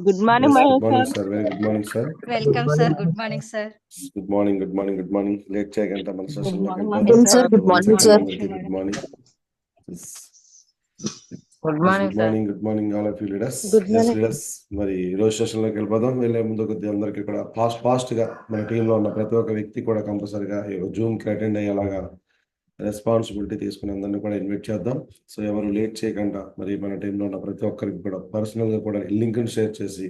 Good morning, Yes, good Mahesh morning, sir. sir. Very good morning, sir. Welcome, sir. Good morning, sir. Good morning, good morning, good morning. Late చేయకంట మన Good session లోకి morning, వెళ్ళిపోదాం. Mahesh sir. Good Once morning, again sir. అందరికీ good morning. Good Yes, morning, good sir. morning, good morning all of you leaders. Good Yes, morning. leaders. మరి ఈ రోజు session లోకి వెళ్ళిపోదాం. వెళ్ళే ముందు కొద్దిగా అందరికీ కూడా ఫాస్ట్ గా మన టీంలో ఉన్న ప్రతి ఒక్క వ్యక్తి కూడా కంపల్సరిగా జూమ్ కి అటెండ్ అయ్యేలాగా రెస్పాన్సిబిలిటీ తీసుకుని అందరినీ కూడా ఇన్వైట్ చేద్దాం. సో ఎవరు లేట్ చేయకుండా మరి మన టీంలో ఉన్న ప్రతి ఒక్కరికి కూడా పర్సనల్ గా కూడా లింక్ షేర్ చేసి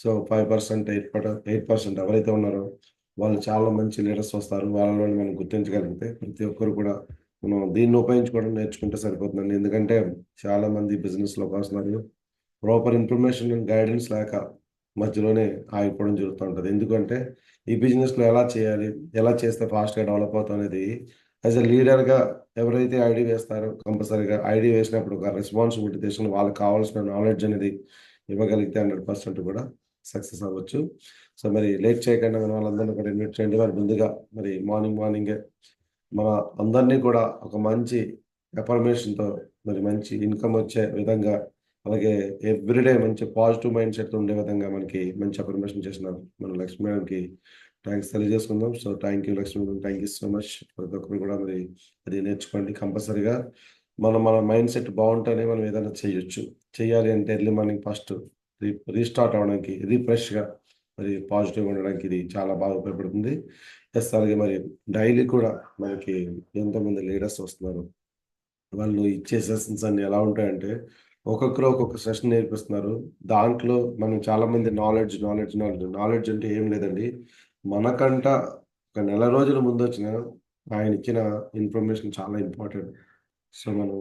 సో 5% 8% ఎవరైతే ఉన్నారో వాళ్ళు చాలా మంచి లీడర్స్ వస్తారు. వాళ్ళలో మనం గుర్తించగలిగితే ప్రతి ఒక్కరు కూడా మనం దీన్ని ఉపయోగించుకోవడం నేర్చుకుంటే సరిపోతుందండి. ఎందుకంటే చాలా మంది బిజినెస్ లోకి వస్తున్నారు, ప్రాపర్ ఇన్ఫర్మేషన్ అండ్ గైడెన్స్ లేక మధ్యలోనే ఆగిపోవడం జరుగుతూ ఉంటుంది. ఎందుకంటే ఈ బిజినెస్ లో ఎలా చేయాలి, ఎలా చేస్తే ఫాస్ట్ గా డెవలప్ అవుతుంది అనేది యాజ్ ఎ లీడర్ గా ఎవరైతే ఐడి వేస్తారో కంపల్సరీగా ఐడి వేసినప్పుడు ఒక రెస్పాన్సిబిలిటీ తీసుకుని వాళ్ళకి కావాల్సిన నాలెడ్జ్ అనేది ఇవ్వగలిగితే 100% కూడా సక్సెస్ అవ్వచ్చు. సో మరి లేట్ చేయకుండా మన వాళ్ళందరినీ కూడా ఇన్వైట్ చేయండి. మరి ముందుగా మరి మార్నింగే మన అందరినీ కూడా ఒక మంచి అఫర్మేషన్తో మరి మంచి ఇన్కమ్ వచ్చే విధంగా, అలాగే ఎవ్రీడే మంచి పాజిటివ్ మైండ్ సెట్ ఉండే విధంగా మనకి మంచి అఫర్మేషన్ చేసిన మన లక్ష్మీ మేడంకి థ్యాంక్స్ తెలియజేసుకుందాం. So thank you Lakshmi madam, thank you so much. ప్రతి ఒక్కరు కూడా మరి అది నేర్చుకోండి కంపల్సరీగా. మన మైండ్ సెట్ బాగుంటేనే మనం ఏదైనా చేయాలి అంటే ఎర్లీ మార్నింగ్ ఫస్ట్ రీస్టార్ట్ అవడానికి, రీఫ్రెష్గా మరి పాజిటివ్గా ఉండడానికి ఇది చాలా బాగా ఉపయోగపడుతుంది. ఎస్, అలాగే మరి డైలీ కూడా మనకి ఎంతోమంది లీడర్స్ వస్తున్నారు. వాళ్ళు ఇచ్చే సెషన్స్ అన్ని ఎలా ఉంటాయంటే ఒక్కొక్కరు ఒక్కొక్క సెషన్ నేర్పిస్తున్నారు. దాంట్లో మనం చాలా మంది నాలెడ్జ్ అంటే ఏం లేదండి, మనకంట ఒక నెల రోజుల ముందు వచ్చిన ఆయన ఇచ్చిన ఇన్ఫర్మేషన్ చాలా ఇంపార్టెంట్. సో మనం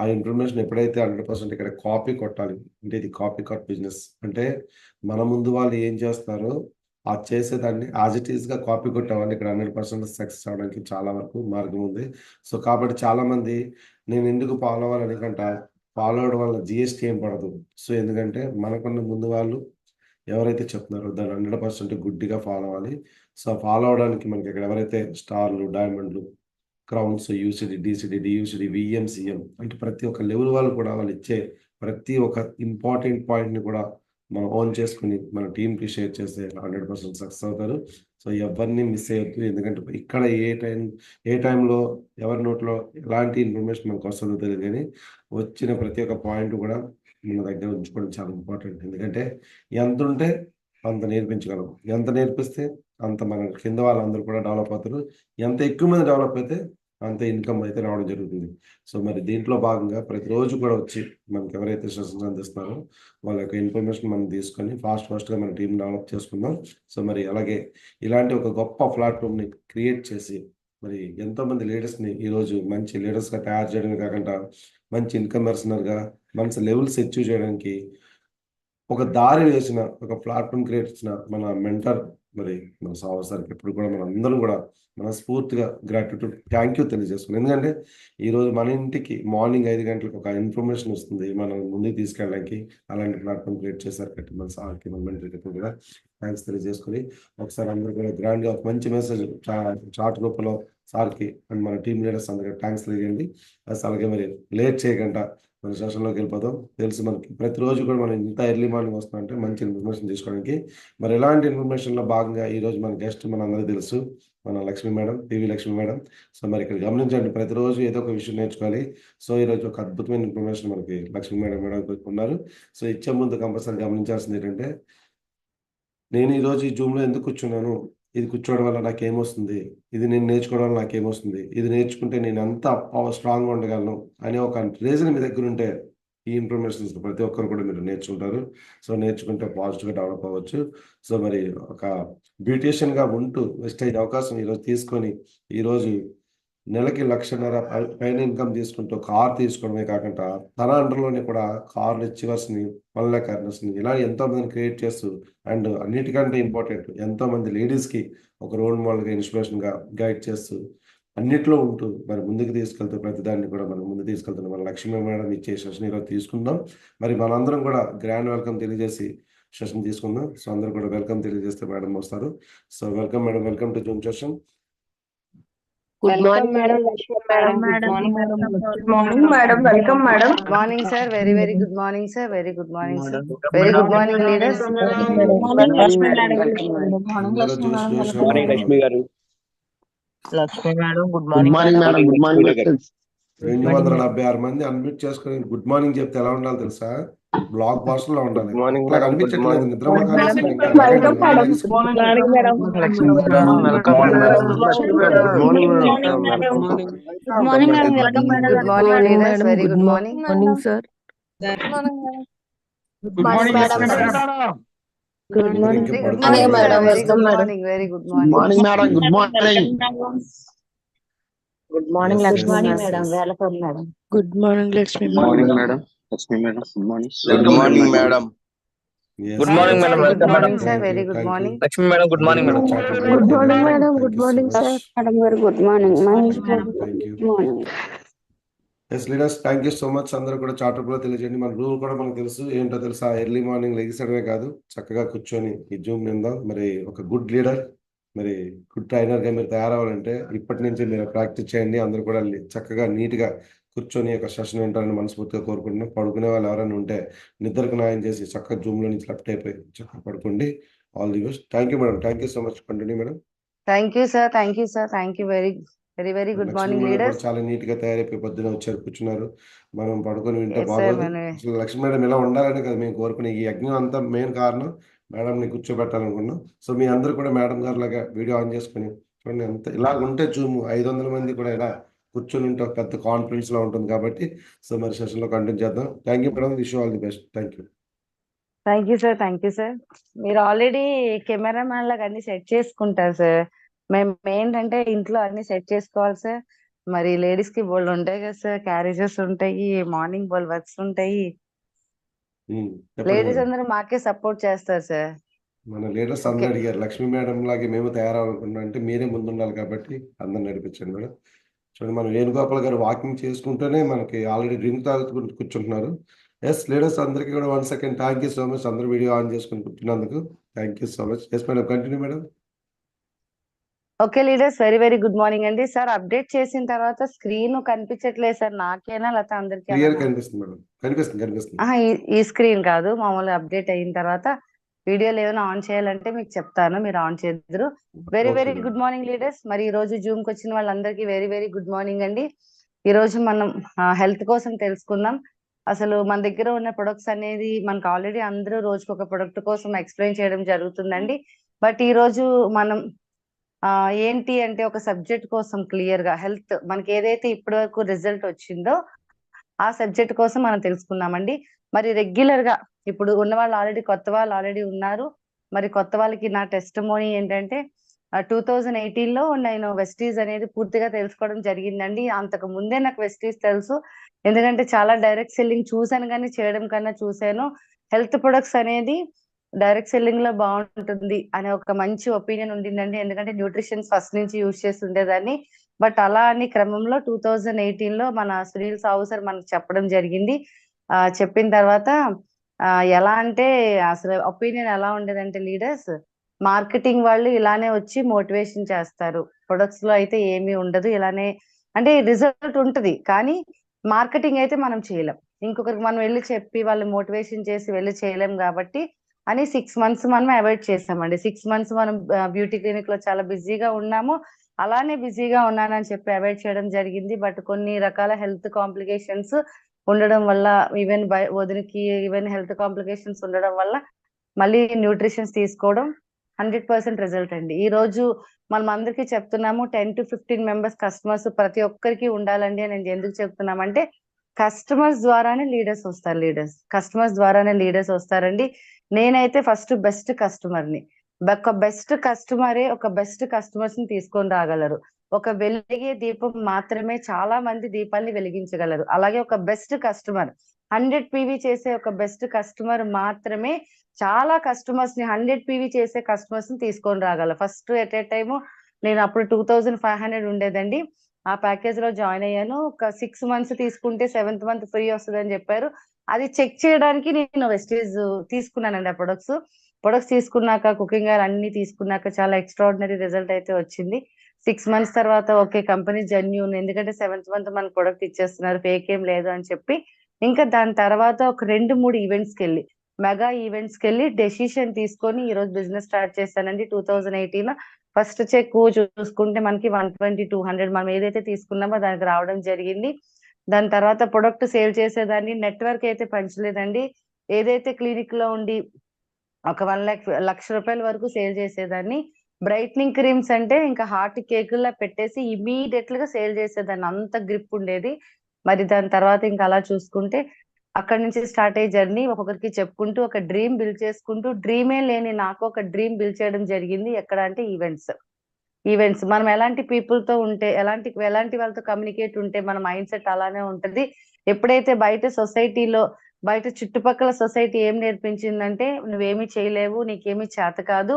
ఆ ఇన్ఫర్మేషన్ ఎప్పుడైతే 100% ఇక్కడ కాపీ కొట్టాలి, అంటే ఇది కాపీ కట్ బిజినెస్ అంటే మన ముందు వాళ్ళు ఏం చేస్తున్నారో ఆ చేసేదాన్ని యాజ్ ఇట్ ఈస్ గా కాపీ కొట్టామని ఇక్కడ 100% సక్సెస్ అవడానికి చాలా వరకు మార్గం ఉంది. సో కాబట్టి చాలా మంది నేను ఎందుకు ఫాలో అవ్వాలని కంట ఫాలో అవడం వల్ల జిఎస్టీ ఏం పడదు. సో ఎందుకంటే మనకున్న ముందు వాళ్ళు ఎవరైతే చెప్తున్నారో దాన్ని 100% గుడ్డిగా ఫాలో అవ్వాలి. సో ఫాలో అవడానికి మనకి ఇక్కడ ఎవరైతే స్టార్లు, డైమండ్లు, క్రౌన్స్, యూసిడి, డిసిడి, డియూసిడి, విఎంసిఎం అంటే ప్రతి ఒక్క లెవెల్ వాళ్ళు కూడా వాళ్ళు ఇచ్చే ప్రతి ఒక్క ఇంపార్టెంట్ పాయింట్ని కూడా మనం ఓన్ చేసుకుని మన టీంకి షేర్ చేస్తే 100% సక్సెస్ అవుతారు. సో ఎవరిని మిస్ అయ్యొద్దు, ఎందుకంటే ఇక్కడ ఏ టైంలో ఎవరి నోట్లో ఎలాంటి ఇన్ఫర్మేషన్ మనకు వస్తుందో తెలియదు, కానీ వచ్చిన ప్రతి ఒక్క పాయింట్ కూడా మన దగ్గర ఉంచుకోవడం చాలా ఇంపార్టెంట్. ఎందుకంటే ఎంత ఉంటే అంత నేర్పించగలం, ఎంత నేర్పిస్తే అంత మన కింద వాళ్ళందరూ కూడా డెవలప్ అవుతారు. ఎంత ఎక్కువ మంది డెవలప్ అయితే అంత ఇన్కమ్ అయితే రావడం జరుగుతుంది. సో మరి దీంట్లో భాగంగా ప్రతిరోజు కూడా వచ్చి మనకి ఎవరైతే సెషన్స్ అందిస్తున్నారో వాళ్ళ యొక్క ఇన్ఫర్మేషన్ మనం తీసుకొని ఫాస్ట్గా మన టీం డెవలప్ చేసుకుందాం. సో మరి అలాగే ఇలాంటి ఒక గొప్ప ప్లాట్ఫామ్ని క్రియేట్ చేసి మరి ఎంతోమంది లీడర్స్ని ఈరోజు మంచి లీడర్స్గా తయారు చేయడమే కాకుండా మంచి ఇన్కమ్ పర్సనర్గా మంచి లెవెల్స్ అచీవ్ చేయడానికి ఒక దారి వేసిన, ఒక ప్లాట్ఫామ్ క్రియేట్ చేసిన మన మెంటర్ మరి మన సావర్ సార్కి ఎప్పుడు కూడా మన అందరం కూడా మనస్ఫూర్తిగా గ్రాటిట్యూడ్, థ్యాంక్ యూ తెలియజేసుకున్నాం. ఎందుకంటే ఈరోజు మన ఇంటికి మార్నింగ్ 5 గంటలకు ఒక ఇన్ఫర్మేషన్ వస్తుంది మనం ముందుకు తీసుకెళ్ళడానికి. అలాంటి ప్లాట్ఫామ్ క్రియేట్ చేశారు కాబట్టి మన సార్కి, మన మెంటర్కి ఎప్పుడు కూడా థ్యాంక్స్ తెలియజేసుకుని ఒకసారి అందరూ కూడా గ్రాండ్గా ఒక మంచి మెసేజ్ చాట్ గ్రూప్లో సార్కి అండ్ మన టీమ్ లీడర్స్ అందరికీ థ్యాంక్స్ తెలియజేయండి. అలాగే మరి లేట్ చేయకుండా మన సెషన్లోకి వెళ్ళిపోదాం. తెలుసు మనకి ప్రతిరోజు కూడా మనం ఇంత ఎర్లీ మార్నింగ్ వస్తామంటే మంచి ఇన్ఫర్మేషన్ తీసుకోవడానికి. మరి ఎలాంటి ఇన్ఫర్మేషన్లో భాగంగా ఈరోజు మన గెస్ట్ మన అందరికీ తెలుసు, మన Lakshmi madam, PV Lakshmi madam. So మరి ఇక్కడ గమనించండి, ప్రతిరోజు ఏదో ఒక విషయం నేర్చుకోవాలి. సో ఈరోజు ఒక అద్భుతమైన ఇన్ఫర్మేషన్ మనకి లక్ష్మీ మేడం ఉన్నారు. సో ఇచ్చే ముందు కంపల్సరీ గమనించాల్సింది ఏంటంటే, నేను ఈరోజు ఈ జూమ్లో ఎందుకు కూర్చున్నాను, ఇది కూర్చోవడం వల్ల నాకేమొస్తుంది, ఇది నేను నేర్చుకోవడం వల్ల నాకేమొస్తుంది, ఇది నేర్చుకుంటే నేను ఎంత స్ట్రాంగ్గా ఉండగలను అనే ఒక రీజన్ మీ దగ్గర ఉంటే ఈ ఇన్ఫర్మేషన్స్ ప్రతి ఒక్కరు కూడా మీరు నేర్చుకుంటారు. సో నేర్చుకుంటే పాజిటివ్గా డెవలప్ అవ్వచ్చు. సో మరి ఒక బ్యూటీషియన్గా ఉంటూ వెస్టేజ్ అవకాశం ఈరోజు తీసుకొని ఈరోజు నెలకి 1,50,000 పైన ఇన్కమ్ తీసుకుంటూ కార్ తీసుకోవడమే కాకుండా తన అండర్లోనే కూడా కార్ రిచీవర్స్ని, పనులకర్నర్స్ని ఇలా ఎంతో మందిని క్రియేట్ చేస్తూ అండ్ అన్నిటికంటే ఇంపార్టెంట్ ఎంతో మంది లేడీస్కి ఒక రోల్ మోడల్గా, ఇన్స్పిరేషన్గా గైడ్ చేస్తూ అన్నిట్లో ఉంటూ మరి ముందుకు తీసుకెళ్తూ ప్రతిదాన్ని కూడా మనం ముందు తీసుకెళ్తున్నాం. మన లక్ష్మీ మేడం ఇచ్చే సెషన్ ఈరోజు తీసుకుందాం. మరి మనందరం కూడా గ్రాండ్ వెల్కమ్ తెలియజేసి సెషన్ తీసుకుందాం. సో అందరూ కూడా వెల్కమ్ తెలియజేస్తే మేడం వస్తారు. So welcome madam, welcome to Zoom session. Good morning, madam. Madam, Good morning, madam. Good morning, madam. Welcome, madam. Good morning, sir. Very good morning, sir. Very good morning, sir. Good Very good morning, morning, leaders. Good morning, Lakshmi madam. Good morning, అందరూ Lakshmi చూసి madam. చూసి Welcome. Morning Lakshmi గారు Lakshmi madam. Good Good morning, morning, madam. madam. Good morning, madam. 276 మంది unmute చేసుకుని good morning చెప్తే ఎలా ఉండాలి తెలుసా? బ్లాక్ బాస్టర్ లో ఉండాలి. Good morning, అట్లా madam. కనిపించట్లేదు. Good నిద్రలో morning, కనిపిస్తుంది. ఇంకా madam. అలాగే Welcome, ఉంది. madam. లెగిసి- Good morning, madam. Lakshmi madam. Welcome, madam. Good morning, madam. Good morning, madam. Welcome, madam. Good morning, leaders. Very good morning. Morning, sir. Good morning, Lakshmi madam. Good morning, ఇంకా sir. పడుకోలేదు. Very Welcome, good madam. morning. Very good Good morning. morning, madam. Good morning. Good morning, Yes, Lakshmi yes, madam. yes. Welcome, madam. Good morning, Lakshmi Good morning, madam. Lakshmi madam. Good morning. Good morning, madam. Yes, Good yes, morning, yes. madam. Good Welcome, morning, madam. sir. Thank Very you, good thank you. morning. Lakshmi madam, good morning, madam. Good morning, madam. Good morning, sir. Madam, very good morning. Thank you. Good morning. Yes leaders, thank you so much. అందరూ కూడా charter కూడా తెలియజేయండి. మన rule కూడా మనకు తెలుసు. ఏంటో తెలుసా? ఎర్లీ మార్నింగ్ లెగిసడమే కాదు, చక్కగా కూర్చొని ఈ జూమ్ మీద మరి ఒక గుడ్ లీడర్, మరి గుడ్ ట్రైనర్ గా మీరు తయారవ్వాలంటే ఇప్పటి నుంచి మీరు ప్రాక్టీస్ చేయండి. అందరూ కూడా చక్కగా నీట్ గా కూర్చొని ఒక సెషన్ వింటారని మనస్ఫూర్తిగా కోరుకుంటున్నాం. పడుకునే వాళ్ళు ఎవరైనా ఉంటే నిద్రకు న్యాయం చేసి చక్కగా జూమ్ లో నుంచి లెఫ్ట్ అయిపోయి చక్కగా పడుకోండి. All the best. Thank you madam. Thank you so much. Continue madam. Thank you, sir. Thank you, sir. Thank you. Very good Lakshmi morning, madam కూడా leaders. చాలా నీట్ గా తయారైపోయి పొద్దున వచ్చారు, కూర్చున్నారు. మనం పడుకొని వింటే Yes, sir. బాగోదు. అసలు లక్ష్మీ మేడం ఇలా ఉండాలని కదా మేము కోరుకునే. ఈ యజ్ఞం అంతా మెయిన్ కారణం మేడం ని కూర్చోబెట్టాలనుకున్నాం. సో మీ అందరూ కూడా మేడం గారు లాగా వీడియో ఆన్ చేసుకుని చూడండి. ఎంత ఇలా ఉంటే జూమ్ 500 మంది కూడా ఇలా కూర్చొని ఉంటే ఒక పెద్ద కాన్ఫిడెన్స్ లో ఉంటుంది. కాబట్టి సో మరి సెషన్ లో కంటిన్యూ చేద్దాం. Thank you madam. Wish all the best. Thank you. Thank you sir. Thank you sir. మీరు ఆల్రెడీ కెమెరామ్యాన్ లాగా అన్ని సెట్ చేసుకుంటారు సార్. మేము ఏంటంటే ఇంట్లో అన్ని సెట్ చేసుకోవాలి సార్. మరి లేడీస్ కి బోల్డ్ ఉంటాయి కదా సార్. క్యారేజెస్ ఉంటాయి, మార్నింగ్ బోల్ వర్క్స్ ఉంటాయి. చెప్పండి లేడీస్ మేడం. అందరూ మాకే సపోర్ట్ చేస్తారు సార్. మన లీడర్స్ Okay. అందరూ అడిగారు లక్ష్మీ మేడం లాగే మేము తయారవ్వాలనుకున్నాం. అంటే మీరే ముందుండాలి కాబట్టి అందరు నడిపించండి మేడం. చూడండి, మనం వేణుగోపాల్ గారు వాకింగ్ చేసుకుంటూనే మనకి ఆల్రెడీ డ్రింక్ తాగుతూ కూర్చుంటున్నారు. ఎస్ లీడర్స్ అందరికీ కూడా 1 second thank you so much. అందరూ వీడియో ఆన్ చేసుకుని కూర్చున్నందుకు thank you so much. Yes madam, continue madam. Okay leaders, very good morning అండి. సార్ అప్డేట్ చేసిన తర్వాత స్క్రీన్ కనిపించట్లేదు సార్. నాకేనా లేకపోతే అందరికీ క్లియర్ కనిపిస్తుంది మేడం. కనిపిస్తుంది. ఈ స్క్రీన్ కాదు, మామూలుగా అప్డేట్ అయిన తర్వాత వీడియోలు ఏమైనా ఆన్ చేయాలంటే మీకు చెప్తాను, మీరు ఆన్ చేద్దరు. Very Okay, good morning leaders. మరి ఈ రోజు జూమ్ కి వచ్చిన వాళ్ళందరికీ వెరీ గుడ్ మార్నింగ్ అండి. ఈ రోజు మనం హెల్త్ కోసం తెలుసుకుందాం. అసలు మన దగ్గర ఉన్న ప్రొడక్ట్స్ అనేది మనకు ఆల్రెడీ అందరూ రోజుకి ఒక ప్రొడక్ట్ కోసం ఎక్స్ప్లెయిన్ చేయడం జరుగుతుందండి. బట్ ఈ రోజు మనం ఏంటి అంటే ఒక సబ్జెక్ట్ కోసం క్లియర్ గా హెల్త్ మనకి ఏదైతే ఇప్పటి వరకు రిజల్ట్ వచ్చిందో ఆ సబ్జెక్ట్ కోసం మనం తెలుసుకున్నామండి. మరి రెగ్యులర్ గా ఇప్పుడు ఉన్న వాళ్ళు ఆల్రెడీ, కొత్త వాళ్ళు ఆల్రెడీ ఉన్నారు. మరి కొత్త వాళ్ళకి నా టెస్టిమోనీ ఏంటంటే 2018 లో నేను వెస్టీజ్ అనేది పూర్తిగా తెలుసుకోవడం జరిగిందండి. అంతకు ముందే నాకు వెస్టీజ్ తెలుసు, ఎందుకంటే చాలా డైరెక్ట్ సెల్లింగ్ చూసాను, కానీ చేయడం కన్నా చూసాను. హెల్త్ ప్రొడక్ట్స్ అనేది డైరెక్ట్ సెల్లింగ్ లో బాగుంటుంది అనే ఒక మంచి ఒపీనియన్ ఉండిందండి. ఎందుకంటే న్యూట్రిషన్స్ ఫస్ట్ నుంచి యూజ్ చేసి ఉండేదాన్ని. బట్ అలా అని క్రమంలో 2018 లో మన సునీల్ సాహు సార్ మనకు చెప్పడం జరిగింది. చెప్పిన తర్వాత ఎలా అంటే అసలు ఒపీనియన్ ఎలా ఉండేదంటే లీడర్స్, మార్కెటింగ్ వాళ్ళు ఇలానే వచ్చి మోటివేషన్ చేస్తారు, ప్రొడక్ట్స్ లో అయితే ఏమీ ఉండదు, ఇలానే అంటే రిజల్ట్ ఉంటది కానీ మార్కెటింగ్ అయితే మనం చేయలేం. ఇంకొకరికి మనం వెళ్ళి చెప్పి వాళ్ళు మోటివేషన్ చేసి వెళ్ళి చేయలేం కాబట్టి అని 6 months మనం అవాయిడ్ చేసామండి. 6 months మనం బ్యూటీ క్లినిక్ లో చాలా బిజీగా ఉన్నాము. అలానే బిజీగా ఉన్నానని చెప్పి అవాయిడ్ చేయడం జరిగింది. బట్ కొన్ని రకాల హెల్త్ కాంప్లికేషన్స్ ఉండడం వల్ల, ఈవెన్ వదినకి ఈవెన్ హెల్త్ కాంప్లికేషన్స్ ఉండడం వల్ల మళ్ళీ న్యూట్రిషన్స్ తీసుకోవడం 100% రిజల్ట్ అండి. ఈ రోజు మనం అందరికీ చెప్తున్నాము 10 to 15 మెంబర్స్ కస్టమర్స్ ప్రతి ఒక్కరికి ఉండాలండి అని ఎందుకు చెప్తున్నామంటే, కస్టమర్స్ ద్వారానే లీడర్స్ వస్తారు. కస్టమర్స్ ద్వారానే లీడర్స్ వస్తారండి. నేనైతే ఫస్ట్ బెస్ట్ కస్టమర్ని. ఒక బెస్ట్ కస్టమరే ఒక బెస్ట్ కస్టమర్స్ ని తీసుకొని రాగలరు. ఒక వెలిగే దీపం మాత్రమే చాలా మంది దీపాల్ని వెలిగించగలరు. అలాగే ఒక బెస్ట్ కస్టమర్ 100 PV చేసే ఒక బెస్ట్ కస్టమర్ మాత్రమే చాలా కస్టమర్స్ ని 100 PV చేసే కస్టమర్స్ ని తీసుకొని రాగలరు. ఫస్ట్ ఎట్ ఏ టైమ్ నేను అప్పుడు 2500 ఉండేదండి. ఆ ప్యాకేజ్ లో జాయిన్ అయ్యాను. ఒక 6 months తీసుకుంటే 7th month ఫ్రీ వస్తుంది అని చెప్పారు. అది చెక్ చేయడానికి నేను వెస్టేజ్ తీసుకున్నానండి. ఆ ప్రొడక్ట్స్ తీసుకున్నాక, కుకింగ్ ఆయిల్ అన్ని తీసుకున్నాక చాలా ఎక్స్ట్రాడినరీ రిజల్ట్ అయితే వచ్చింది. 6 months తర్వాత ఓకే కంపెనీ జెన్యూన్, ఎందుకంటే 7th month మనకు ప్రొడక్ట్ ఇచ్చేస్తున్నారు, ఫేక్ ఏం లేదు అని చెప్పి ఇంకా దాని తర్వాత ఒక 2-3 ఈవెంట్స్ కి వెళ్ళి మెగా ఈవెంట్స్ కి వెళ్ళి డెసిషన్ తీసుకొని ఈ రోజు బిజినెస్ స్టార్ట్ చేశానండి. 2018 ఫస్ట్ చెక్ చూసుకుంటే మనకి 120-200 మనం ఏదైతే తీసుకున్నామో దానికి రావడం జరిగింది. దాని తర్వాత ప్రొడక్ట్ సేల్ చేసేదాన్ని, నెట్వర్క్ అయితే పంచలేదండి. ఏదైతే క్లినిక్ లో ఉండి ఒక 1 లక్ష వరకు సేల్ చేసేదాన్ని. బ్రైట్నింగ్ క్రీమ్స్ అంటే ఇంకా హార్ట్ కేకుల్లా పెట్టేసి ఇమీడియట్ గా సేల్ చేసేదాన్ని, అంత గ్రిప్ ఉండేది. మరి దాని తర్వాత ఇంకా అలా చూసుకుంటే అక్కడి నుంచి స్టార్ట్ అయ్యే జర్నీ ఒక్కొక్కరికి చెప్పుకుంటూ ఒక డ్రీమ్ బిల్డ్ చేసుకుంటూ, డ్రీమే లేని నాకు ఒక డ్రీమ్ బిల్డ్ చేయడం జరిగింది. ఎక్కడ అంటే ఈవెంట్స్ మనం ఎలాంటి పీపుల్ తో ఉంటే, ఎలాంటి వాళ్ళతో కమ్యూనికేట్ ఉంటే మన మైండ్ సెట్ అలానే ఉంటది. ఎప్పుడైతే బయట చుట్టుపక్కల సొసైటీ ఏం నేర్పించిందంటే నువ్వేమీ చేయలేవు, నీకేమీ చేత కాదు,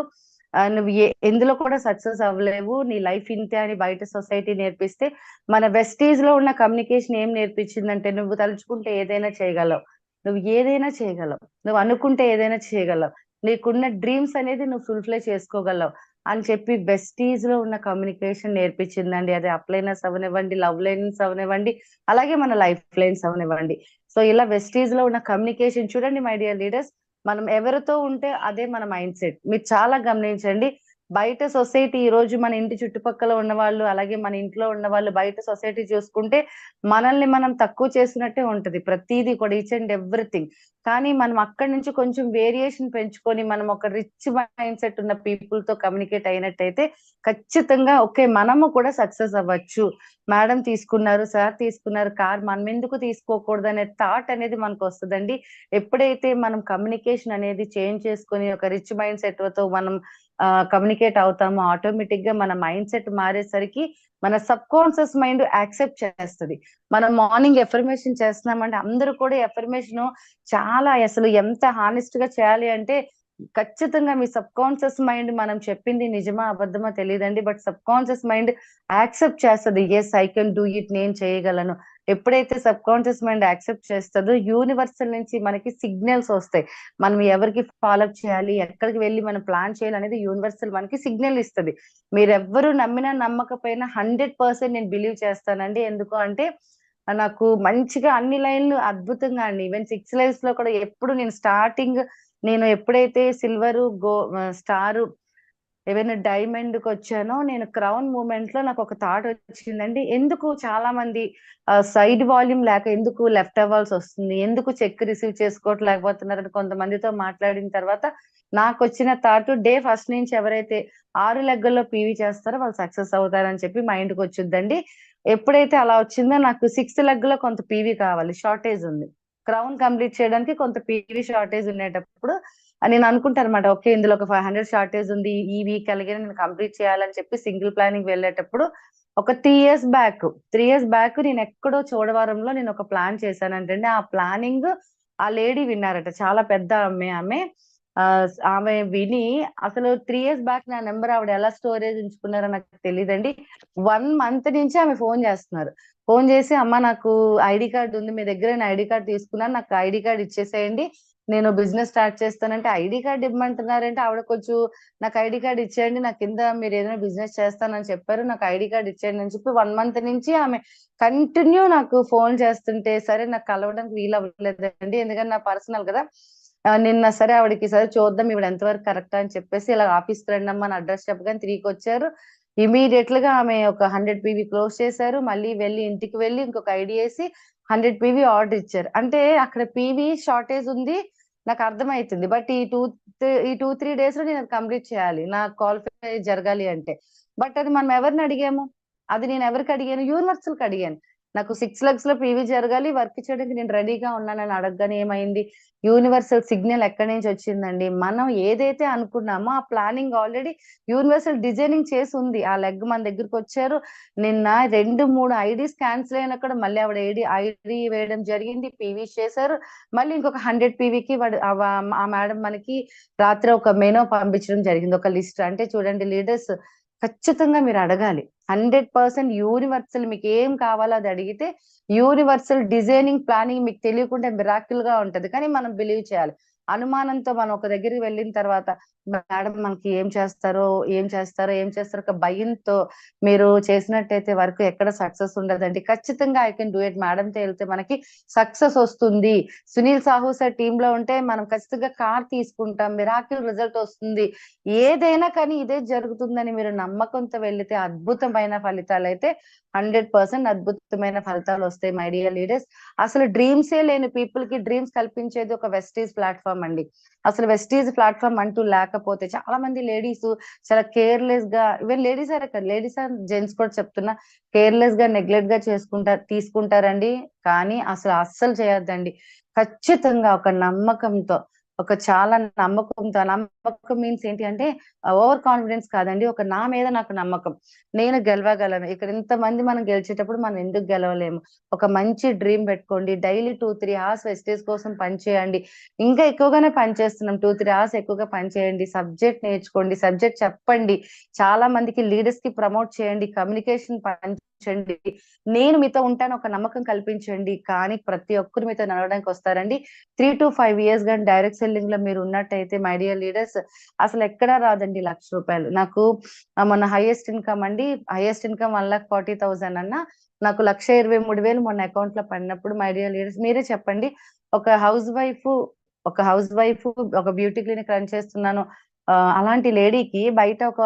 నువ్వు ఎందులో కూడా సక్సెస్ అవ్వలేవు, నీ లైఫ్ ఇంతే అని బయట సొసైటీ నేర్పిస్తే, మన వెస్టీజ్ లో ఉన్న కమ్యూనికేషన్ ఏం నేర్పించిందంటే నువ్వు తలుచుకుంటే ఏదైనా చేయగలవు, నువ్వు అనుకుంటే ఏదైనా చేయగలవు, నీకున్న డ్రీమ్స్ అనేది నువ్వు ఫుల్ఫిల్ చేసుకోగలవు అని చెప్పి వెస్టీజ్ లో ఉన్న కమ్యూనికేషన్ నేర్పించిందండి. అది అప్లైనర్స్ అవనివ్వండి, లవ్ లైన్స్ అవనివ్వండి, అలాగే మన లైఫ్ లైన్స్ అవనివ్వండి. సో ఇలా వెస్టీజ్ లో ఉన్న కమ్యూనికేషన్ చూడండి మై డియర్ లీడర్స్, మనం ఎవరితో ఉంటే అదే మన మైండ్ సెట్. మీరు చాలా గమనించండి, బయట సొసైటీ ఈ రోజు మన ఇంటి చుట్టుపక్కల ఉన్న వాళ్ళు, అలాగే మన ఇంట్లో ఉన్న వాళ్ళు, బయట సొసైటీ చూసుకుంటే మనల్ని మనం తక్కువ చేసినట్టే ఉంటది ప్రతిదీ కూడా, ఈచ్ అండ్ ఎవ్రీథింగ్. కానీ మనం అక్కడి నుంచి కొంచెం వేరియేషన్ పెంచుకొని మనం ఒక రిచ్ మైండ్ సెట్ ఉన్న పీపుల్ తో కమ్యూనికేట్ అయినట్టయితే ఖచ్చితంగా ఓకే మనము కూడా సక్సెస్ అవ్వచ్చు. మేడం తీసుకున్నారు, సార్ తీసుకున్నారు కార్, మనం ఎందుకు తీసుకోకూడదు అనే థాట్ అనేది మనకు వస్తుందండి. ఎప్పుడైతే మనం కమ్యూనికేషన్ అనేది చేంజ్ చేసుకొని ఒక రిచ్ మైండ్ సెట్ తో మనం కమ్యూనికేట్ అవుతామో, ఆటోమేటిక్ గా మన మైండ్ సెట్ మారేసరికి మన సబ్ కాన్షియస్ మైండ్ యాక్సెప్ట్ చేస్తుంది. మనం మార్నింగ్ ఎఫర్మేషన్ చేస్తున్నామంటే అందరూ కూడా ఎఫర్మేషన్ చాలా అసలు ఎంత హానెస్ట్ గా చేయాలి అంటే ఖచ్చితంగా మీ సబ్ కాన్షియస్ మైండ్ మనం చెప్పింది నిజమా అబద్ధమా తెలియదండి, but subconscious mind accept చేస్తుంది. Yes I can do it, నేను చేయగలను. ఎప్పుడైతే సబ్ కాన్షియస్ మైండ్ యాక్సెప్ట్ చేస్తుందో యూనివర్సల్ నుంచి మనకి సిగ్నల్స్ వస్తాయి. మనం ఎవరికి ఫాలో అప్ చేయాలి, ఎక్కడికి వెళ్ళి మనం ప్లాన్ చేయాలి అనేది యూనివర్సల్ మనకి సిగ్నల్ ఇస్తుంది. మీరెవ్వరు నమ్మినా నమ్మకపోయినా 100% నేను బిలీవ్ చేస్తానండి. ఎందుకు అంటే నాకు మంచిగా అన్ని లైన్లు అద్భుతంగా అండి. ఈవెన్ 6 లైన్స్ లో కూడా ఎప్పుడు నేను ఎప్పుడైతే సిల్వర్ స్టార్ ఏవైనా డైమండ్ కి వచ్చానో, నేను క్రౌన్ మూమెంట్ లో నాకు ఒక థాట్ వచ్చిందండి, ఎందుకు చాలా మంది సైడ్ వాల్యూమ్ లేక ఎందుకు లెఫ్ట్ అవ్వాల్సి వస్తుంది, ఎందుకు చెక్ రిసీవ్ చేసుకోవట్లేకపోతున్నారని కొంతమందితో మాట్లాడిన తర్వాత నాకు వచ్చిన థాట్, డే ఫస్ట్ నుంచి ఎవరైతే 6 లెగ్గల్లో పీవీ చేస్తారో వాళ్ళు సక్సెస్ అవుతారని చెప్పి మైండ్ కి వచ్చిందండి. ఎప్పుడైతే అలా వచ్చిందో నాకు 6th లెగ్ లో కొంత పీవీ కావాలి, షార్టేజ్ ఉంది, క్రౌన్ కంప్లీట్ చేయడానికి కొంత పీవీ షార్టేజ్ ఉండేటప్పుడు నేను అనుకుంటాను అనమాట, ఓకే ఇందులో ఒక 500 షార్టేజ్ ఉంది, ఈ వీక్ అలాగే నేను కంప్లీట్ చేయాలని చెప్పి సింగిల్ ప్లానింగ్ వెళ్ళేటప్పుడు ఒక 3 ఇయర్స్ బ్యాక్ నేను ఎక్కడో చోడవరంలో నేను ఒక ప్లాన్ చేశానంటే, ఆ ప్లానింగ్ ఆ లేడీ విన్నారట, చాలా పెద్ద ఆమె విని అసలు 3 ఇయర్స్ బ్యాక్ నా నెంబర్ ఆవిడ ఎలా స్టోరేజ్ ఉంచుకున్నారో నాకు తెలియదండి. 1 మంత్ నుంచి ఆమె ఫోన్ చేస్తున్నారు. ఫోన్ చేసి అమ్మ నాకు ఐడి కార్డు ఉంది మీ దగ్గర, నేను ఐడి కార్డు తీసుకున్నాను, నాకు ఐడి కార్డు ఇచ్చేసేయండి, నేను బిజినెస్ స్టార్ట్ చేస్తానంటే, ఐడి కార్డు ఇవ్వమంటున్నారంటే ఆవిడ కొంచెం నాకు ఐడి కార్డు ఇచ్చేయండి, నా కింద మీరు ఏదైనా బిజినెస్ చేస్తానని చెప్పారు, నాకు ఐడి కార్డు ఇచ్చేయండి అని చెప్పి 1 మంత్ నుంచి ఆమె కంటిన్యూ నాకు ఫోన్ చేస్తుంటే, సరే నాకు కలవడానికి వీలు అవ్వలేదండి ఎందుకంటే నా పర్సనల్ కదా. నిన్న సరే ఆవిడకి సరే చూద్దాం ఇవిడ ఎంతవరకు కరెక్ట్ అని చెప్పేసి ఇలా ఆఫీస్కి రండి అమ్మా అని అడ్రస్ చెప్పగానే 3కి వచ్చారు. ఇమీడియట్ గా ఆమె ఒక 100 పీవీ క్లోజ్ చేశారు. మళ్ళీ ఇంటికి వెళ్ళి ఇంకొక ఐడి వేసి 100 పీవీ ఆర్డర్ ఇచ్చారు. అంటే అక్కడ పీవీ షార్టేజ్ ఉంది నాకు అర్థమవుతుంది, బట్ ఈ 2-3 డేస్ లో నేను కంప్లీట్ చేయాలి, నాకు క్వాలిఫై జరగాలి అంటే. బట్ అది మనం ఎవరిని అడిగాము, అది నేను ఎవరికి అడిగాను, యూనివర్సల్ కి అడిగాను. నాకు 6 lakhs లో పీవీ జరగాలి, వర్క్ చేయడానికి నేను రెడీగా ఉన్నానని అడగగానే ఏమైంది, యూనివర్సల్ సిగ్నల్ ఎక్కడి నుంచి వచ్చిందండి, మనం ఏదైతే అనుకున్నామో ఆ ప్లానింగ్ ఆల్రెడీ యూనివర్సల్ డిజైనింగ్ చేసి ఉంది. ఆ లెగ్ మన దగ్గరకు వచ్చారు. నిన్న 2-3 ఐడీస్ క్యాన్సిల్ అయినా కూడా మళ్ళీ ఆవిడ ఐడి వేయడం జరిగింది, పీవీస్ చేశారు. మళ్ళీ ఇంకొక 100 పీవీకి ఆ మేడం మనకి రాత్రి ఒక మెనూ పంపించడం జరిగింది, ఒక లిస్ట్. అంటే చూడండి లీడర్స్, ఖచ్చితంగా మీరు అడగాలి. 100% యూనివర్సల్ మీకు ఏం కావాలో అది అడిగితే యూనివర్సల్ డిజైనింగ్ ప్లానింగ్ మీకు తెలియకుండా మిరాకిల్ గా ఉంటది, కానీ మనం బిలీవ్ చేయాలి. అనుమానంతో మనం ఒక దగ్గరికి వెళ్ళిన తర్వాత మేడం మనకి ఏం చేస్తారో ఒక భయంతో మీరు చేసినట్టయితే వర్క్ ఎక్కడ సక్సెస్ ఉండదండి. ఖచ్చితంగా ఐ కెన్ డూ ఇట్ మేడంతో వెళ్తే మనకి సక్సెస్ వస్తుంది. సునీల్ సాహు సార్ టీమ్ లో ఉంటే మనం ఖచ్చితంగా కార్ తీసుకుంటాం, మిరాకిల్ రిజల్ట్ వస్తుంది. ఏదైనా కానీ ఇదే జరుగుతుందని మీరు నమ్మకంతో వెళ్తే అద్భుతమైన ఫలితాలు అయితే 100% అద్భుతమైన ఫలితాలు వస్తాయి మై డియర్ లీడర్స్. అసలు డ్రీమ్సే లేని పీపుల్ కి డ్రీమ్స్ కల్పించేది ఒక వెస్టీజ్ ప్లాట్ఫామ్ అండి. అసలు వెస్టీజ్ ప్లాట్ఫామ్ అంటూ లేకపోతే చాలా మంది లేడీస్ చాలా కేర్లెస్ గా, ఈవెన్ లేడీస్ అండ్ జెంట్స్ కూడా చెప్తున్నా, కేర్లెస్ గా నెగ్లెక్ట్ గా తీసుకుంటారండి. కానీ అస్సలు చేయొద్దండి. ఖచ్చితంగా ఒక నమ్మకంతో, చాలా నమ్మకం మీన్స్ ఏంటి అంటే ఓవర్ కాన్ఫిడెన్స్ కాదండి, నా మీద నాకు నమ్మకం, నేను గెలవగలను. ఇక్కడ ఇంతమంది మనం గెలిచేటప్పుడు మనం ఎందుకు గెలవలేము? ఒక మంచి డ్రీమ్ పెట్టుకోండి. డైలీ 2-3 అవర్స్ వెస్టేజ్ కోసం పనిచేయండి. ఇంకా ఎక్కువగానే పనిచేస్తున్నాం, 2-3 అవర్స్ ఎక్కువగా పనిచేయండి. సబ్జెక్ట్ నేర్చుకోండి, సబ్జెక్ట్ చెప్పండి, చాలా మందికి లీడర్స్ కి ప్రమోట్ చేయండి, కమ్యూనికేషన్ పంచండి. నేను మీతో ఉంటాను ఒక నమ్మకం కల్పించండి. కానీ ప్రతి ఒక్కరు మీతో నడవడానికి వస్తారండి. 3 to 5 years కానీ డైరెక్ట్ సెల్లింగ్ లో మీరు ఉన్నట్టయితే మై డియర్ లీడర్స్ అసలు ఎక్కడా రాదండి ₹1,00,000. నాకు మొన్న హైయెస్ట్ ఇన్కమ్ 1,40,40,000 అన్న, నాకు 1,23,000 మొన్న అకౌంట్ లో పడినప్పుడు మై డియర్ లీడర్స్ మీరే చెప్పండి, ఒక హౌస్ వైఫ్ ఒక బ్యూటీ క్లినిక్ రన్ చేస్తున్నాను అలాంటి లేడీకి బయట ఒక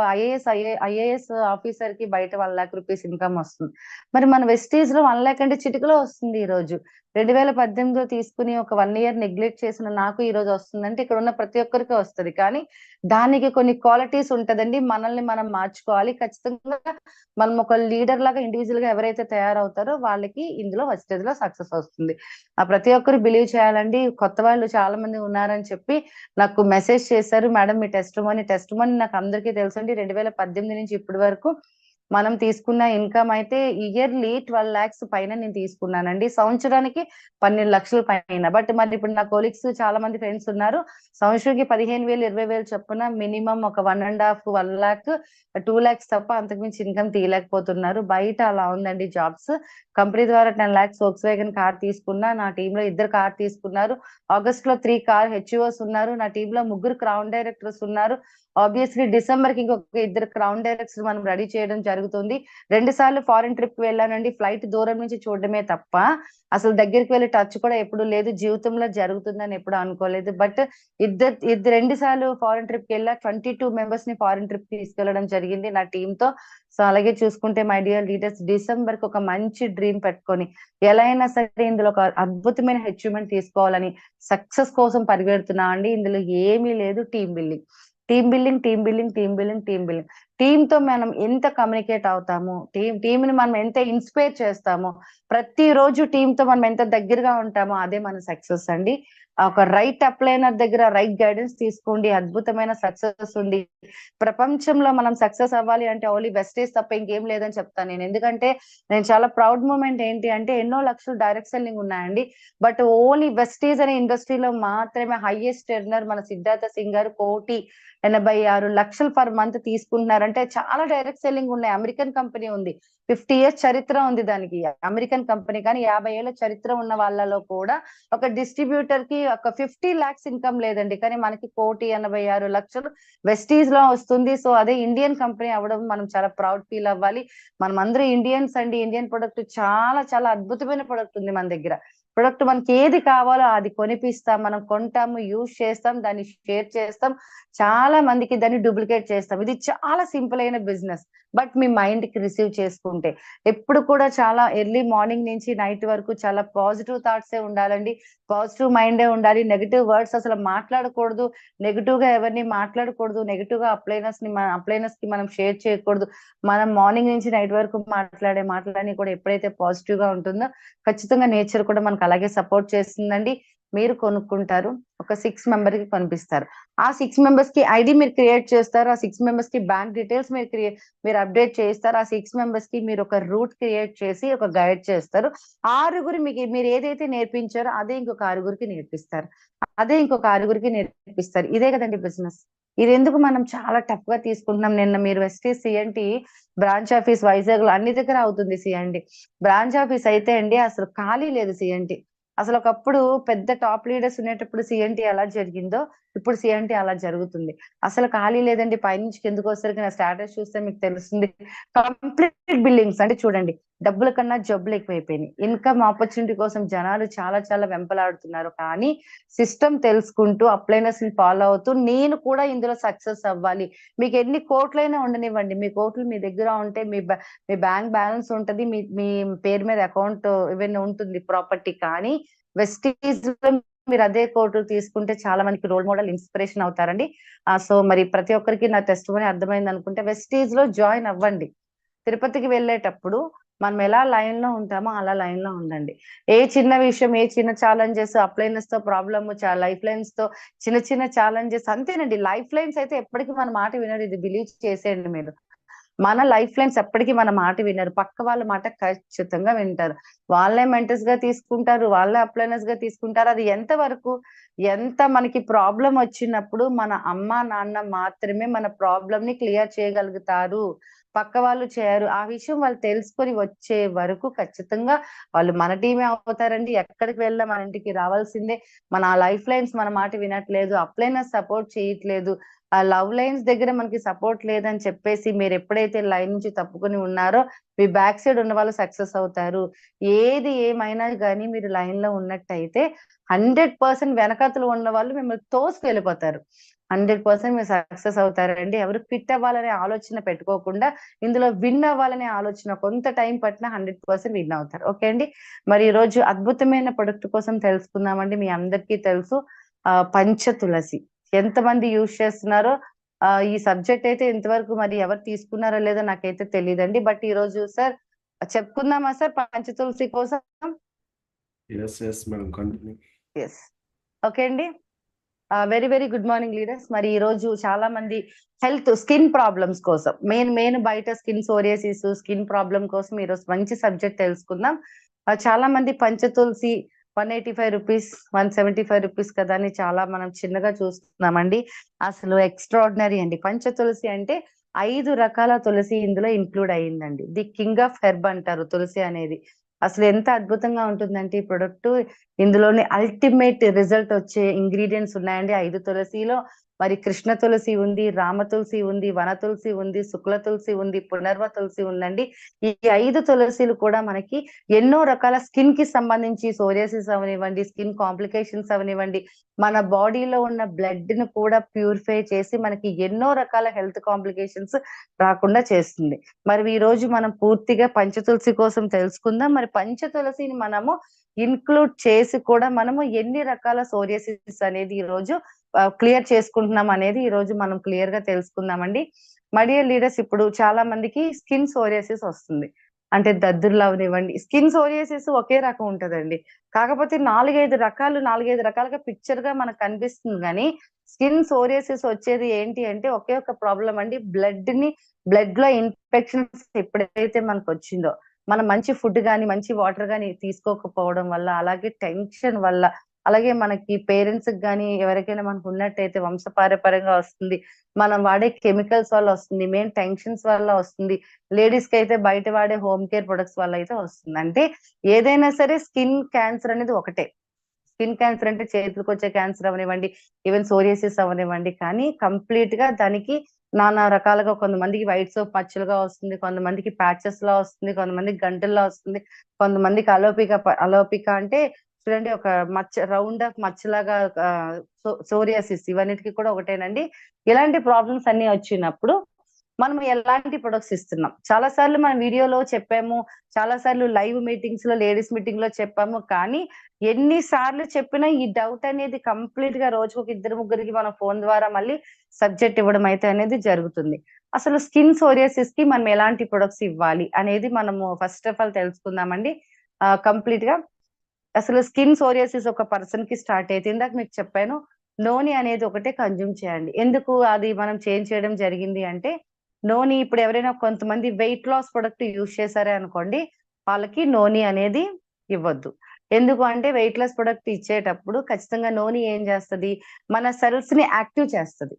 ఐఏఎస్ ఆఫీసర్ కి బయట ₹1,00,000 ఇన్కమ్ వస్తుంది. మరి మన వెస్టీజ్ లో 1 lakh అంటే చిటికలో వస్తుంది. ఈ రోజు 2018లో తీసుకుని ఒక 1 year నెగ్లెక్ట్ చేసిన నాకు ఈ రోజు వస్తుందంటే ఇక్కడ ఉన్న ప్రతి ఒక్కరికి వస్తుంది. కానీ దానికి కొన్ని క్వాలిటీస్ ఉంటదండి. మనల్ని మనం మార్చుకోవాలి. ఖచ్చితంగా మనం ఒక లీడర్ లాగా ఇండివిజువల్ గా ఎవరైతే తయారవుతారో వాళ్ళకి ఇందులో వెస్టేజ్ లో సక్సెస్ వస్తుంది. ప్రతి ఒక్కరు బిలీవ్ చేయాలండి. కొత్త వాళ్ళు చాలా మంది ఉన్నారని చెప్పి నాకు మెసేజ్ చేశారు, మేడం మీ టెస్ట్ మనీ నాకు అందరికీ తెలుసండి. 2018 నుంచి ఇప్పటి వరకు మనం తీసుకున్న ఇన్కమ్ అయితే ఇయర్లీ 12 lakhs పైన నేను తీసుకున్నానండి. సంవత్సరానికి 12 లక్షల పైన. బట్ మరి ఇప్పుడు నా కొలీగ్స్ చాలా మంది ఫ్రెండ్స్ ఉన్నారు, సంవత్సరానికి 15,000 20,000 చొప్పున మినిమం ఒక 1.5 1 lakh 2 lakhs తప్ప అంతకుమించి ఇన్కమ్ తీయలేకపోతున్నారు. బయట అలా ఉందండి జాబ్స్. కంపెనీ ద్వారా 10 lakhs Volkswagen కార్ తీసుకున్నా, నా టీమ్ లో 2 కార్ తీసుకున్నారు. ఆగస్ట్ లో 3 కార్ హెచ్ఓస్ ఉన్నారు. నా టీమ్ లో 3 క్రౌన్ డైరెక్టర్స్ ఉన్నారు. ఆబ్వియస్లీ డిసెంబర్ కి ఇంకొక 2 క్రౌన్ డైరెక్టర్స్ మనం రెడీ చేయడం జరుగుతుంది. 2 సార్లు ఫారిన్ ట్రిప్ కి వెళ్ళానండి. ఫ్లైట్ దూరం నుంచి చూడడమే తప్ప అసలు దగ్గరికి వెళ్ళి టచ్ కూడా ఎప్పుడు లేదు. జీవితంలో జరుగుతుందని ఎప్పుడు అనుకోలేదు. బట్ 2 సార్లు ఫారిన్ ట్రిప్ కి వెళ్ళా. 22 మెంబర్స్ ని ఫారిన్ ట్రిప్ తీసుకెళ్లడం జరిగింది నా టీమ్ తో. సో అలాగే చూసుకుంటే మై డియర్ లీడర్స్, డిసెంబర్ కి ఒక మంచి డ్రీమ్ పెట్టుకొని ఎలా అయినా సరే ఇందులో ఒక అద్భుతమైన అచీవ్మెంట్ తీసుకోవాలని సక్సెస్ కోసం పరిగెడుతున్నా అండి. ఇందులో ఏమీ లేదు, టీమ్ బిల్డింగ్. టీమ్ తో మనం ఎంత కమ్యూనికేట్ అవుతాము, టీమ్ ని మనం ఎంత ఇన్స్పైర్ చేస్తామో, ప్రతిరోజు టీమ్ తో మనం ఎంత దగ్గరగా ఉంటామో అదే మన సక్సెస్ అండి. ఒక రైట్ అప్లైనర్ దగ్గర రైట్ గైడెన్స్ తీసుకోండి, అద్భుతమైన సక్సెస్ ఉంది. ప్రపంచంలో మనం సక్సెస్ అవ్వాలి అంటే ఓన్లీ వెస్టేజ్ తప్ప ఇంకేం లేదని చెప్తాను నేను. ఎందుకంటే నేను చాలా ప్రౌడ్ మూమెంట్ ఏంటి అంటే ఎన్నో లక్షలు డైరెక్ట్ సెల్లింగ్ ఉన్నాయండి. బట్ ఓన్లీ వెస్టేజ్ అనే ఇండస్ట్రీలో మాత్రమే హైయెస్ట్ ఎర్నర్ మన సిద్ధార్థ సింగ్ గారు 1,86,00,000 పర్ మంత్ తీసుకుంటున్నారంటే చాలా డైరెక్ట్ సెల్లింగ్ ఉన్నాయి. అమెరికన్ కంపెనీ ఉంది, 50 years చరిత్ర ఉంది దానికి, అమెరికన్ కంపెనీ. కానీ 50 ఏళ్ల చరిత్ర ఉన్న వాళ్ళలో కూడా ఒక డిస్ట్రిబ్యూటర్ కి ఒక 50 lakhs ఇన్కమ్ లేదండి. కానీ మనకి 1,86,00,000 వెస్టీజ్ లో వస్తుంది. సో అదే ఇండియన్ కంపెనీ అవ్వడం మనం చాలా ప్రౌడ్ ఫీల్ అవ్వాలి. మనం అందరూ ఇండియన్స్ అండి. ఇండియన్ ప్రొడక్ట్ చాలా చాలా అద్భుతమైన ప్రొడక్ట్ ఉంది మన దగ్గర. ప్రొడక్ట్ మనకి ఏది కావాలో అది కొనిపిస్తాం, మనం కొంటాము, యూజ్ చేస్తాం, దాన్ని షేర్ చేస్తాం, చాలా మందికి దాన్ని డూప్లికేట్ చేస్తాం. ఇది చాలా సింపుల్ అయిన బిజినెస్. బట్ మీ మైండ్ కి రిసీవ్ చేసుకుంటే ఎప్పుడు కూడా చాలా ఎర్లీ మార్నింగ్ నుంచి నైట్ వరకు చాలా పాజిటివ్ థాట్స్ ఉండాలండి. పాజిటివ్ మైండే ఉండాలి. నెగిటివ్ వర్డ్స్ అసలు మాట్లాడకూడదు. నెగిటివ్ గా ఎవరిని మాట్లాడకూడదు. నెగిటివ్ గా అప్లైనర్స్ కి మనం షేర్ చేయకూడదు. మనం మార్నింగ్ నుంచి నైట్ వరకు మాట్లాడని కూడా ఎప్పుడైతే పాజిటివ్ గా ఉంటుందో ఖచ్చితంగా నేచర్ కూడా మనకు అలాగే సపోర్ట్ చేస్తుందండి. మీరు కొనుక్కుంటారు, ఒక 6 మెంబర్ కి కొనిపిస్తారు. ఆ 6 మెంబర్స్ కి ఐడి మీరు క్రియేట్ చేస్తారు. ఆ 6 మెంబర్స్ కి బ్యాంక్ డీటెయిల్స్ మీరు అప్డేట్ చేస్తారు. ఆ 6 మెంబర్స్ కి మీరు ఒక రూట్ క్రియేట్ చేసి ఒక గైడ్ చేస్తారు. 6 మీరు ఏదైతే నేర్పించారో అదే ఇంకొక 6 నేర్పిస్తారు. ఇదే కదండి బిజినెస్. ఇది ఎందుకు మనం చాలా టఫ్ గా తీసుకుంటున్నాం? నిన్న మీరు Vestige CNT branch office Vizag లో అన్ని దగ్గర అవుతుంది. సిఎన్టీ బ్రాంచ్ ఆఫీస్ అయితే అండి అసలు ఖాళీ లేదు. సిఎన్టీ అసలు ఒకప్పుడు పెద్ద టాప్ లీడర్స్ ఉండేటప్పుడు సిఎన్టీ ఎలా జరిగిందో ఇప్పుడు సిఎన్టీ అలా జరుగుతుంది. అసలు ఖాళీ లేదండి, పైనుంచి కిందకు వచ్చేసరికి నా స్టాటస్ చూస్తే మీకు తెలుస్తుంది. కంప్లీట్ బిల్డింగ్స్ అంటే చూడండి, డబ్బుల కన్నా జబ్బులు ఎక్కువైపోయినాయి. ఇన్కమ్ ఆపర్చునిటీ కోసం జనాలు చాలా చాలా వెంపలాడుతున్నారు. కానీ సిస్టమ్ తెలుసుకుంటూ అప్లైనర్స్ ని ఫాలో అవుతూ నేను కూడా ఇందులో సక్సెస్ అవ్వాలి. మీకు ఎన్ని కోట్లైనా ఉండనివ్వండి, మీ కోట్లు మీ దగ్గర ఉంటే మీ బ్యాంక్ బ్యాలెన్స్ ఉంటది, మీ మీ పేరు మీద అకౌంట్ ఇవన్నీ ఉంటుంది ప్రాపర్టీ. కానీ వెస్టీజ్ లో మీరు అదే కోర్టు తీసుకుంటే చాలా మందికి రోల్ మోడల్ ఇన్స్పిరేషన్ అవుతారండి. సో మరి ప్రతి ఒక్కరికి నా టెస్టిమనీ అర్థమైంది అనుకుంటే వెస్టీజ్ లో జాయిన్ అవ్వండి. తిరుపతికి వెళ్ళేటప్పుడు మనం ఎలా లైన్ లో ఉంటామో అలా లైన్ లో ఉండండి. ఏ చిన్న విషయం, ఏ చిన్న ఛాలెంజెస్, అప్లైనర్స్ తో ప్రాబ్లమ్, లైఫ్ లైన్స్ తో చిన్న చిన్న ఛాలెంజెస్ అంతేనండి. లైఫ్ లైన్స్ అయితే ఎప్పటికీ మన మాట వినరు, ఇది బిలీవ్ చేసేయండి మీరు. మన లైఫ్ లైన్స్ ఎప్పటికీ మన మాట వినరు, పక్క వాళ్ళ మాట ఖచ్చితంగా వింటారు. వాళ్ళే మెంటర్స్ గా తీసుకుంటారు, వాళ్ళే అప్లైనర్స్ గా తీసుకుంటారు. అది ఎంత వరకు, ఎంత మనకి ప్రాబ్లం వచ్చినప్పుడు మన అమ్మ నాన్న మాత్రమే మన ప్రాబ్లం ని క్లియర్ చేయగలుగుతారు, పక్క వాళ్ళు చేయరు. ఆ విషయం వాళ్ళు తెలుసుకొని వచ్చే వరకు ఖచ్చితంగా వాళ్ళు మన టీమే అవుతారండి. ఎక్కడికి వెళ్ళినా మన ఇంటికి రావాల్సిందే. మన లైఫ్ లైన్స్ మన మాట వినట్లేదు, అప్లైనర్స్ సపోర్ట్ చేయట్లేదు, ఆ లవ్ లైన్స్ దగ్గర మనకి సపోర్ట్ లేదని చెప్పేసి మీరు ఎప్పుడైతే లైన్ నుంచి తప్పుకొని ఉన్నారో మీ బ్యాక్ సైడ్ ఉన్న వాళ్ళు సక్సెస్ అవుతారు. ఏది ఏమైనా కానీ మీరు లైన్ లో ఉన్నట్టయితే 100% వెనకతలు ఉన్న వాళ్ళు మిమ్మల్ని తోసుకు వెళ్ళిపోతారు. 100% మీరు సక్సెస్ అవుతారండి. ఎవరు క్విట్ అవ్వాలనే ఆలోచన పెట్టుకోకుండా ఇందులో విన్ అవ్వాలనే ఆలోచన, కొంత టైం పట్టినా 100% విన్ అవుతారు. ఓకే అండి. మరి ఈ రోజు అద్భుతమైన ప్రొడక్ట్ కోసం తెలుసుకుందామండి. మీ అందరికీ తెలుసు పంచ తులసి ఎంతమంది యూజ్ చేస్తున్నారో. ఈ సబ్జెక్ట్ అయితే ఇంతవరకు మరి ఎవరు తీసుకున్నారో లేదో నాకైతే తెలియదండి. బట్ ఈ రోజు సార్ చెప్పుకుందామా సార్ పంచ తులసి కోసం? Yes madam, continue. Yes, okay అండి. Very very good morning leaders. మరి ఈ రోజు చాలా మంది హెల్త్, స్కిన్ ప్రాబ్లమ్స్ కోసం, మెయిన్ బయట స్కిన్ సోరియాసిస్, స్కిన్ ప్రాబ్లం కోసం ఈరోజు మంచి సబ్జెక్ట్ తెలుసుకుందాం. చాలా మంది పంచ తులసి 185 రూపీస్, 175 రూపీస్ కదా అని చాలా మనం చిన్నగా చూస్తున్నామండి. అసలు ఎక్స్ట్రాడినరీ అండి. పంచ తులసి అంటే 5 రకాల తులసి ఇందులో ఇంక్లూడ్ అయ్యిందండి. ది కింగ్ ఆఫ్ హెర్బ్ అంటారు తులసి అనేది. అసలు ఎంత అద్భుతంగా ఉంటుందంటే ఈ ప్రొడక్ట్, ఇందులోని అల్టిమేట్ రిజల్ట్ వచ్చే ఇంగ్రీడియంట్స్ ఉన్నాయండి 5 తులసిలో. మరి కృష్ణ తులసి ఉంది, రామ తులసి ఉంది, వన తులసి ఉంది, శుక్ల తులసి ఉంది, పునర్వ తులసి ఉందండి. ఈ 5 తులసిలు కూడా మనకి ఎన్నో రకాల స్కిన్ కి సంబంధించి సోరియాసిస్ అవనివ్వండి, స్కిన్ కాంప్లికేషన్స్ అవనివ్వండి, మన బాడీలో ఉన్న బ్లడ్ ను కూడా ప్యూరిఫై చేసి మనకి ఎన్నో రకాల హెల్త్ కాంప్లికేషన్స్ రాకుండా చేస్తుంది. మరి ఈ రోజు మనం పూర్తిగా పంచ తులసి కోసం తెలుసుకుందాం. మరి పంచ తులసిని మనము ఇన్క్లూడ్ చేసి కూడా మనము ఎన్ని రకాల సోరియాసిస్ అనేది ఈ రోజు క్లియర్ చేసుకుంటున్నాం అనేది ఈ రోజు మనం క్లియర్ గా తెలుసుకుందామండి. మడియర్ లీడర్స్, ఇప్పుడు చాలా మందికి స్కిన్ సోరియాసిస్ వస్తుంది. అంటే దద్దుర్లు అవనివ్వండి, స్కిన్ సోరియాసిస్ ఒకే రకం ఉంటదండి. కాకపోతే 4-5 రకాలుగా పిక్చర్ గా మనకు కనిపిస్తుంది. కానీ స్కిన్ సోరియాసిస్ వచ్చేది ఏంటి అంటే ఒకే ఒక ప్రాబ్లం అండి, బ్లడ్ లో ఇన్ఫెక్షన్స్ ఎప్పుడైతే మనకు వచ్చిందో, మనం మంచి ఫుడ్ గానీ మంచి వాటర్ గానీ తీసుకోకపోవడం వల్ల, అలాగే టెన్షన్ వల్ల, అలాగే మనకి పేరెంట్స్ గానీ ఎవరికైనా మనకు ఉన్నట్టయితే వంశపారపర్యంగా వస్తుంది, మనం వాడే కెమికల్స్ వల్ల వస్తుంది, మెయిన్ టెన్షన్స్ వల్ల వస్తుంది, లేడీస్ కి అయితే బయట వాడే హోమ్ కేర్ ప్రొడక్ట్స్ వల్ల అయితే వస్తుంది. అంటే ఏదైనా సరే స్కిన్ క్యాన్సర్ అనేది ఒకటే. స్కిన్ క్యాన్సర్ అంటే చేతులకు వచ్చే క్యాన్సర్ అవనివ్వండి, ఈవెన్ సోరియాసిస్ అవనివ్వండి, కానీ కంప్లీట్ గా దానికి నానా రకాలుగా, కొంతమందికి వైట్ సోప్ మచ్చలుగా వస్తుంది, కొంతమందికి ప్యాచెస్ లా వస్తుంది, కొంతమందికి గంటల్లో వస్తుంది, కొంతమందికి అలోపిక అంటే చూడండి ఒక మచ్చ, రౌండ్ ఆఫ్ మచ్చలాగా సోరియాసిస్, ఇవన్నిటికీ కూడా ఒకటేనండి. ఇలాంటి ప్రాబ్లమ్స్ అన్ని వచ్చినప్పుడు మనం ఎలాంటి ప్రొడక్ట్స్ ఇస్తున్నాం? చాలా సార్లు మనం వీడియోలో చెప్పాము, చాలా సార్లు లైవ్ మీటింగ్స్ లో, లేడీస్ మీటింగ్ లో చెప్పాము. కానీ ఎన్ని సార్లు చెప్పినా ఈ డౌట్ అనేది కంప్లీట్ గా రోజుకు 2-3 మనం ఫోన్ ద్వారా మళ్ళీ సబ్జెక్ట్ ఇవ్వడం అయితే అనేది జరుగుతుంది. అసలు స్కిన్ సోరియాసిస్ కి మనం ఎలాంటి ప్రొడక్ట్స్ ఇవ్వాలి అనేది మనము ఫస్ట్ ఆఫ్ ఆల్ తెలుసుకుందామండి. కంప్లీట్ గా అసలు స్కిన్ సోరియాసిస్ ఒక పర్సన్ కి స్టార్ట్ అయితే, ఇందాక మీకు చెప్పాను, నోని అనేది ఒకటే కన్జ్యూమ్ చేయండి. ఎందుకు అది మనం చేంజ్ చేయడం జరిగింది అంటే, నోని ఇప్పుడు ఎవరైనా కొంతమంది వెయిట్ లాస్ ప్రొడక్ట్ యూజ్ చేశారే అనుకోండి, వాళ్ళకి నోని అనేది ఇవ్వద్దు. ఎందుకు అంటే వెయిట్ లాస్ ప్రొడక్ట్ ఇచ్చేటప్పుడు ఖచ్చితంగా నోని ఏం చేస్తుంది, మన సెల్స్ ని యాక్టివ్ చేస్తుంది.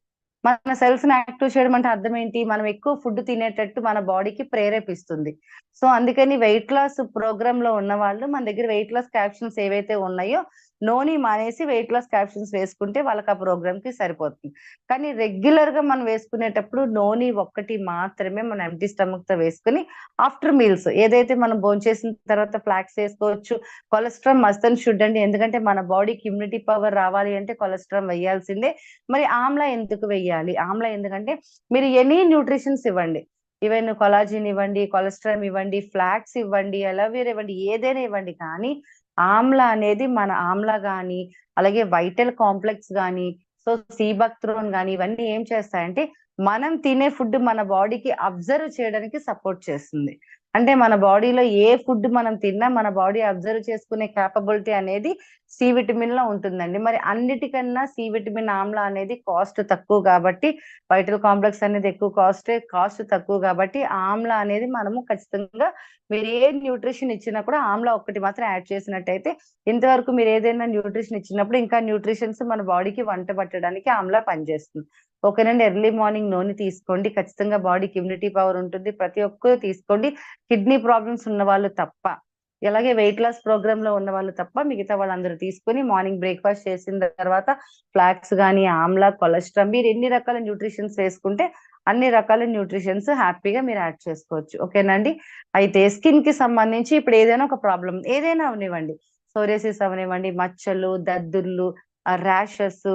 మన సెల్స్ ని యాక్టివ్ చేయడం అంటే అర్థం ఏంటి, మనం ఎక్కువ ఫుడ్ తినేటట్టు మన బాడీకి ప్రేరేపిస్తుంది. సో అందుకని వెయిట్ లాస్ ప్రోగ్రామ్ లో ఉన్న వాళ్ళు మన దగ్గర వెయిట్ లాస్ క్యాప్షన్స్ ఏవైతే ఉన్నాయో నోని మానేసి వెయిట్ లాస్ క్యాప్షన్స్ వేసుకుంటే వాళ్ళకి ఆ ప్రోగ్రామ్ కి సరిపోతుంది. కానీ రెగ్యులర్ గా మనం వేసుకునేటప్పుడు నోని ఒక్కటి మాత్రమే మనం ఎంటీ స్టమక్ తో వేసుకుని ఆఫ్టర్ మీల్స్ ఏదైతే మనం భోంచేసిన తర్వాత ఫ్లాక్స్ వేసుకోవచ్చు. కొలెస్ట్రాల్ మస్ట్ అండ్ షుడ్ అండి, ఎందుకంటే మన బాడీకి ఇమ్యూనిటీ పవర్ రావాలి అంటే కొలెస్ట్రాల్ వేయాల్సిందే. మరి ఆమ్లా ఎందుకు వేయాలి, ఆమ్లా ఎందుకంటే మీరు ఎనీ న్యూట్రిషన్స్ ఇవ్వండి, ఈవెన్ కొలాజిన్ ఇవ్వండి, కొలెస్ట్రాల్ ఇవ్వండి, ఫ్లాక్స్ ఇవ్వండి, అలోవేరా ఇవ్వండి, ఏదైనా ఇవ్వండి, కానీ ఆమ్లా అనేది మన ఆమ్లా గాని అలాగే వైటల్ కాంప్లెక్స్ గాని సో సీబక్త్రోన్ గాని ఇవన్నీ ఏం చేస్తాయంటే మనం తినే ఫుడ్ మన బాడీకి అబ్జర్వ్ చేయడానికి సపోర్ట్ చేస్తుంది. అంటే మన బాడీలో ఏ ఫుడ్ మనం తిన్నా మన బాడీ అబ్జర్వ్ చేసుకునే క్యాపబిలిటీ అనేది సి విటమిన్ లో ఉంటుందండి. మరి అన్నిటికన్నా సి విటమిన్ ఆమ్లా అనేది కాస్ట్ తక్కువ కాబట్టి, వైటల్ కాంప్లెక్స్ అనేది ఎక్కువ కాస్ట్ తక్కువ కాబట్టి ఆమ్లా అనేది మనము ఖచ్చితంగా మీరు ఏ న్యూట్రిషన్ ఇచ్చినా కూడా ఆమ్లా ఒక్కటి మాత్రం యాడ్ చేసినట్టయితే, ఇంతవరకు మీరు ఏదైనా న్యూట్రిషన్ ఇచ్చినప్పుడు ఇంకా న్యూట్రిషన్స్ మన బాడీకి వంట పట్టడానికి ఆమ్లా పనిచేస్తుంది. ఓకేనండి, ఎర్లీ మార్నింగ్ నూనె తీసుకోండి, ఖచ్చితంగా బాడీకి ఇమ్యూనిటీ పవర్ ఉంటుంది, ప్రతి ఒక్కరు తీసుకోండి. కిడ్నీ ప్రాబ్లమ్స్ ఉన్న వాళ్ళు తప్ప, అలాగే వెయిట్ లాస్ ప్రోగ్రామ్ లో ఉన్న వాళ్ళు తప్ప మిగతా వాళ్ళందరూ తీసుకొని మార్నింగ్ బ్రేక్ఫాస్ట్ చేసిన తర్వాత ఫ్లాక్స్ గానీ ఆమ్లా కొలెస్ట్రాల్ మీరు ఎన్ని రకాల న్యూట్రిషన్స్ వేసుకుంటే అన్ని రకాల న్యూట్రిషన్స్ హ్యాపీగా మీరు యాడ్ చేసుకోవచ్చు. ఓకేనండి, అయితే స్కిన్ కి సంబంధించి ఇప్పుడు ఏదైనా ఒక ప్రాబ్లం ఏదైనా అవనివ్వండి, సోరియాసిస్ అవనివ్వండి, మచ్చలు, దద్దుర్లు, ర్యాషెస్,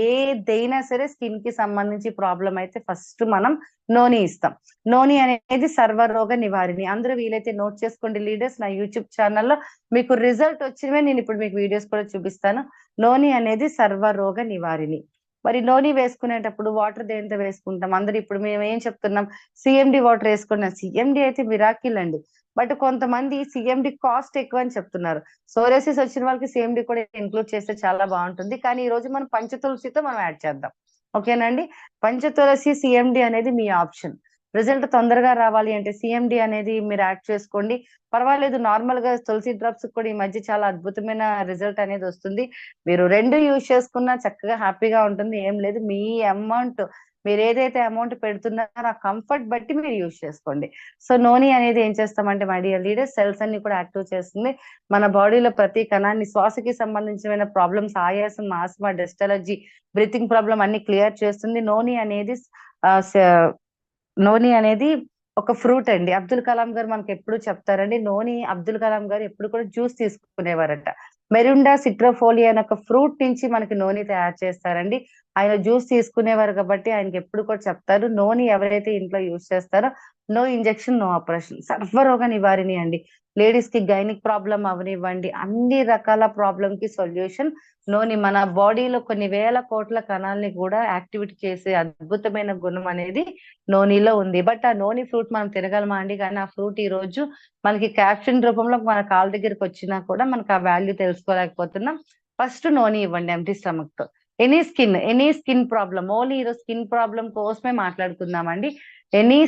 ఏదైనా సరే స్కిన్ కి సంబంధించి ప్రాబ్లం అయితే ఫస్ట్ మనం నోని ఇస్తాం. నోని అనేది సర్వరోగ నివారిణి. అందరూ వీలైతే నోట్ చేసుకోండి లీడర్స్, నా యూట్యూబ్ ఛానల్లో మీకు రిజల్ట్ వచ్చినవే నేను ఇప్పుడు మీకు వీడియోస్ కూడా చూపిస్తాను. నోని అనేది సర్వరోగ నివారిణి. మరి నోని వేసుకునేటప్పుడు వాటర్ దేంతో వేసుకుంటాం, అందరు ఇప్పుడు మేము ఏం చెప్తున్నాం, సిఎండి వాటర్ వేసుకున్నాం. సిఎండి అయితే మిరాకిల్ అండి, బట్ కొంతమంది సిఎండి కాస్ట్ ఎక్కువ అని చెప్తున్నారు. సోరియాసిస్ వచ్చిన వాళ్ళకి సిఎండి కూడా ఇంక్లూడ్ చేస్తే చాలా బాగుంటుంది, కానీ ఈ రోజు మనం పంచతులసితో మనం యాడ్ చేద్దాం. ఓకేనండి, పంచతులసి సిఎండి అనేది మీ ఆప్షన్. రిజల్ట్ తొందరగా రావాలి అంటే సిఎండి అనేది మీరు యాడ్ చేసుకోండి, పర్వాలేదు. నార్మల్ గా తులసి డ్రాప్స్ కూడా ఈ మధ్య చాలా అద్భుతమైన రిజల్ట్ అనేది వస్తుంది. మీరు రెండు యూజ్ చేసుకున్నా చక్కగా హ్యాపీగా ఉంటుంది, ఏం లేదు. మీ అమౌంట్ మీరు ఏదైతే అమౌంట్ పెడుతున్నారో ఆ కంఫర్ట్ బట్టి మీరు యూజ్ చేసుకోండి. సో నోని అనేది ఏం చేస్తామంటే మై డియర్ లీడర్, సెల్స్ అన్ని కూడా యాక్టివ్ చేస్తుంది. మన బాడీలో ప్రతి కణాన్ని, శ్వాసకి సంబంధించిన ప్రాబ్లమ్స్, ఆయాసం, asthma, dust allergy, breathing problem అన్ని క్లియర్ చేస్తుంది. నోని అనేది ఒక ఫ్రూట్ అండి. అబ్దుల్ కలాం గారు మనకి ఎప్పుడు చెప్తారండి, నోని అబ్దుల్ కలాం గారు ఎప్పుడు కూడా జ్యూస్ తీసుకునేవారట. మెరుండా సిట్రోఫోలియా అనే ఒక ఫ్రూట్ నుంచి మనకి నోని తయారు చేస్తారండి. ఆయన జ్యూస్ తీసుకునేవారు కాబట్టి ఆయనకి ఎప్పుడు కూడా చెప్తారు, నోని ఎవరైతే ఇంట్లో యూజ్ చేస్తారో నో ఇంజెక్షన్ నో ఆపరేషన్, సర్వరోగ నివారిణి అండి. లేడీస్ కి గైనిక్ ప్రాబ్లం అవనివ్వండి, అన్ని రకాల ప్రాబ్లం కి సొల్యూషన్ నోని. మన బాడీలో కొన్ని వేల కోట్ల కణాలని కూడా యాక్టివేట్ చేసే అద్భుతమైన గుణం అనేది నోనిలో ఉంది. బట్ ఆ నోని ఫ్రూట్ మనం తినగలమా అండి, కానీ ఆ ఫ్రూట్ ఈ రోజు మనకి క్యాప్షన్ రూపంలో మన కాళ్ళ దగ్గరికి వచ్చినా కూడా మనకి ఆ వాల్యూ తెలుసుకోలేకపోతున్నాం. ఫస్ట్ నోని ఇవ్వండి ఎంటీ స్టమక్ తో. ఎనీ స్కిన్ ప్రాబ్లం, ఓన్లీ ఈరోజు స్కిన్ ప్రాబ్లం కోసమే మాట్లాడుకుందామండి. ఎనీ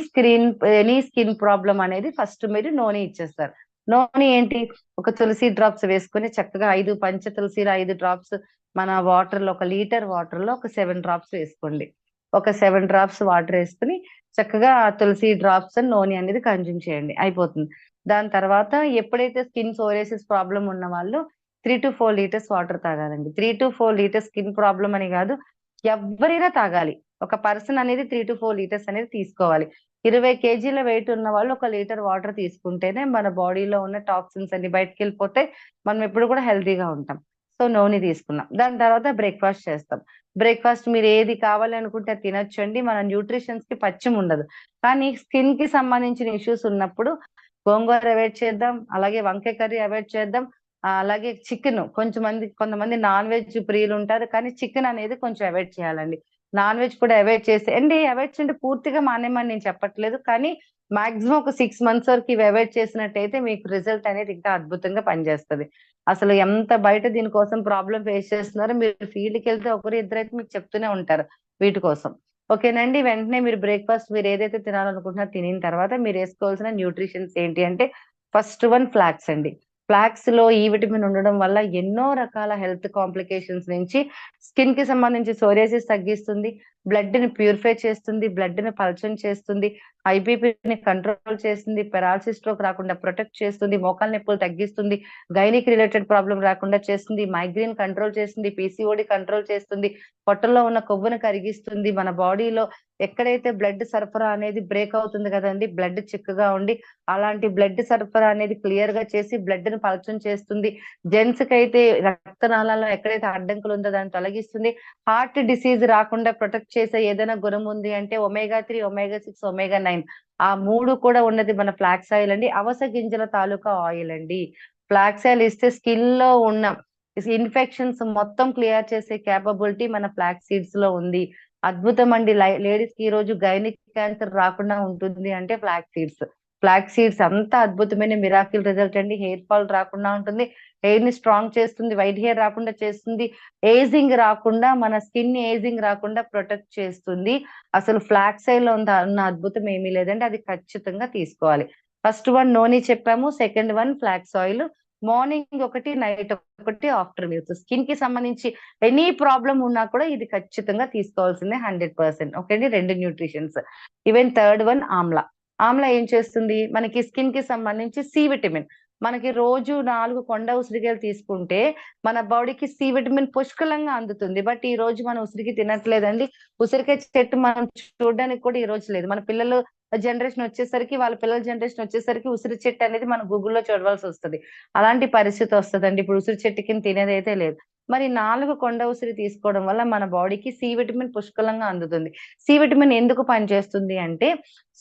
స్కిన్ ప్రాబ్లం అనేది ఫస్ట్ మీరు నోని ఇచ్చేస్తారు. నోని ఏంటి, ఒక తులసి డ్రాప్స్ వేసుకుని చక్కగా 5 పంచ తులసిలు 5 డ్రాప్స్ మన వాటర్ లో, 1 లీటర్ వాటర్ లో ఒక 7 డ్రాప్స్ వేసుకోండి. ఒక 7 డ్రాప్స్ వాటర్ వేసుకుని చక్కగా ఆ తులసి డ్రాప్స్ నోని అనేది కన్జ్యూమ్ చేయండి, అయిపోతుంది. దాని తర్వాత ఎప్పుడైతే స్కిన్ సోరియాసిస్ ప్రాబ్లం ఉన్న వాళ్ళు 3 to 4 లీటర్స్ వాటర్ తాగాలండి. 3 to 4 లీటర్స్ స్కిన్ ప్రాబ్లం అని కాదు, ఎవరైనా తాగాలి. ఒక పర్సన్ అనేది 3 to 4 లీటర్స్ అనేది తీసుకోవాలి. 20 kg వెయిట్ ఉన్న వాళ్ళు 1 లీటర్ వాటర్ తీసుకుంటేనే మన బాడీలో ఉన్న టాక్సిన్స్ అన్ని బయటకు వెళ్ళిపోతాయి, మనం ఎప్పుడు కూడా హెల్తీగా ఉంటాం. సో నోని తీసుకున్నాం. దాని తర్వాత బ్రేక్ఫాస్ట్ చేస్తాం. బ్రేక్ఫాస్ట్ మీరు ఏది కావాలి అనుకుంటే తినొచ్చండి, మన న్యూట్రిషన్స్ కి పచ్చిం ఉండదు. కానీ స్కిన్ కి సంబంధించిన ఇష్యూస్ ఉన్నప్పుడు గోంగూర అవాయిడ్ చేద్దాం, అలాగే వంకాయ కర్రీ అవాయిడ్ చేద్దాం, అలాగే చికెన్. కొంతమంది నాన్ వెజ్ ప్రియులు ఉంటారు, కానీ చికెన్ అనేది కొంచెం అవాయిడ్ చేయాలండి. నాన్ వెజ్ కూడా అవాయిడ్ చేసి అవాయిడ్ చేయండి, పూర్తిగా మానేమని నేను చెప్పట్లేదు, కానీ మాక్సిమం ఒక 6 months వరకు ఇవి అవాయిడ్ చేసినట్టయితే మీకు రిజల్ట్ అనేది ఇంకా అద్భుతంగా పనిచేస్తుంది. అసలు ఎంత బయట దీనికోసం ప్రాబ్లం ఫేస్ చేస్తున్నారో మీరు ఫీల్డ్కి వెళ్తే ఒకరు ఇద్దరైతే మీకు చెప్తూనే ఉంటారు వీటి కోసం. ఓకేనండి, వెంటనే మీరు బ్రేక్ఫాస్ట్ మీరు ఏదైతే తినాలనుకుంటున్నారో తినిన తర్వాత మీరు వేసుకోవాల్సిన న్యూట్రిషన్స్ ఏంటి అంటే ఫస్ట్ వన్ ఫ్లాక్స్ అండి. ఫ్లాక్స్ లో ఈ విటమిన్ ఉండడం వల్ల ఎన్నో రకాల హెల్త్ కాంప్లికేషన్స్ నుంచి స్కిన్ కి సంబంధించి సోరియాసిస్ తగ్గిస్తుంది, బ్లడ్ ని ప్యూరిఫై చేస్తుంది, బ్లడ్ ని పల్చం చేస్తుంది, ఐబీపీని కంట్రోల్ చేస్తుంది, పెరాలసిస్ స్ట్రోక్ రాకుండా ప్రొటెక్ట్ చేస్తుంది, మోకాల నొప్పులు తగ్గిస్తుంది, గైనిక్ రిలేటెడ్ ప్రాబ్లం రాకుండా చేస్తుంది, మైగ్రేన్ కంట్రోల్ చేస్తుంది, పీసీఓడి కంట్రోల్ చేస్తుంది, పొట్టలో ఉన్న కొవ్వును కరిగిస్తుంది, మన బాడీలో ఎక్కడైతే బ్లడ్ సరఫరా అనేది బ్రేక్ అవుతుంది కదండి, బ్లడ్ చిక్కగా ఉండి అలాంటి బ్లడ్ సరఫరా అనేది క్లియర్ గా చేసి బ్లడ్ ని పలచం చేస్తుంది. జెంట్స్ కి అయితే రక్తనాళాల్లో ఎక్కడైతే అడ్డంకులు ఉందో దాన్ని తొలగిస్తుంది. హార్ట్ డిసీజ్ రాకుండా ప్రొటెక్ట్ చేసే ఏదైనా గుణం ఉంది అంటే omega-3, omega-6, omega-9 ఆ 3 కూడా ఉన్నది మన ఫ్లాక్స్ ఆయిల్ అండి. అవస గింజల తాలూకా ఆయిల్ అండి. ఫ్లాక్స్ ఆయిల్ ఇస్తే స్కిన్ లో ఉన్న ఇన్ఫెక్షన్స్ మొత్తం క్లియర్ చేసే కేపబిలిటీ మన ఫ్లాక్స్ సీడ్స్ లో ఉంది. అద్భుతం అండి. లేడీస్ కి ఈ రోజు గైనిక్ క్యాన్సర్ రాకుండా ఉంటుంది అంటే ఫ్లాక్స్ సీడ్స్ అంత అద్భుతమైన మిరాకిల్ రిజల్ట్ అండి. హెయిర్ ఫాల్ రాకుండా ఉంటుంది, హెయిర్ ని స్ట్రాంగ్ చేస్తుంది, వైట్ హెయిర్ రాకుండా చేస్తుంది, ఏజింగ్ రాకుండా మన స్కిన్ ఏజింగ్ రాకుండా ప్రొటెక్ట్ చేస్తుంది. అసలు ఫ్లాక్స్ ఆయిల్ లో ఉన్న అద్భుతం ఏమీ లేదండి, అది ఖచ్చితంగా తీసుకోవాలి. ఫస్ట్ వన్ నోని చెప్పాము, second one flax oil. Morning ఒకటి, నైట్ ఒకటి, ఆఫ్టర్ మీల్స్. స్కిన్ కి సంబంధించి ఎనీ ప్రాబ్లం ఉన్నా కూడా ఇది ఖచ్చితంగా తీసుకోవాల్సిందే 100%. ఓకే అండి, 2 nutritions. Even third one Amla. Amla ఏం చేస్తుంది, మనకి స్కిన్ కి సంబంధించి సి విటమిన్. మనకి రోజు 4 కొండ ఉసిరికాయలు తీసుకుంటే మన బాడీకి సి విటమిన్ పుష్కలంగా అందుతుంది. బట్ ఈ రోజు మనం ఉసిరికి తినట్లేదండి. ఉసిరికాయ చెట్టు మనం చూడడానికి కూడా ఈ రోజు లేదు. మన పిల్లలు జనరేషన్ వచ్చేసరికి, వాళ్ళ పిల్లల జనరేషన్ వచ్చేసరికి ఉసిరి చెట్టు అనేది మనం గూగుల్లో చూడవలసి వస్తుంది. అలాంటి పరిస్థితి వస్తుందండి. ఇప్పుడు ఉసిరి చెట్టు కింద తినేది అయితే లేదు. మరి 4 కొండ ఉసిరి తీసుకోవడం వల్ల మన బాడీకి సి విటమిన్ పుష్కలంగా అందుతుంది. సి విటమిన్ ఎందుకు పనిచేస్తుంది అంటే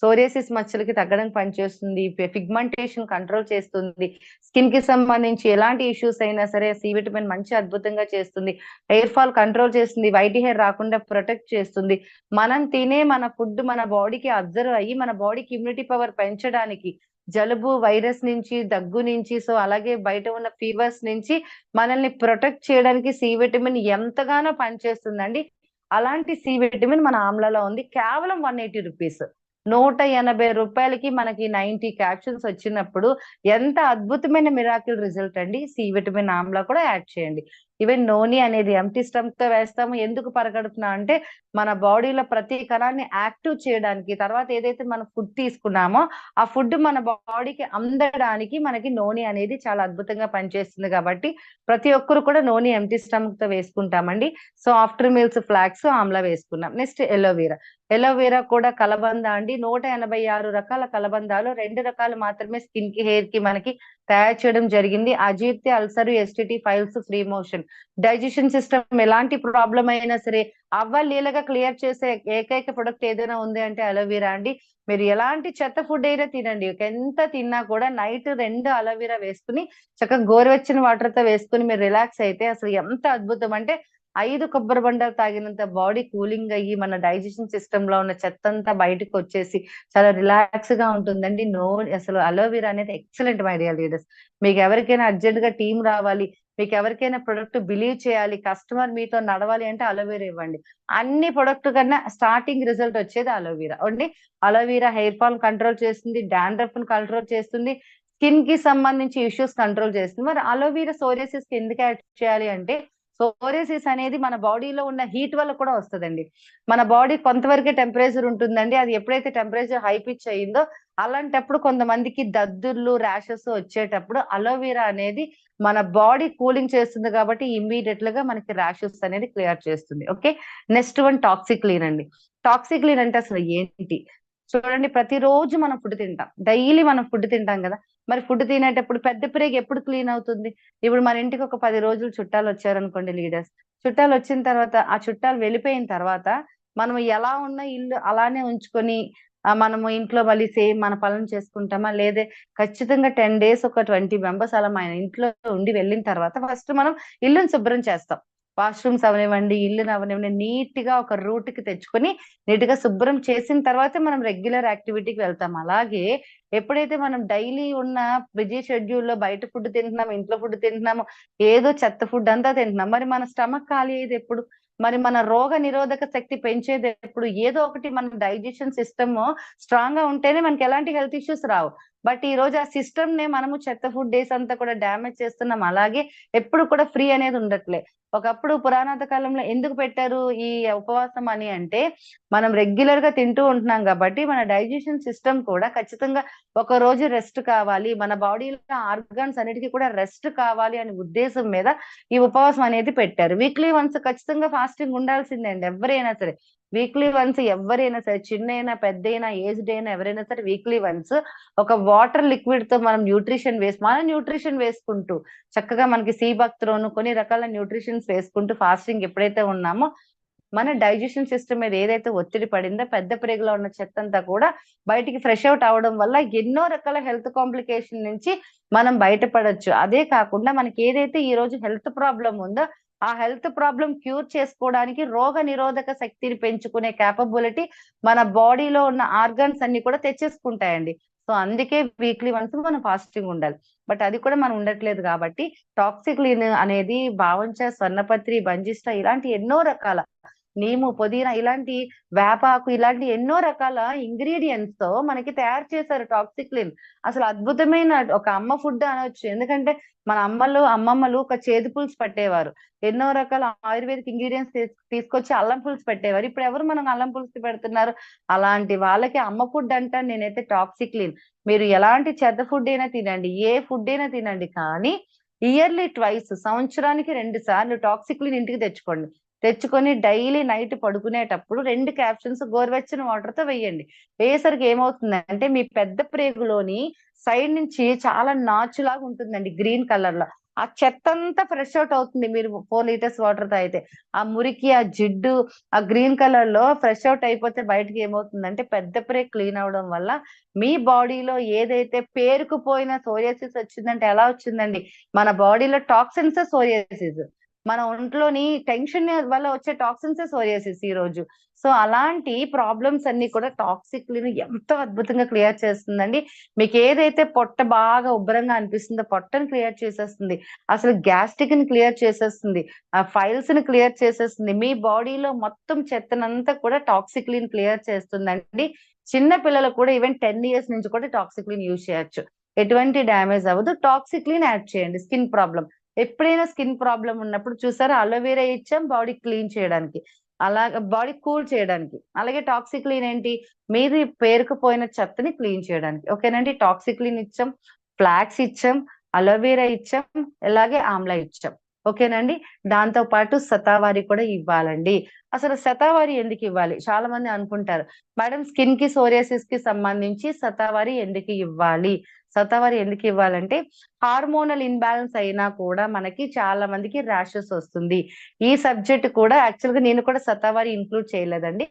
సోరియాసిస్ మచ్చలకి తగ్గడానికి పనిచేస్తుంది, పిగ్మెంటేషన్ కంట్రోల్ చేస్తుంది, స్కిన్ కి సంబంధించి ఎలాంటి ఇష్యూస్ అయినా సరే సి విటమిన్ మంచి అద్భుతంగా చేస్తుంది, హెయిర్ ఫాల్ కంట్రోల్ చేస్తుంది, వైట్ హెయిర్ రాకుండా ప్రొటెక్ట్ చేస్తుంది. మనం తినే మన ఫుడ్ మన బాడీకి అబ్జర్వ్ అయ్యి మన బాడీకి ఇమ్యూనిటీ పవర్ పెంచడానికి, జలుబు, వైరస్ నుంచి, దగ్గు నుంచి, సో అలాగే బయట ఉన్న ఫీవర్స్ నుంచి మనల్ని ప్రొటెక్ట్ చేయడానికి సి విటమిన్ ఎంతగానో పనిచేస్తుందండి. అలాంటి సి విటమిన్ మన ఆమ్లాలో ఉంది. కేవలం 180 రూపీస్, 180 రూపాయలకి మనకి 90 క్యాప్సూల్స్ వచ్చినప్పుడు ఎంత అద్భుతమైన మిరాకిల్ రిజల్ట్ అండి. సి విటమిన్ ఆమ్లా కూడా యాడ్ చేయండి. ఈవెన్ నోని అనేది ఎంటీ స్టమక్ తో వేస్తాము. ఎందుకు పరగడుపునా అంటే మన బాడీలో ప్రతి కణాన్ని యాక్టివ్ చేయడానికి, తర్వాత ఏదైతే మనం ఫుడ్ తీసుకున్నామో ఆ ఫుడ్ మన బాడీకి అందడానికి మనకి నోని అనేది చాలా అద్భుతంగా పనిచేస్తుంది. కాబట్టి ప్రతి ఒక్కరు కూడా నోని ఎంటీ స్టమక్ తో వేసుకుంటామండి. So after meals flax, amla వేసుకున్నాం. Next aloe vera. ఎలోవెరా కూడా కలబంద అండి. 186 రకాల కలబందాలు 2 రకాలు మాత్రమే స్కిన్ కి, హెయిర్ కి మనకి తయారు చేయడం జరిగింది. అజీర్తి, అల్సర్, ఎస్టిటి, piles, free motion, digestion system ఎలాంటి ప్రాబ్లం అయినా సరే అవ్వలీలగా క్లియర్ చేసే ఏకైక ప్రొడక్ట్ ఏదైనా ఉంది అంటే అలోవెరా అండి. మీరు ఎలాంటి చెత్త ఫుడ్ అయినా తినండి, ఎంత తిన్నా కూడా నైట్ 2 అలోవెరా వేసుకుని చక్కగా గోరువెచ్చని వాటర్ తో వేసుకుని మీరు రిలాక్స్ అయితే అసలు ఎంత అద్భుతం అంటే 5 కొబ్బరి బండాలు తాగినంత బాడీ కూలింగ్ అయ్యి మన డైజెషన్ సిస్టమ్ లో ఉన్న చెత్త అంతా బయటకు వచ్చేసి చాలా రిలాక్స్ గా ఉంటుందండి. అసలు అలోవెరా అనేది ఎక్సలెంట్ మై డియర్ లీడర్స్. మీకు ఎవరికైనా అర్జెంట్ గా టీం రావాలి, మీకు ఎవరికైనా ప్రొడక్ట్ బిలీవ్ చేయాలి, కస్టమర్ మీతో నడవాలి అంటే అలోవెరా ఇవ్వండి. అన్ని ప్రొడక్ట్ కన్నా స్టార్టింగ్ రిజల్ట్ వచ్చేది అలోవెరా అండి. అలోవెరా హెయిర్ ఫాల్ కంట్రోల్ చేస్తుంది, డాండ్రఫ్ ని కంట్రోల్ చేస్తుంది, స్కిన్ కి సంబంధించి ఇష్యూస్ కంట్రోల్ చేస్తుంది. మరి అలోవెరా సోరియాసిస్ కి ఎందుకు యాడ్ చేయాలి అంటే సోరియాసిస్ అనేది మన బాడీలో ఉన్న హీట్ వల్ల కూడా వస్తుందండి. మన బాడీ కొంతవరకే టెంపరేచర్ ఉంటుందండి. అది ఎప్పుడైతే టెంపరేచర్ హై పిచ్ అయ్యిందో అలాంటప్పుడు కొంతమందికి దద్దుర్లు, ర్యాషెస్ వచ్చేటప్పుడు అలోవెరా అనేది మన బాడీ కూలింగ్ చేస్తుంది కాబట్టి ఇమ్మీడియట్ గా మనకి ర్యాషెస్ అనేది క్లియర్ చేస్తుంది. ఓకే, నెక్స్ట్ వన్ టాక్సిక్లీన్ అండి. టాక్సిక్లీన్ అంటే అసలు ఏంటి చూడండి. ప్రతిరోజు మనం ఫుడ్ తింటాం, డైలీ మనం ఫుడ్ తింటాం కదా. మరి ఫుడ్ తినేటప్పుడు పెద్ద ప్రేగు ఎప్పుడు క్లీన్ అవుతుంది? ఇప్పుడు మన ఇంటికి ఒక 10 రోజులు చుట్టాలు వచ్చారనుకోండి లీడర్స్, చుట్టాలు వచ్చిన తర్వాత ఆ చుట్టాలు వెళ్ళిపోయిన తర్వాత మనం ఎలా ఉన్న ఇల్లు అలానే ఉంచుకొని మనము ఇంట్లో మళ్ళీ సేమ్ మన పనులు చేసుకుంటామా? లేదే ఖచ్చితంగా 10 days ఒక 20 మెంబర్స్ అలా మన ఇంట్లో ఉండి వెళ్ళిన తర్వాత ఫస్ట్ మనం ఇల్లుని శుభ్రం చేస్తాం. వాష్రూమ్స్ అవనివ్వండి, ఇల్లుని అవనివ్వండి, నీట్ గా ఒక రూట్ కి తెచ్చుకొని నీట్ గా శుభ్రం చేసిన తర్వాత మనం రెగ్యులర్ యాక్టివిటీకి వెళ్తాం. అలాగే ఎప్పుడైతే మనం డైలీ ఉన్న బిజీ షెడ్యూల్ లో బయట ఫుడ్ తింటున్నాము, ఇంట్లో ఫుడ్ తింటున్నాము, ఏదో చెత్త ఫుడ్ అంతా తింటున్నాం, మరి మన స్టమక్ ఖాళీ అయ్యేది ఎప్పుడు? మరి మన రోగ నిరోధక శక్తి పెంచేది ఎప్పుడు? ఏదో ఒకటి మన డైజెషన్ సిస్టమ్ స్ట్రాంగ్ గా ఉంటేనే మనకి ఎలాంటి హెల్త్ ఇష్యూస్ రావు. బట్ ఈ రోజు ఆ సిస్టమ్ నే మనము చెత్త ఫుడ్ డేస్ అంతా కూడా డ్యామేజ్ చేస్తున్నాం. అలాగే ఎప్పుడు కూడా ఫ్రీ అనేది ఉండట్లే. ఒకప్పుడు పురాణాత కాలంలో ఎందుకు పెట్టారు ఈ ఉపవాసం అని అంటే, మనం రెగ్యులర్ గా తింటూ ఉంటున్నాం కాబట్టి మన డైజెషన్ సిస్టమ్ కూడా ఖచ్చితంగా ఒక రోజు రెస్ట్ కావాలి, మన బాడీలో ఆర్గాన్స్ అన్నిటికీ కూడా రెస్ట్ కావాలి అనే ఉద్దేశం మీద ఈ ఉపవాసం అనేది పెట్టారు. వీక్లీ వన్స్ ఖచ్చితంగా ఫాస్టింగ్ ఉండాల్సిందే అండి ఎవరైనా సరే. వీక్లీ వన్స్ ఎవరైనా సరే, చిన్నైనా పెద్దయినా ఏజ్డ్ అయినా ఎవరైనా సరే వీక్లీ వన్స్ ఒక వాటర్ లిక్విడ్ తో మనం న్యూట్రిషన్ వేసుకుంటూ చక్కగా మనకి సి భక్తిలోను కొన్ని రకాల న్యూట్రిషన్స్ వేసుకుంటూ ఫాస్టింగ్ ఎప్పుడైతే ఉన్నామో మన డైజెషన్ సిస్టమ్ మీద ఏదైతే ఒత్తిడి పడిందో పెద్ద ప్రేగులో ఉన్న చెత్త అంతా కూడా బయటికి ఫ్రెష్ అవుట్ అవడం వల్ల ఎన్నో రకాల హెల్త్ కాంప్లికేషన్ నుంచి మనం బయటపడొచ్చు. అదే కాకుండా మనకి ఏదైతే ఈ రోజు హెల్త్ ప్రాబ్లం ఉందో ఆ హెల్త్ ప్రాబ్లం క్యూర్ చేసుకోవడానికి రోగ నిరోధక శక్తిని పెంచుకునే క్యాపబిలిటీ మన బాడీలో ఉన్న ఆర్గాన్స్ అన్ని కూడా తెచ్చేసుకుంటాయండి. సో అందుకే వీక్లీ వన్స్ మనం ఫాస్టింగ్ ఉండాలి. బట్ అది కూడా మనం ఉండట్లేదు కాబట్టి టాక్సిక్లిన్ అనేది బావంచ, స్వర్ణపత్రి, బంజిష్ట ఇలాంటి ఎన్నో రకాల నీము, పుదీనా ఇలాంటి వేపాకు ఇలాంటి ఎన్నో రకాల ఇంగ్రీడియంట్స్ తో మనకి తయారు చేశారు టాక్సిక్లిన్. అసలు అద్భుతమైన ఒక అమ్మ ఫుడ్ అనొచ్చు. ఎందుకంటే మన అమ్మమ్మలు ఒక చేదు పులుసు పట్టేవారు, ఎన్నో రకాల ఆయుర్వేదిక్ ఇంగ్రీడియంట్స్ తీసుకొచ్చి అల్లం పులుసు పెట్టేవారు. ఇప్పుడు ఎవరు మనం అల్లం పులుసు పెడుతున్నారు? అలాంటి వాళ్ళకి అమ్మ ఫుడ్ అంటాను నేనైతే టాక్సిక్లిన్. మీరు ఎలాంటి చెత్త ఫుడ్ అయినా తినండి, ఏ ఫుడ్ అయినా తినండి, కానీ ఇయర్లీ ట్వైస్, సంవత్సరానికి 2 సార్లు టాక్సిక్లిన్ ఇంటికి తెచ్చుకొని డైలీ నైట్ పడుకునేటప్పుడు 2 క్యాప్సూల్స్ గోరువెచ్చని వాటర్ తో వేయండి. వేసరికి ఏమవుతుందంటే మీ పెద్ద ప్రేగులోని సైడ్ నుంచి చాలా నాచులాగా ఉంటుందండి గ్రీన్ కలర్ లో. ఆ చెత్త అంతా ఫ్రెష్ అవుట్ అవుతుంది మీరు 4 లీటర్స్ వాటర్ తో అయితే. ఆ మురికి, ఆ జిడ్డు, ఆ గ్రీన్ కలర్ లో ఫ్రెష్ అవుట్ అయిపోతే బయటకి ఏమవుతుందంటే పెద్ద ప్రేగ్ క్లీన్ అవడం వల్ల మీ బాడీలో ఏదైతే పేరుకుపోయిన సోరియాసిస్ వచ్చిందంటే ఎలా వచ్చిందండి? మన బాడీలో టాక్సిన్స్ సోరియాసిస్, మన ఒంట్లోని టెన్షన్ వల్ల వచ్చే టాక్సిన్స్ సోరియాసిస్ ఈ రోజు. సో అలాంటి ప్రాబ్లమ్స్ అన్ని కూడా టాక్సిక్లిన్ ఎంతో అద్భుతంగా క్లియర్ చేస్తుందండి. మీకు ఏదైతే పొట్ట బాగా ఉబ్బరంగా అనిపిస్తుందో పొట్టను క్లియర్ చేసేస్తుంది, అసలు గ్యాస్ట్రిక్ ని క్లియర్ చేసేస్తుంది, ఆ ఫైల్స్ ని క్లియర్ చేసేస్తుంది. మీ బాడీలో మొత్తం చెత్తనంతా కూడా టాక్సిక్లిన్ క్లియర్ చేస్తుందండి. చిన్న పిల్లలు కూడా ఈవెన్ 10 ఇయర్స్ నుంచి కూడా టాక్సిక్లిన్ యూజ్ చేయొచ్చు, ఎటువంటి డ్యామేజ్ అవ్వదు. టాక్సిక్లిన్ యాడ్ చేయండి. స్కిన్ ప్రాబ్లం, ఎప్పుడైనా స్కిన్ ప్రాబ్లం ఉన్నప్పుడు చూసారా అలోవెరా ఇచ్చాం బాడీ క్లీన్ చేయడానికి, అలాగే బాడీ కూల్ చేయడానికి. అలాగే టాక్సిక్లిన్ ఏంటి? మీది పేరుకుపోయిన చెత్తని క్లీన్ చేయడానికి. ఓకేనండి, టాక్సిక్లిన్ ఇచ్చాం, ఫ్లాక్స్ ఇచ్చాం, అలోవెరా ఇచ్చాం, అలాగే ఆమ్లా ఇచ్చాం. ఓకేనండి, దాంతో పాటు శతావారి కూడా ఇవ్వాలండి. అసలు శతావారి ఎందుకు ఇవ్వాలి? చాలా మంది అనుకుంటారు, మేడం స్కిన్ కి సోరియాసిస్ కి సంబంధించి శతావారి ఎందుకు ఇవ్వాలి? శతావారి ఎందుకు ఇవ్వాలంటే హార్మోనల్ ఇన్బ్యాలెన్స్ అయినా కూడా మనకి చాలా మందికి ర్యాషెస్ వస్తుంది. ఈ సబ్జెక్ట్ కూడా యాక్చువల్ గా నేను కూడా శతావారి ఇంక్లూడ్ చేయలేదండి,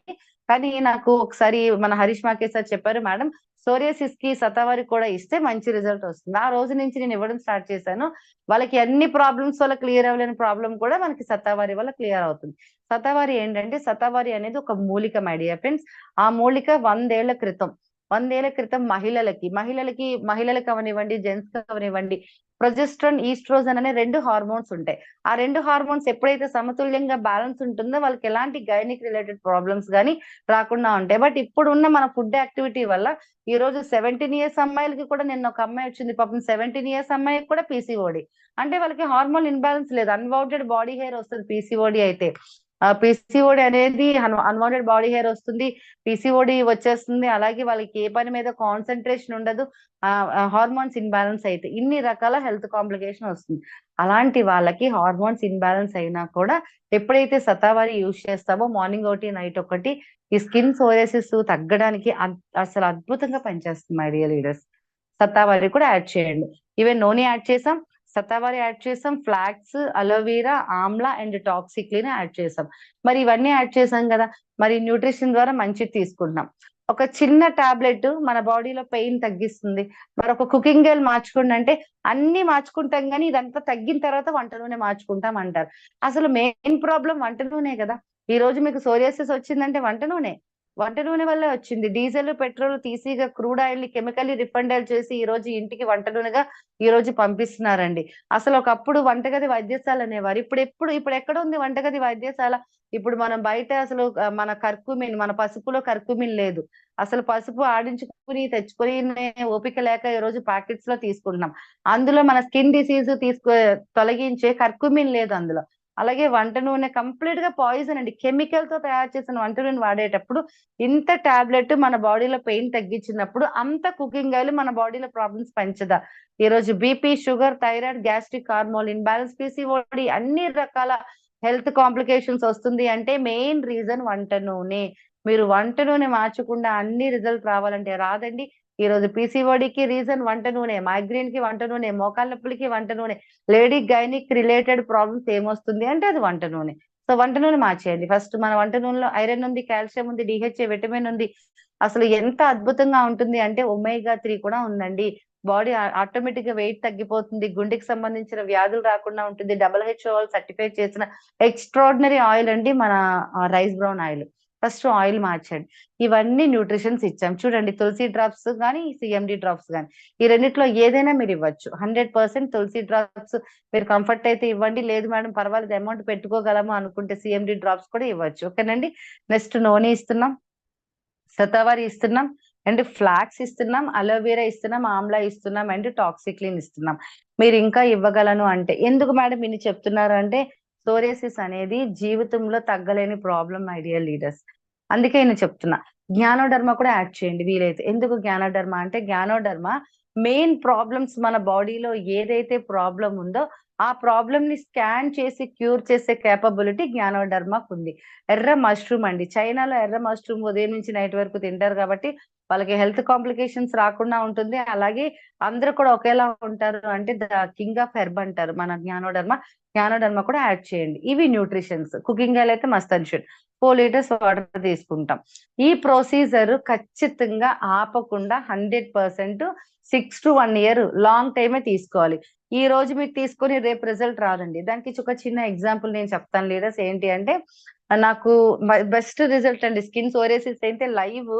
కానీ నాకు ఒకసారి మన హరీష్ మాకే సార్ చెప్పారు, మేడం సోరియాసిస్ కి శతావారి కూడా ఇస్తే మంచి రిజల్ట్ వస్తుంది. ఆ రోజు నుంచి నేను ఇవ్వడం స్టార్ట్ చేశాను. వాళ్ళకి అన్ని ప్రాబ్లమ్స్ వల్ల క్లియర్ అవ్వలేని ప్రాబ్లం కూడా మనకి శతావారి వల్ల క్లియర్ అవుతుంది. శతావారి ఏంటంటే శతావారి అనేది ఒక మూలిక మై డియర్ ఫ్రెండ్స్. ఆ మూలిక 100 ఏళ్ల క్రితం మహిళలకి అవనివ్వండి, జెంట్స్ కి అవనివ్వండి, ప్రొజెస్ట్రాన్, ఈస్ట్రోజన్ అనే 2 హార్మోన్స్ ఉంటాయి. ఆ 2 హార్మోన్స్ ఎప్పుడైతే సమతుల్యంగా బ్యాలెన్స్ ఉంటుందో వాళ్ళకి ఎలాంటి గైనిక్ రిలేటెడ్ ప్రాబ్లమ్స్ గానీ రాకుండా ఉంటాయి. బట్ ఇప్పుడు ఉన్న మన ఫుడ్ యాక్టివిటీ వల్ల ఈ రోజు 17 ఇయర్స్ అమ్మాయిలకి కూడా, నిన్న ఒక అమ్మాయి వచ్చింది పాపం 17 ఇయర్స్ అమ్మాయికి కూడా పీసీఓడి. అంటే వాళ్ళకి హార్మోన్ ఇన్బ్యాలెన్స్ లేదు, అన్వాంటెడ్ బాడీ హెయిర్ వస్తుంది పీసీఓడి అయితే. పీసీఓడి అనేది అన్వాంటెడ్ బాడీ హెయిర్ వస్తుంది, పీసీఓడి వచ్చేస్తుంది. అలాగే వాళ్ళకి ఏ పని మీద కాన్సన్ట్రేషన్ ఉండదు, హార్మోన్స్ ఇన్బ్యాలెన్స్ అయితే ఇన్ని రకాల హెల్త్ కాంప్లికేషన్ వస్తుంది. అలాంటి వాళ్ళకి హార్మోన్స్ ఇన్బ్యాలెన్స్ అయినా కూడా ఎప్పుడైతే శతావారి యూజ్ చేస్తామో మార్నింగ్ ఒకటి నైట్ ఒకటి, ఈ స్కిన్ సోరియాసిస్ తగ్గడానికి అసలు అద్భుతంగా పనిచేస్తుంది మై డియర్ లీడర్స్. శతావారి కూడా యాడ్ చేయండి. ఈవెన్ నూనె యాడ్ చేసాం, శతావారి యాడ్ చేసాం, flax, aloe vera, amla and toxiclean add చేసాం. మరి ఇవన్నీ యాడ్ చేసాం కదా, మరి న్యూట్రిషన్ ద్వారా మంచిది తీసుకుంటున్నాం. ఒక చిన్న టాబ్లెట్ మన బాడీలో పెయిన్ తగ్గిస్తుంది. మరి ఒక కుకింగ్ ఆయిల్ మార్చుకోండి అంటే అన్ని మార్చుకుంటాం కానీ ఇదంతా తగ్గిన తర్వాత వంట నూనె మార్చుకుంటాం అంటారు. అసలు మెయిన్ ప్రాబ్లం వంట నూనె కదా. ఈ రోజు మీకు సోరియాసిస్ వచ్చిందంటే వంట నూనె వల్లే వచ్చింది. డీజిల్, పెట్రోల్ తీసిగా క్రూడ్ ఆయిల్ ని కెమికల్లీ రిఫైండ్ ఆయిల్ చేసి ఈ రోజు ఇంటికి వంట నూనెగా ఈ రోజు పంపిస్తున్నారండి. అసలు ఒకప్పుడు వంటగది వైద్యశాల అనేవారు, ఇప్పుడు ఎక్కడ ఉంది వంటగది వైద్యశాల? ఇప్పుడు మనం బయట అసలు మన కర్కుమిన్, మన పసుపులో కర్కుమిన్ లేదు. అసలు పసుపు ఆడించుకుని తెచ్చుకొని ఓపిక లేక ఈ రోజు ప్యాకెట్స్ లో తీసుకుంటున్నాం. అందులో మన స్కిన్ డిసీజ్ తొలగించే కర్కుమిన్ లేదు అందులో. అలాగే వంట నూనె కంప్లీట్ గా పాయిజన్ అండి. కెమికల్ తో తయారు చేసిన వంట నూనె వాడేటప్పుడు ఇంత టాబ్లెట్ మన బాడీలో పెయిన్ తగ్గించినప్పుడు అంత కుకింగ్ ఆయిల్ మన బాడీలో ప్రాబ్లమ్స్ పెంచదా? ఈ రోజు BP, sugar, thyroid, gastric, hormone imbalance, PCOD అన్ని రకాల హెల్త్ కాంప్లికేషన్స్ వస్తుంది అంటే మెయిన్ రీజన్ వంట నూనె. మీరు వంట నూనె మార్చకుండా అన్ని రిజల్ట్ రావాలంటే రాదండి. ఈ రోజు పీసీఓడికి రీజన్ వంట నూనె, మైగ్రేన్ కి వంట నూనె, మోకాళ్ళ నొప్పులకి వంట నూనె, లేడీ గైనిక్ రిలేటెడ్ ప్రాబ్లమ్స్ ఏమొస్తుంది అంటే అది వంట నూనె. సో వంట నూనె మార్చేయండి. ఫస్ట్ మన వంట నూనెలో ఐరన్ ఉంది, కాల్షియం ఉంది, డిహెచ్ఏ విటమిన్ ఉంది. అసలు ఎంత అద్భుతంగా ఉంటుంది అంటే ఒమేగా 3 కూడా ఉందండి. బాడీ ఆటోమేటిక్ గా వెయిట్ తగ్గిపోతుంది, గుండెకి సంబంధించిన వ్యాధులు రాకుండా ఉంటుంది. WHO వాళ్ళు సర్టిఫై చేసిన ఎక్స్ట్రాడినరీ ఆయిల్ అండి మన rice brown oil. First oil మార్చండి. ఇవన్నీ న్యూట్రిషన్స్ ఇచ్చాం చూడండి. తులసి డ్రాప్స్ కానీ, సిఎండి డ్రాప్స్ కానీ, ఈ రెండిట్లో ఏదైనా మీరు ఇవ్వచ్చు. 100% తులసి డ్రాప్స్ మీరు కంఫర్ట్ అయితే ఇవ్వండి. లేదు మేడం పర్వాలేదు అమౌంట్ పెట్టుకోగలము అనుకుంటే సిఎండి డ్రాప్స్ కూడా ఇవ్వచ్చు. ఓకేనండి. నెక్స్ట్ నూనె ఇస్తున్నాం, శతావరి ఇస్తున్నాం, అండ్ ఫ్లాక్స్ ఇస్తున్నాం, అలోవెరా ఇస్తున్నాం, ఆమ్లా ఇస్తున్నాం, అండ్ టాక్సిక్లిన్ ఇస్తున్నాం. మీరు ఇంకా ఇవ్వగలను అంటే ఎందుకు మేడం ఇన్ని చెప్తున్నారు అంటే సోరియాసిస్ అనేది జీవితంలో తగ్గలేని ప్రాబ్లం మై డియర్ లీడర్స్. అందుకే నేను చెప్తున్నా జ్ఞానోడర్మా కూడా యాడ్ చేయండి వీలైతే. ఎందుకు జ్ఞానోడర్మా అంటే జ్ఞానోడర్మా మెయిన్ ప్రాబ్లమ్స్ మన బాడీలో ఏదైతే ప్రాబ్లం ఉందో ఆ ప్రాబ్లమ్ ని స్కాన్ చేసి క్యూర్ చేసే కేపబిలిటీ జ్ఞానోడర్మాకు ఉంది. ఎర్ర మష్రూమ్ అండి, చైనాలో ఎర్ర మష్రూమ్ ఉదయం నుంచి నైట్ వరకు తింటారు కాబట్టి వాళ్ళకి హెల్త్ కాంప్లికేషన్స్ రాకుండా ఉంటుంది. అలాగే అందరూ కూడా ఒకేలా ఉంటారు అంటే ద కింగ్ ఆఫ్ హెర్బ్ అంటారు మన జ్ఞానోడర్మా కూడా యాడ్ చేయండి. ఇవి న్యూట్రిషన్స్. కుకింగ్ ఆయిల్ అయితే must and should 4 litres water తీసుకుంటాం. ఈ ప్రొసీజర్ ఖచ్చితంగా ఆపకుండా 100% 6 to 1 year లాంగ్ టైమే తీసుకోవాలి. ఈ రోజు మీకు తీసుకొని రేపు రిజల్ట్ రాదండి. దానికి ఒక చిన్న ఎగ్జాంపుల్ నేను చెప్తాను లీడర్స్. ఏంటి అంటే నాకు బెస్ట్ రిజల్ట్ అండి స్కిన్ సోరియాసిస్ అయితే లైవ్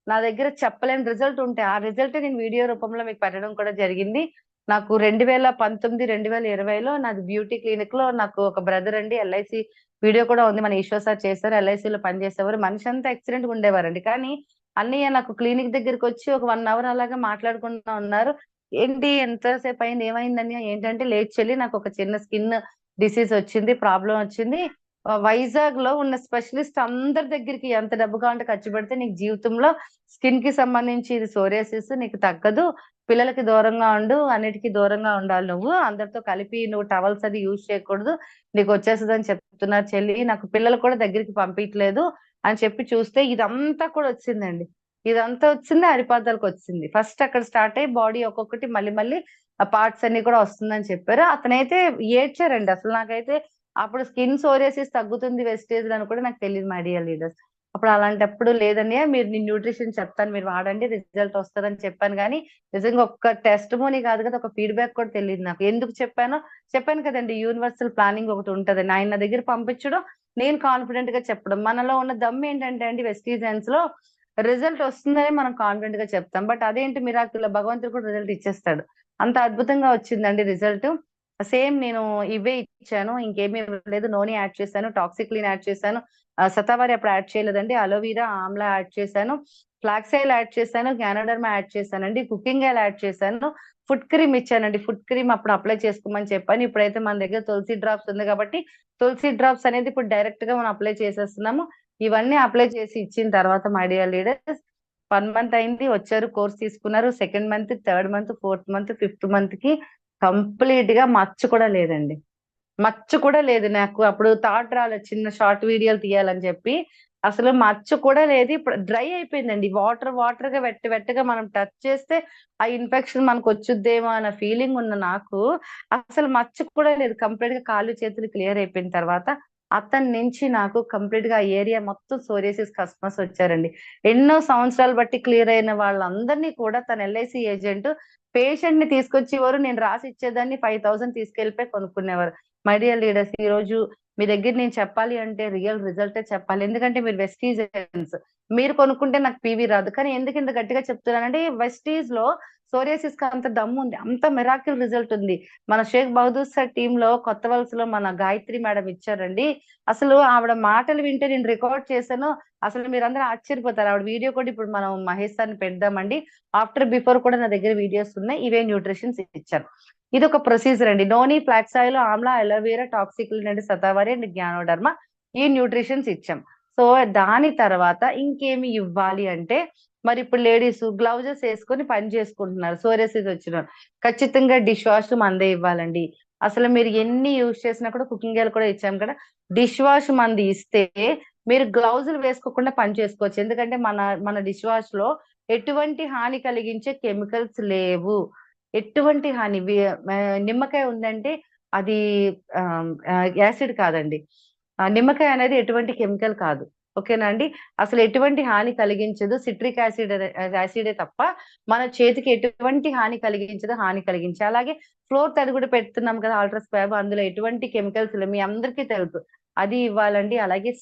నా దగ్గర చెప్పలేని రిజల్ట్ ఉంటే ఆ రిజల్ట్ నేను వీడియో రూపంలో మీకు పెట్టడం కూడా జరిగింది. నాకు 2019, 2020లో నాది బ్యూటీ క్లినిక్ లో నాకు ఒక బ్రదర్ అండి ఎల్ఐసి వీడియో కూడా ఉంది. మన ఈశ్వర్ సార్ చేస్తారు, ఎల్ఐసిలో పనిచేసేవారు. మనిషి అంతా ఎక్సలెంట్ గా ఉండేవారండి. కానీ అన్నయ్య నాకు క్లినిక్ దగ్గరికి వచ్చి ఒక 1 hour అలాగా మాట్లాడుకుంటూ ఉన్నారు. ఏంటి ఎంతసేపు అయింది, ఏమైందని? ఏంటంటే లేదు చెల్లి నాకు ఒక చిన్న స్కిన్ డిసీజ్ వచ్చింది, ప్రాబ్లం వచ్చింది. వైజాగ్ లో ఉన్న స్పెషలిస్ట్ అందరి దగ్గరికి ఎంత డబ్బు కావాలంటే ఖర్చు పెడితే నీకు జీవితంలో స్కిన్ కి సంబంధించి ఇది సోరియాసిస్ నీకు తగ్గదు, పిల్లలకి దూరంగా ఉండు, అన్నిటికీ దూరంగా ఉండాలి, నువ్వు అందరితో కలిపి నువ్వు టవల్స్ అది యూజ్ చేయకూడదు, నీకు వచ్చేస్తుంది అని చెప్తున్నారు చెల్లి. నాకు పిల్లలు కూడా దగ్గరికి పంపించలేదు అని చెప్పి చూస్తే ఇదంతా కూడా వచ్చిందండి. ఇదంతా వచ్చింది హరిపాదాలకు వచ్చింది. ఫస్ట్ అక్కడ స్టార్ట్ అయ్యి బాడీ ఒక్కొక్కటి మళ్ళీ మళ్ళీ ఆ పార్ట్స్ అన్ని కూడా వస్తుందని చెప్పారు. అతనైతే ఏడ్చారండి. అసలు నాకైతే అప్పుడు స్కిన్ సోరియాసిస్ తగ్గుతుంది వెస్టేజ్ అని కూడా నాకు తెలియదు మై డియర్ లీడర్స్. అప్పుడు అలాంటప్పుడు లేదండి మీరు నేను న్యూట్రిషన్ చెప్తాను మీరు వాడండి రిజల్ట్ వస్తుందని చెప్పాను. కానీ నిజంగా ఒక్క టెస్ట్ మోనీ కాదు కదా, ఒక ఫీడ్బ్యాక్ కూడా తెలియదు నాకు. ఎందుకు చెప్పాను కదండి, యూనివర్సల్ ప్లానింగ్ ఒకటి ఉంటది. ఆయన నా దగ్గర పంపించడం, నేను కాన్ఫిడెంట్ గా చెప్పడం. మనలో ఉన్న దమ్ ఏంటంటే అండి వెస్టీజన్స్ లో రిజల్ట్ వస్తుందని మనం కాన్ఫిడెంట్ గా చెప్తాం. బట్ అదేంటి మిరాకిల్ భగవంతుడు కూడా రిజల్ట్ ఇచ్చేస్తాడు. అంత అద్భుతంగా వచ్చిందండి రిజల్ట్. సేమ్ నేను ఇవే ఇచ్చాను, ఇంకేమీ లేదు. నూనె యాడ్ చేశాను, టాక్సిక్లిన్ యాడ్ చేశాను, శతావరి అప్పుడు యాడ్ చేయలేదండి, అలోవీరా, ఆమ్లా యాడ్ చేశాను, ఫ్లాక్స్ ఆయిల్ యాడ్ చేశాను, జ్ఞానోడర్మా యాడ్ చేశానండి, కుకింగ్ ఆయిల్ యాడ్ చేశాను, ఫుడ్ క్రీమ్ ఇచ్చానండి. ఫుడ్ క్రీమ్ అప్పుడు అప్లై చేసుకోమని చెప్పాను. ఇప్పుడైతే మన దగ్గర తులసి డ్రాప్స్ ఉంది కాబట్టి తులసి డ్రాప్స్ అనేది ఇప్పుడు డైరెక్ట్ గా మనం అప్లై చేసేస్తున్నాము. ఇవన్నీ అప్లై చేసి ఇచ్చిన తర్వాత మై డియర్ లీడర్స్ 1 month అయింది, వచ్చారు, కోర్స్ తీసుకున్నారు. 2nd month, 3rd month, 4th month, 5th month కి కంప్లీట్ గా మచ్చ కూడా లేదండి. మచ్చ కూడా లేదు. నాకు అప్పుడు థాట్ రాలేదు చిన్న షార్ట్ వీడియోలు తీయాలని చెప్పి. అసలు మచ్చ కూడా లేదు. ఇప్పుడు డ్రై అయిపోయిందండి. వాటర్ గా వెట్టగా మనం టచ్ చేస్తే ఆ ఇన్ఫెక్షన్ మనకు వచ్చుద్దేమో అన్న ఫీలింగ్ ఉన్న నాకు అసలు మచ్చ కూడా లేదు. కంప్లీట్ గా కాళ్ళు చేతులు క్లియర్ అయిపోయిన తర్వాత అతని నుంచి నాకు కంప్లీట్ గా ఏరియా మొత్తం సోరియాసిస్ కస్టమర్స్ వచ్చారండి. ఎన్నో సంవత్సరాలు బట్టి క్లియర్ అయిన వాళ్ళందరినీ కూడా తన ఎల్ఐసి ఏజెంట్ పేషెంట్ ని తీసుకొచ్చేవారు. నేను రాసి ఇచ్చేదాన్ని 5,000 తీసుకెళ్లిపోయి కొనుక్కునేవారు. మై డియర్ లీడర్స్, ఈ రోజు మీ దగ్గర నేను చెప్పాలి అంటే రియల్ రిజల్టే చెప్పాలి. ఎందుకంటే మీరు వెస్టీజన్స్, మీరు కొనుక్కుంటే నాకు పీవీ రాదు. కానీ ఎందుకు ఇంత గట్టిగా చెప్తున్నానంటే వెస్టీజ్ లో సోరియాసిస్ కి అంత దమ్ము ఉంది, అంత మిరాకిల్ రిజల్ట్ ఉంది. మన షేక్ బహదూర్ సార్ టీమ్ లో కొత్త వలసలో మన గాయత్రి మేడం ఇచ్చారండి. అసలు ఆవిడ మాటలు వింటే నేను రికార్డ్ చేశాను, అసలు మీరందరూ ఆశ్చర్యపోతారు. ఆవిడ వీడియో కూడా ఇప్పుడు మనం మహేష్ సార్ని పెడదామండి. ఆఫ్టర్ బిఫోర్ కూడా నా దగ్గర వీడియోస్ ఉన్నాయి. ఇవే న్యూట్రిషన్స్ ఇచ్చారు. ఇది ఒక ప్రొసీజర్ అండి. Noni, flax oil, amla, aloe vera, toxiclean and shatavari and ganoderma, ఈ న్యూట్రిషన్స్ ఇచ్చాం. సో దాని తర్వాత ఇంకేమి ఇవ్వాలి అంటే, మరి ఇప్పుడు లేడీస్ గ్లౌజెస్ వేసుకొని పని చేసుకుంటున్నారు, సోరియాసిస్ వచ్చిన ఖచ్చితంగా డిష్ వాష్ మందే ఇవ్వాలండి. అసలు మీరు ఎన్ని యూజ్ చేసినా కూడా, కుకింగ్ ఆయిల్ కూడా ఇచ్చాం కదా, డిష్ వాష్ మంది ఇస్తే మీరు గ్లౌజులు వేసుకోకుండా పని చేసుకోవచ్చు. ఎందుకంటే మన మన డిష్ వాష్ లో ఎటువంటి హాని కలిగించే కెమికల్స్ లేవు. ఎటువంటి హాని నిమ్మకాయ ఉందంటే అది యాసిడ్ కాదండి. నిమ్మకాయ అనేది ఎటువంటి కెమికల్ కాదు. ఓకేనా అండి? అసలు ఎటువంటి హాని కలిగించదు. సిట్రిక్ యాసిడే తప్ప మన చేతికి ఎటువంటి హాని కలిగించదు, హాని కలిగించే. అలాగే ఫ్లోర్ తడి కూడా పెడుతున్నాం కదా అల్ట్రా స్క్వాబ్, అందులో ఎటువంటి కెమికల్స్ లేవు, మీ అందరికీ తెలుసు, అది ఇవ్వాలండి. అలాగే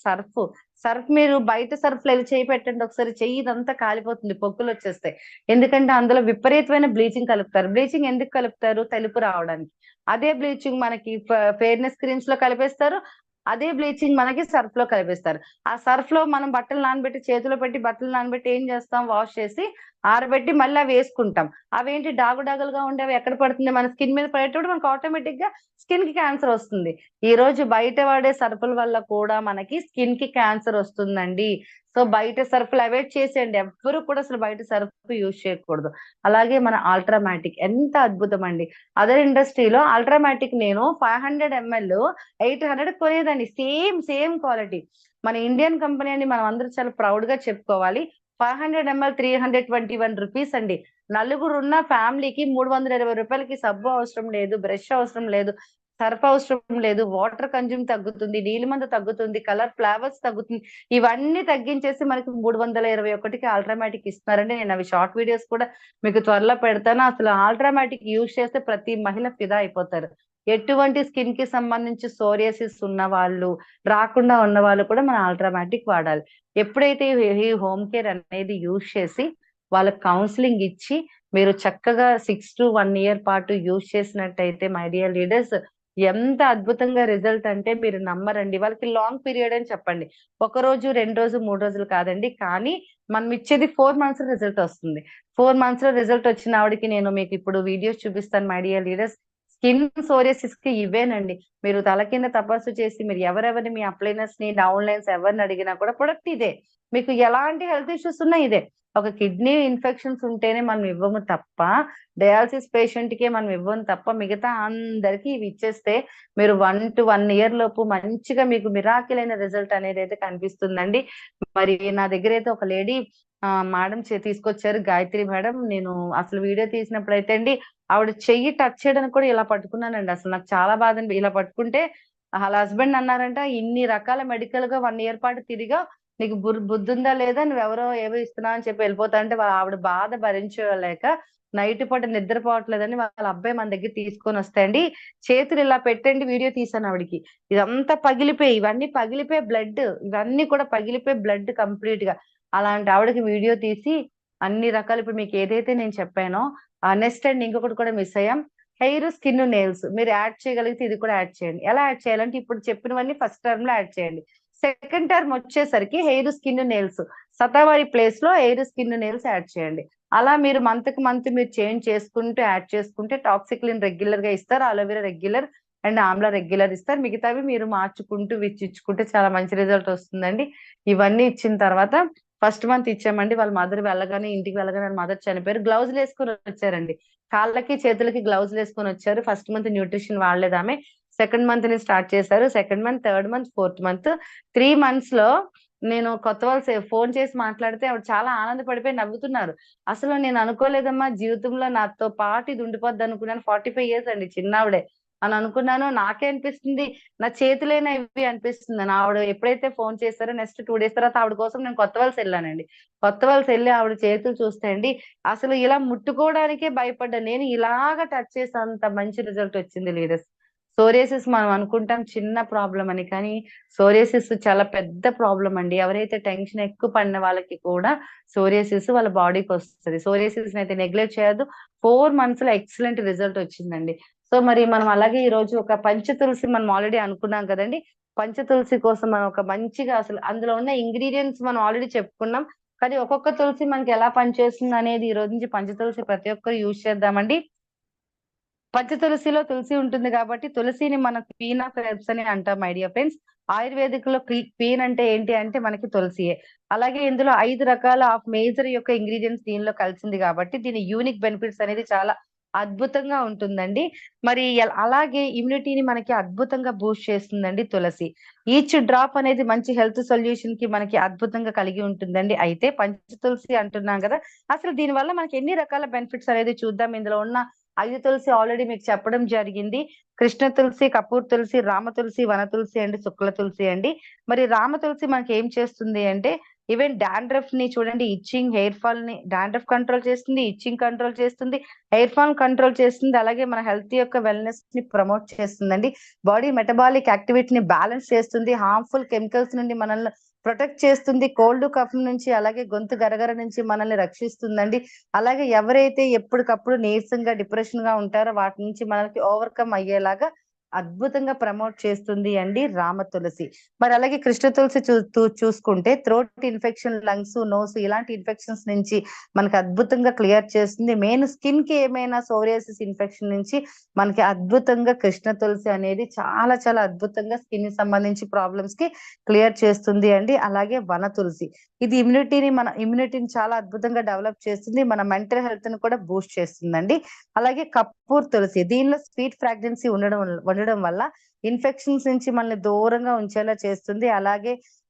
సర్ఫ్ మీరు బయట సర్ఫ్ వెళ్ళి చేయి పెట్టండి ఒకసారి, చెయ్యి ఇదంతా కాలిపోతుంది, పొక్కులు వచ్చేస్తాయి. ఎందుకంటే అందులో విపరీతమైన బ్లీచింగ్ కలుపుతారు. బ్లీచింగ్ ఎందుకు కలుపుతారు? తెలుపు రావడానికి. అదే బ్లీచింగ్ మనకి ఫెయిర్నెస్ క్రీమ్స్ లో కలిపేస్తారు, అదే బ్లీచింగ్ మనకి సర్ఫ్ లో కలిపేస్తారు. ఆ సర్ఫ్ లో మనం బట్టలు నానబెట్టి, చేతిలో పెట్టి బట్టలు నానబెట్టి ఏం చేస్తాం, వాష్ చేసి ఆరబెట్టి మళ్ళీ అవి వేసుకుంటాం. అవేంటి డాగులుగా ఉండేవి ఎక్కడ పడుతుంది, మన స్కిన్ మీద పడేటప్పుడు మనకు ఆటోమేటిక్ గా స్కిన్ కి క్యాన్సర్ వస్తుంది. ఈ రోజు బయట వాడే సర్ఫుల వల్ల కూడా మనకి స్కిన్ కి క్యాన్సర్ వస్తుందండి. సో బయట సర్ఫులు అవాయిడ్ చేసేయండి. ఎవ్వరు కూడా అసలు బయట సర్ఫ్ యూజ్ చేయకూడదు. అలాగే మన అల్ట్రామాటిక్ ఎంత అద్భుతం అండి. అదర్ ఇండస్ట్రీలో అల్ట్రామాటిక్ నేను 500 ml 800 కొనేదాన్ని, సేమ్ క్వాలిటీ. మన ఇండియన్ కంపెనీ అని మనం అందరూ చాలా ప్రౌడ్ గా చెప్పుకోవాలి. 500 ml 321 రూపీస్ అండి. నలుగురున్న ఫ్యామిలీకి 320 రూపాయలకి సబ్బు అవసరం లేదు, బ్రష్ అవసరం లేదు, సర్ఫ్ అవసరం లేదు, వాటర్ కన్జ్యూమ్ తగ్గుతుంది, నీలిమందు తగ్గుతుంది, కలర్ ఫ్లేవర్స్ తగ్గుతుంది. ఇవన్నీ తగ్గించేసి మనకి 321కి అల్ట్రామాటిక్ ఇస్తున్నారండి. నేను అవి షార్ట్ వీడియోస్ కూడా మీకు త్వరలో పెడతాను. అసలు అల్ట్రామాటిక్ యూజ్ చేస్తే ప్రతి మహిళ ఫిదా అయిపోతారు. ఎటువంటి స్కిన్ కి సంబంధించి సోరియాసిస్ ఉన్న వాళ్ళు, రాకుండా ఉన్న వాళ్ళు కూడా మన అల్ట్రామాటిక్ వాడాలి. ఎప్పుడైతే ఈ హోమ్ కేర్ అనేది యూజ్ చేసి వాళ్ళకి కౌన్సిలింగ్ ఇచ్చి మీరు చక్కగా 6 to 1 year పాటు యూజ్ చేసినట్టయితే మై డియర్ లీడర్స్, ఎంత అద్భుతంగా రిజల్ట్ అంటే మీరు నమ్మరండి. వాళ్ళకి లాంగ్ పీరియడ్ అని చెప్పండి, 1 రోజు 2 రోజు 3 రోజులు కాదండి. కానీ మనం ఇచ్చేది 4 months రిజల్ట్ వస్తుంది. 4 months లో రిజల్ట్ వచ్చిన ఆవిడకి నేను మీకు ఇప్పుడు వీడియోస్ చూపిస్తాను my dear leaders. Skin psoriasis కి ఇవేనండి. మీరు తల కింద తపస్సు చేసి మీరు ఎవరెవరిని, మీ అప్లైనర్స్ ని, డౌన్ లైన్స్ ఎవరిని అడిగినా కూడా ప్రొడక్ట్ ఇదే. మీకు ఎలాంటి హెల్త్ ఇష్యూస్ ఉన్నా ఇదే. ఒక కిడ్నీ ఇన్ఫెక్షన్స్ ఉంటేనే మనం ఇవ్వము తప్ప, డయాలసిస్ పేషెంట్ కే మనం ఇవ్వము తప్ప, మిగతా అందరికి ఇవి ఇచ్చేస్తే మీరు 1 to 1 year లోపు మంచిగా మీకు మిరాకిల్ అయిన రిజల్ట్ అనేది అయితే కనిపిస్తుందండి. మరి నా దగ్గర అయితే ఒక లేడీ మేడం తీసుకొచ్చారు, గాయత్రి మేడం. నేను అసలు వీడియో తీసినప్పుడు అయితే అండి, ఆవిడ చెయ్యి టచ్ చేయడానికి కూడా ఇలా పట్టుకున్నానండి. అసలు నాకు చాలా బాధ. ఇలా పట్టుకుంటే వాళ్ళ హస్బెండ్ అన్నారంట, ఇన్ని రకాల మెడికల్ గా 1 year పాటు తిరిగా, నీకు బుద్ధి ఉందా లేదా, నువ్వెవరో ఏవో ఇస్తున్నావు అని చెప్పి వెళ్ళిపోతా అంటే ఆవిడ బాధ భరించలేక నైట్ పూట నిద్రపోవట్లేదని వాళ్ళ అబ్బాయి మన దగ్గర తీసుకొని వస్తాయండి. చేతులు ఇలా పెట్టండి, వీడియో తీసాను ఆవిడకి. ఇదంతా పగిలిపోయి, ఇవన్నీ పగిలిపోయి బ్లడ్, ఇవన్నీ కూడా పగిలిపోయి బ్లడ్ కంప్లీట్ గా. అలాంటి ఆవిడకి వీడియో తీసి అన్ని రకాలు ఇప్పుడు మీకు ఏదైతే నేను చెప్పానో, నెక్స్ట్ అండ్ ఇంకొకటి కూడా మిస్ అయ్యాం, హెయిర్, స్కిన్, నెయిల్స్ మీరు యాడ్ చేయగలిగితే ఇది కూడా యాడ్ చేయండి. ఎలా యాడ్ చేయాలంటే ఇప్పుడు చెప్పినవన్నీ ఫస్ట్ టర్మ్ లో యాడ్ చేయండి. సెకండ్ టర్మ్ వచ్చేసరికి hair, skin, nails, shatavari place లో హెయిర్, స్కిన్, నెయిల్స్ యాడ్ చేయండి. అలా మీరు మంత్ కి మంత్ మీరు చేంజ్ చేసుకుంటూ యాడ్ చేసుకుంటే టాక్సిక్లిన్ రెగ్యులర్ గా ఇస్తారు, aloe vera regular and Amla regular ఇస్తారు. మిగతావి మీరు మార్చుకుంటూ విచ్చుకుంటే చాలా మంచి రిజల్ట్ వస్తుందండి. ఇవన్నీ ఇచ్చిన తర్వాత ఫస్ట్ మంత్ ఇచ్చామండి. వాళ్ళ మదర్ వెళ్ళగానే, ఇంటికి వెళ్ళగానే వాళ్ళ మదర్ చనిపోయారు. గ్లౌజులు వేసుకొని వచ్చారండి, కాళ్ళకి చేతులకి గ్లౌజులు వేసుకొని వచ్చారు. ఫస్ట్ మంత్ న్యూట్రిషన్ వాడలేదు ఆమె. సెకండ్ మంత్ ని స్టార్ట్ చేశారు. Second month, third month, fourth month, 3 months లో నేను కొత్త వాళ్ళు ఫోన్ చేసి మాట్లాడితే ఆవిడ చాలా ఆనందపడిపోయి నవ్వుతున్నారు. అసలు నేను అనుకోలేదమ్మా, జీవితంలో నాతో పాటు ఇది ఉండిపోద్ది అనుకున్నాను. 45 years అండి, చిన్నావిడే అని అనుకున్నాను. నాకే అనిపిస్తుంది నా చేతులైనా ఇవి అనిపిస్తుంది. ఆవిడ ఎప్పుడైతే ఫోన్ చేస్తారో నెక్స్ట్ 2 days తర్వాత ఆవిడ కోసం నేను కొత్త వలస వెళ్ళానండి. కొత్త వలస వెళ్ళి ఆవిడ చేతులు చూస్తే అండి, అసలు ఇలా ముట్టుకోవడానికే భయపడ్డా నేను, ఇలాగా టచ్ చేసేంత మంచి రిజల్ట్ వచ్చింది లీడర్స్. సోరియాసిస్ మనం అనుకుంటాం చిన్న ప్రాబ్లం అని, కానీ సోరియాసిస్ చాలా పెద్ద ప్రాబ్లం అండి. ఎవరైతే టెన్షన్ ఎక్కువ పడిన వాళ్ళకి కూడా సోరియాసిస్ వాళ్ళ బాడీకి వస్తుంది. సోరియాసిస్ అయితే నెగ్లెక్ట్ చేయొద్దు. 4 months లో ఎక్సలెంట్ రిజల్ట్ వచ్చిందండి. సో మరి మనం అలాగే ఈ రోజు ఒక పంచతులసి మనం ఆల్రెడీ అనుకున్నాం కదండి. పంచతులసి కోసం మనం ఒక మంచిగా అసలు అందులో ఉన్న ఇంగ్రీడియంట్స్ మనం ఆల్రెడీ చెప్పుకున్నాం. కానీ ఒక్కొక్క తులసి మనకి ఎలా పనిచేస్తుంది అనేది ఈ రోజు నుంచి పంచతులసి ప్రతి ఒక్కరు యూజ్ చేద్దామండి. పంచతులసిలో తులసి ఉంటుంది కాబట్టి తులసిని మనం క్వీన్ ఆఫ్ హెర్బ్స్ అని అంటాం మై డియర్ ఫ్రెండ్స్. ఆయుర్వేదిక్ లో క్వీన్ అంటే ఏంటి అంటే మనకి తులసియే. అలాగే ఇందులో 5 రకాల ఆఫ్ మేజర్ యొక్క ఇంగ్రీడియంట్స్ దీనిలో కలిసింది కాబట్టి దీని యూనిక్ బెనిఫిట్స్ అనేది చాలా అద్భుతంగా ఉంటుందండి. మరి అలాగే ఇమ్యూనిటీని మనకి అద్భుతంగా బూస్ట్ చేస్తుందండి తులసి. ఈచ్ డ్రాప్ అనేది మంచి హెల్త్ సొల్యూషన్ కి మనకి అద్భుతంగా కలిగి ఉంటుందండి. అయితే పంచ తులసి అంటున్నాం కదా, అసలు దీని వల్ల మనకి ఎన్ని రకాల బెనిఫిట్స్ అనేది చూద్దాం. ఇందులో ఉన్న 5 తులసి ఆల్రెడీ మీకు చెప్పడం జరిగింది. కృష్ణ తులసి, కపూర్ తులసి, రామ తులసి, వన తులసి అండ్ శుక్ల తులసి అండి. మరి రామ తులసి మనకి ఏం చేస్తుంది అంటే ఈవెన్ డాండ్రఫ్ ని చూడండి, ఇచ్చింగ్, హెయిర్ ఫాల్ ని డాండ్రఫ్ కంట్రోల్ చేస్తుంది, ఇచ్చింగ్ కంట్రోల్ చేస్తుంది, హెయిర్ ఫాల్ కంట్రోల్ చేస్తుంది. అలాగే మన హెల్త్ యొక్క వెల్నెస్ ని ప్రమోట్ చేస్తుందండి. బాడీ మెటబాలిక్ యాక్టివిటీని బ్యాలెన్స్ చేస్తుంది, హార్మ్ఫుల్ కెమికల్స్ నుండి మనల్ని ప్రొటెక్ట్ చేస్తుంది, కోల్డ్ కఫ్ నుంచి అలాగే గొంతు గరగర నుంచి మనల్ని రక్షిస్తుందండి. అలాగే ఎవరైతే ఎప్పటికప్పుడు నీరసంగా డిప్రెషన్ గా ఉంటారో వాటి నుంచి మనకి ఓవర్కమ్ అయ్యేలాగా అద్భుతంగా ప్రమోట్ చేస్తుంది అండి రామ తులసి. మరి అలాగే కృష్ణ తులసి చూసుకుంటే థ్రోట్ ఇన్ఫెక్షన్, లంగ్స్, నోస్ ఇలాంటి ఇన్ఫెక్షన్స్ నుంచి మనకి అద్భుతంగా క్లియర్ చేస్తుంది. మెయిన్ స్కిన్ కి ఏమైనా సోరియాసిస్ ఇన్ఫెక్షన్ నుంచి మనకి అద్భుతంగా కృష్ణ తులసి అనేది చాలా చాలా అద్భుతంగా స్కిన్ కి సంబంధించి ప్రాబ్లమ్స్ కి క్లియర్ చేస్తుంది అండి. అలాగే వన తులసి ఇది ఇమ్యూనిటీని చాలా అద్భుతంగా డెవలప్ చేస్తుంది, మన మెంటల్ హెల్త్ ని కూడా బూస్ట్ చేస్తుందండి. అలాగే కపూర్ తులసి దీనిలో స్వీట్ ఫ్రాగ్రెన్సీ ఉండడం వల్ల ఇన్ఫెక్షన్స్ నుంచి మనల్ని దూరంగా ఉంచేలా చేస్తుంది.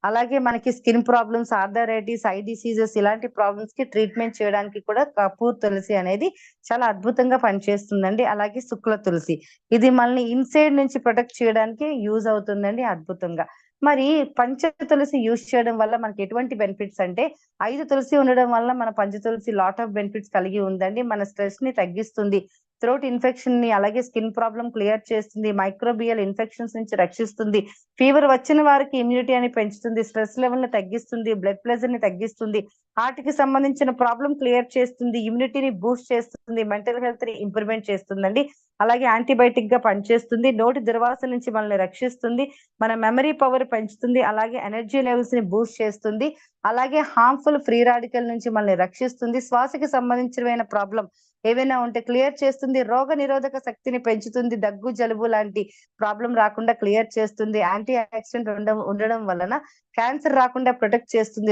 అలాగే మనకి skin problems, arthritis, I diseases ఇలాంటి ప్రాబ్లమ్స్ కి ట్రీట్మెంట్ చేయడానికి కూడా కపూర్ తులసి అనేది చాలా అద్భుతంగా పనిచేస్తుందండి. అలాగే శుక్ల తులసి ఇది మనల్ని ఇన్సైడ్ నుంచి ప్రొటెక్ట్ చేయడానికి యూజ్ అవుతుందండి అద్భుతంగా. మరి పంచ తులసి యూజ్ చేయడం వల్ల మనకి ఎటువంటి బెనిఫిట్స్ అంటే 5 తులసి ఉండడం వల్ల మన పంచ తులసి లాట్ ఆఫ్ బెనిఫిట్స్ కలిగి ఉందండి. మన స్ట్రెస్ ని తగ్గిస్తుంది, థ్రోట్ ఇన్ఫెక్షన్ ని అలాగే స్కిన్ ప్రాబ్లం క్లియర్ చేస్తుంది, మైక్రోబియల్ ఇన్ఫెక్షన్స్ నుంచి రక్షిస్తుంది, ఫీవర్ వచ్చిన వారికి ఇమ్యూనిటీ అని పెంచుతుంది, స్ట్రెస్ లెవెల్ ని తగ్గిస్తుంది, బ్లడ్ ప్రెషర్ ని తగ్గిస్తుంది, హార్ట్ కి సంబంధించిన ప్రాబ్లం క్లియర్ చేస్తుంది, ఇమ్యూనిటీని బూస్ట్ చేస్తుంది, మెంటల్ హెల్త్ ని ఇంప్రూవ్మెంట్ చేస్తుందండి. అలాగే యాంటీబయాటిక్ గా పనిచేస్తుంది, నోటి దుర్వాసన నుంచి మనల్ని రక్షిస్తుంది, మన మెమరీ పవర్ పెంచుతుంది, అలాగే ఎనర్జీ లెవెల్స్ ని బూస్ట్ చేస్తుంది, అలాగే హార్మ్ఫుల్ ఫ్రీ రాడికల్ నుంచి మనల్ని రక్షిస్తుంది, శ్వాసకి సంబంధించిన ప్రాబ్లం ఏవైనా ఉంటే క్లియర్ చేస్తుంది, రోగ నిరోధక శక్తిని పెంచుతుంది, దగ్గు జలుబు లాంటి ప్రాబ్లం రాకుండా క్లియర్ చేస్తుంది, యాంటీ ఆక్సిడెంట్ ఉండడం వలన క్యాన్సర్ రాకుండా ప్రొటెక్ట్ చేస్తుంది,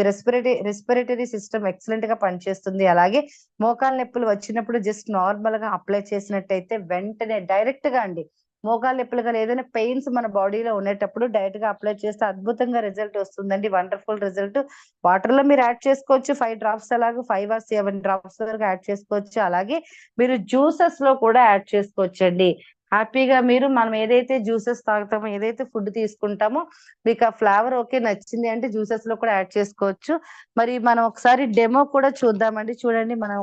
రెస్పిరేటరీ సిస్టమ్ ఎక్సలెంట్ గా పనిచేస్తుంది. అలాగే మోకాలు నొప్పులు వచ్చినప్పుడు జస్ట్ నార్మల్ గా అప్లై చేసినట్టయితే వెంటనే డైరెక్ట్ గా అండి మోకాలు నొప్పులు కానీ ఏదైనా పెయిన్స్ మన బాడీలో ఉండేటప్పుడు డైరెక్ట్ గా అప్లై చేస్తే అద్భుతంగా రిజల్ట్ వస్తుందండి, వండర్ఫుల్ రిజల్ట్. వాటర్ లో మీరు యాడ్ చేసుకోవచ్చు 5 drops, అలాగే 5 or 7 drops వరకు యాడ్ చేసుకోవచ్చు. అలాగే మీరు జ్యూసెస్ లో కూడా యాడ్ చేసుకోవచ్చు అండి. హ్యాపీగా మనం ఏదైతే జ్యూసెస్ తాగుతామో, ఏదైతే ఫుడ్ తీసుకుంటామో మీకు ఆ ఫ్లేవర్ ఓకే నచ్చింది అంటే జ్యూసెస్ లో కూడా యాడ్ చేసుకోవచ్చు. మరి మనం ఒకసారి డెమో కూడా చూద్దామండి. చూడండి, మనం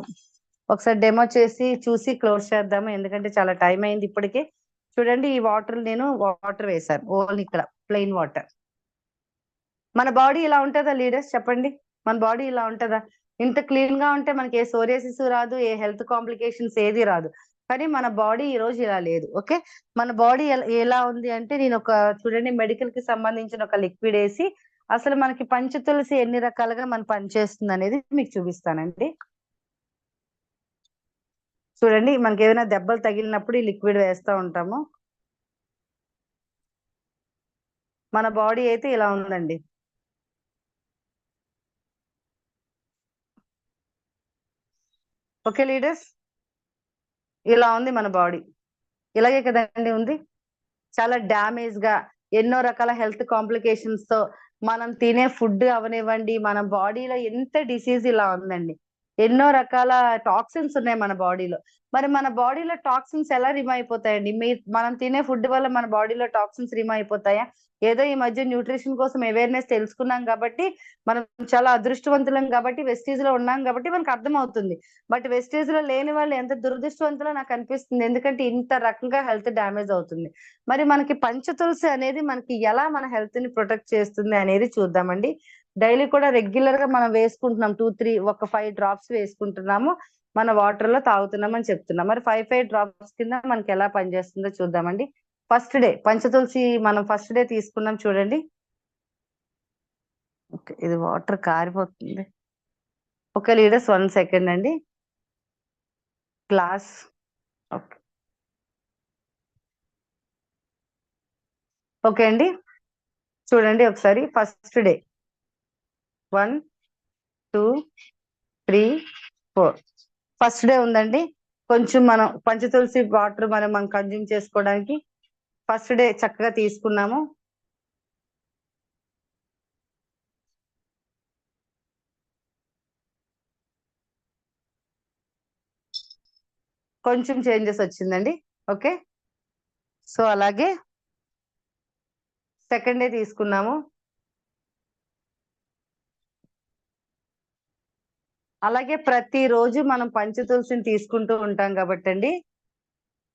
ఒకసారి డెమో చూసి క్లోజ్ చేద్దాము, ఎందుకంటే చాలా టైం అయింది ఇప్పటికే. చూడండి, ఈ నేను వాటర్ వేసాను, ఓన్లీ ఇక్కడ ప్లెయిన్ వాటర్. మన బాడీ ఇలా ఉంటుందా లీడర్స్ చెప్పండి? మన బాడీ ఇలా ఉంటుందా? ఇంత క్లీన్ గా ఉంటే మనకి ఏ సోరియాసిస్ రాదు, ఏ హెల్త్ కాంప్లికేషన్స్ ఏది రాదు. కానీ మన బాడీ ఈ రోజు ఇలా లేదు. ఓకే, మన బాడీ ఎలా ఉంది అంటే నేను చూడండి మెడికల్ కి సంబంధించిన ఒక లిక్విడ్ వేసి అసలు మనకి పంచ తులసి ఎన్ని రకాలుగా మన పనిచేస్తుంది అనేది మీకు చూపిస్తానండి. చూడండి, మనకి ఏమైనా దెబ్బలు తగిలినప్పుడు ఈ లిక్విడ్ వేస్తూ ఉంటాము. మన బాడీ అయితే ఇలా ఉందండి. ఓకే లీడర్స్, ఇలా ఉంది మన బాడీ. ఇలాగే కదండి ఉంది. చాలా డ్యామేజ్ గా ఎన్నో రకాల హెల్త్ కాంప్లికేషన్స్ తో మనం తినే ఫుడ్ అవనివ్వండి, మన బాడీలో ఎంత డిసీజ్ ఇలా ఉందండి. ఎన్నో రకాల టాక్సిన్స్ ఉన్నాయి మన బాడీలో. మరి మన బాడీలో టాక్సిన్స్ ఎలా రిమూవ్ అయిపోతాయండి? మనం తినే ఫుడ్ వల్ల మన బాడీలో టాక్సిన్స్ రిమూవ్ అయిపోతాయా? ఏదో ఈ మధ్య న్యూట్రిషన్ కోసం అవేర్నెస్ తెలుసుకున్నాం కాబట్టి, మనం చాలా అదృష్టవంతులం కాబట్టి, వెస్టీజ్ లో ఉన్నాం కాబట్టి మనకు అర్థం అవుతుంది. బట్ వెస్టీజ్ లో లేని వాళ్ళు ఎంత దురదృష్టవంతులో నాకు అనిపిస్తుంది. ఎందుకంటే ఇంత రకంగా హెల్త్ డ్యామేజ్ అవుతుంది. మరి మనకి పంచతులసి అనేది మనకి ఎలా మన హెల్త్ ని ప్రొటెక్ట్ చేస్తుంది అనేది చూద్దామండి. డైలీ కూడా రెగ్యులర్ గా మనం వేసుకుంటున్నాం. 5 డ్రాప్స్ వేసుకుంటున్నాము. మన వాటర్ లో తాగుతున్నాం అని చెప్తున్నాం. మరి 5 డ్రాప్స్ కింద మనకి ఎలా పనిచేస్తుందో చూద్దామండి. ఫస్ట్ డే పంచతులసి మనం ఫస్ట్ డే తీసుకున్నాం చూడండి. ఓకే, ఇది వాటర్ కారిపోతుంది. ఓకే లీడర్స్ 1 సెకండ్ అండి. గ్లాస్. ఓకే ఓకే అండి, చూడండి ఒకసారి. ఫస్ట్ డే 1 2 3 4 ఫస్ట్ డే ఉందండి. కొంచెం మనం పంచతులసి వాటర్ మనం కన్జ్యూమ్ చేసుకోవడానికి ఫస్ట్ డే చక్కగా తీసుకున్నాము. కొంచెం చేంజెస్ వచ్చిందండి. ఓకే, సో అలాగే సెకండ్ డే తీసుకున్నాము. అలాగే ప్రతిరోజు మనం పంచతులసిని తీసుకుంటూ ఉంటాం కాబట్టి అండి,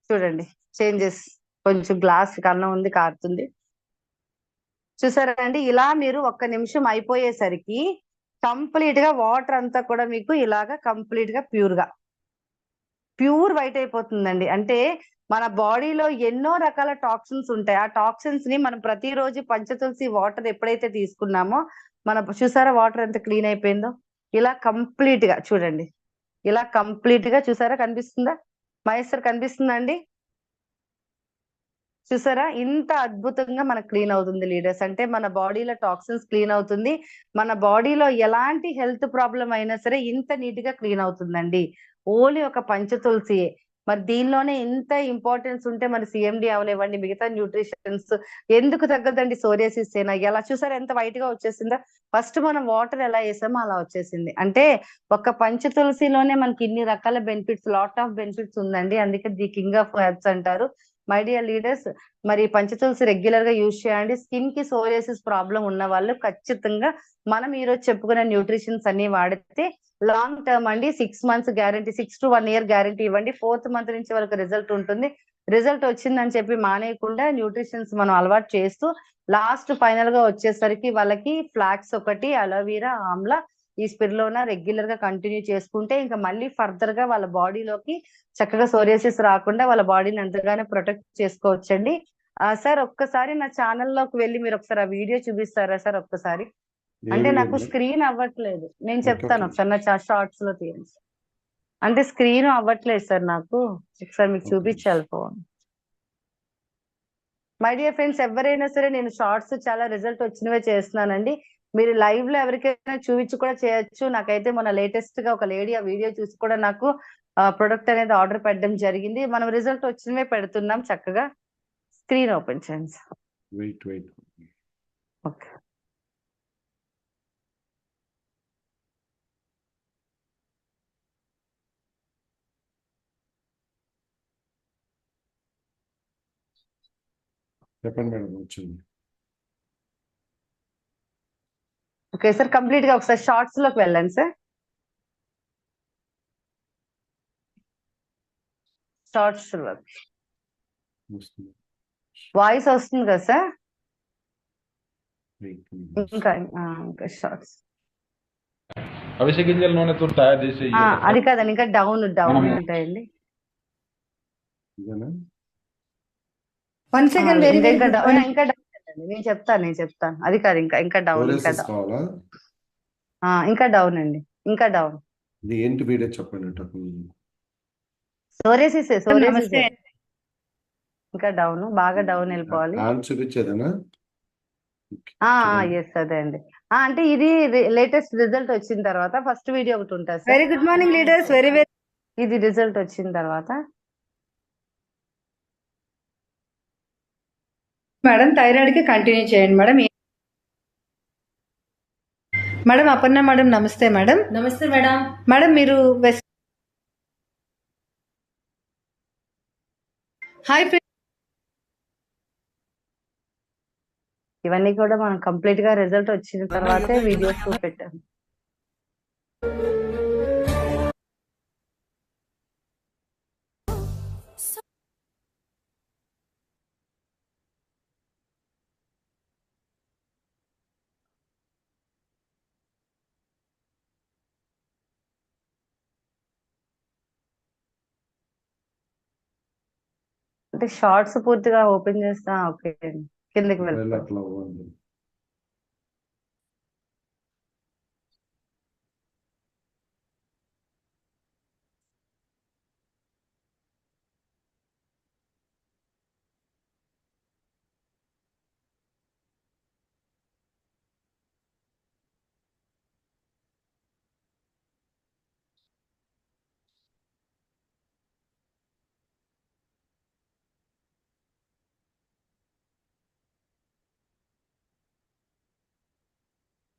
చూడండి చేంజెస్. కొంచెం గ్లాస్ కన్నం ఉంది, కారుతుంది. చూసారా అండి? ఇలా మీరు 1 నిమిషం అయిపోయేసరికి కంప్లీట్ గా వాటర్ అంతా కూడా మీకు ఇలాగా కంప్లీట్ గా ప్యూర్ వైట్ అయిపోతుందండి. అంటే మన బాడీలో ఎన్నో రకాల టాక్సిన్స్ ఉంటాయి. ఆ టాక్సిన్స్ ని మనం ప్రతిరోజు పంచతులసి వాటర్ ఎప్పుడైతే తీసుకున్నామో చూసారా వాటర్ ఎంత క్లీన్ అయిపోయిందో. ఇలా కంప్లీట్ గా చూడండి. ఇలా కంప్లీట్ గా చూసారా? కనిపిస్తుందా మహేష్ సార్? కనిపిస్తుందా అండి? చూసారా ఇంత అద్భుతంగా మనకు క్లీన్ అవుతుంది లీడర్స్. అంటే మన బాడీలో టాక్సిన్స్ క్లీన్ అవుతుంది. మన బాడీలో ఎలాంటి హెల్త్ ప్రాబ్లం అయినా సరే ఇంత నీట్ గా క్లీన్ అవుతుందండి. ఓన్లీ ఒక పంచతులసి. మరి దీనిలోనే ఇంత ఇంపార్టెన్స్ ఉంటే మరి సిఎండి అవనివ్వండి, మిగతా న్యూట్రిషన్స్ ఎందుకు తగ్గదండి? సోరియాసిస్ అయినా ఎలా చూసారా ఎంత వైట్ గా వచ్చేసిందో. ఫస్ట్ మనం వాటర్ ఎలా వేసామో అలా వచ్చేసింది. అంటే ఒక పంచతులసిలోనే మనకి ఇన్ని రకాల బెనిఫిట్స్, లాట్ ఆఫ్ బెనిఫిట్స్ ఉందండి. అందుకే ది కింగ్ ఆఫ్ హెర్బ్స్ అంటారు. మై డియర్ లీడర్స్, మరి పంచతులసి రెగ్యులర్ గా యూజ్ చేయండి. స్కిన్ కి సోరియాసిస్ ప్రాబ్లం ఉన్న వాళ్ళు ఖచ్చితంగా మనం ఈ రోజు చెప్పుకునే న్యూట్రిషన్స్ అన్ని వాడితే లాంగ్ టర్మ్ అండి, 6 months guarantee, 6 to 1 year guarantee ఇవ్వండి. 4th month నుంచి వాళ్ళకి రిజల్ట్ ఉంటుంది. రిజల్ట్ వచ్చిందని చెప్పి మానేయకుండా న్యూట్రిషన్స్ మనం అలవాటు చేస్తూ లాస్ట్ ఫైనల్ గా వచ్చేసరికి వాళ్ళకి ఫ్లాక్స్ ఒకటి, అలోవీరా, ఆమ్లా, ఈ స్పిరులినా రెగ్యులర్ గా కంటిన్యూ చేసుకుంటే ఇంకా మళ్ళీ ఫర్దర్ గా వాళ్ళ బాడీలోకి చక్కగా సోరియాసిస్ రాకుండా వాళ్ళ బాడీని ఎంతగానో ప్రొటెక్ట్ చేసుకోవచ్చండి. సార్ ఒక్కసారి నా ఛానల్లోకి వెళ్ళి మీరు ఒకసారి ఆ వీడియో చూపిస్తారా సార్ ఒక్కసారి? అంటే నాకు స్క్రీన్ అవ్వట్లేదు. నేను చెప్తాను ఒకసారి, నా షార్ట్స్ లో తీయండి. అంటే స్క్రీన్ అవ్వట్లేదు సార్ నాకు. ఒకసారి మీకు చూపించాలి ఫోన్. మై డియర్ ఫ్రెండ్స్, ఎవరైనా సరే నేను షార్ట్స్ చాలా రిజల్ట్ వచ్చినవే చేస్తున్నానండి. మీరు లైవ్ లో ఎవరికైనా చూపించి కూడా చేయొచ్చు. నాకైతే మొన్న లేటెస్ట్ గా ఒక లేడీ ఆ వీడియో చూసి కూడా నాకు ప్రొడక్ట్ అనేది ఆర్డర్ పెట్టడం జరిగింది. మనం రిజల్ట్ వచ్చినవే పెడుతున్నాం చక్కగా. స్క్రీన్ ఓపెన్ చేయండి సార్. ఓకే, చెప్పండి మేడం. వచ్చింది. ఓకే సార్, కంప్లీట్ గా ఒకసారి షార్ట్స్ లోకి వెళ్ళండి సార్. షార్ట్స్ వాయిస్ వస్తుంది కదా సార్? ఇంకా షార్ట్స్ అవిసె గింజల నూనెతో తయారు చేసే అది కాదండి, ఇంకా డౌన్ ఉంటాయండి. 1 second, ఇంకా డౌన్, నేను చెప్తాను. అది కాదు, ఇంకా డౌన్, ఇంకా డౌన్ అండి, ఇంకా డౌన్. ఏంటి వీడియో చెప్పండి. సోరియాసిస్ ఇంకా డౌన్, బాగా డౌన్ వెళ్ళిపోవాలి. చూపించేదేనా? ఎస్ అదే అండి. అంటే ఇది లేటెస్ట్ రిజల్ట్ వచ్చిన తర్వాత ఫస్ట్ వీడియో ఒకటి ఉంటుంది sir. Very good morning leaders. ఇది రిజల్ట్ వచ్చిన తర్వాత మేడం థైరాయిడ్ కి కంటిన్యూ చేయండి మేడం. మేడం అపర్ణ మేడం నమస్తే మేడం. నమస్తే మేడం. మేడం మీరు హాయ్ ఫ్రెండ్స్, ఇవన్నీ కూడా మనం కంప్లీట్ గా రిజల్ట్ వచ్చిన తర్వాతే వీడియోస్ పెట్టాము. అంటే షార్ట్స్ పూర్తిగా ఓపెన్ చేస్తా. ఓకే, కిందకి వెళ్ళిపోయి అట్లా అవ్వండి.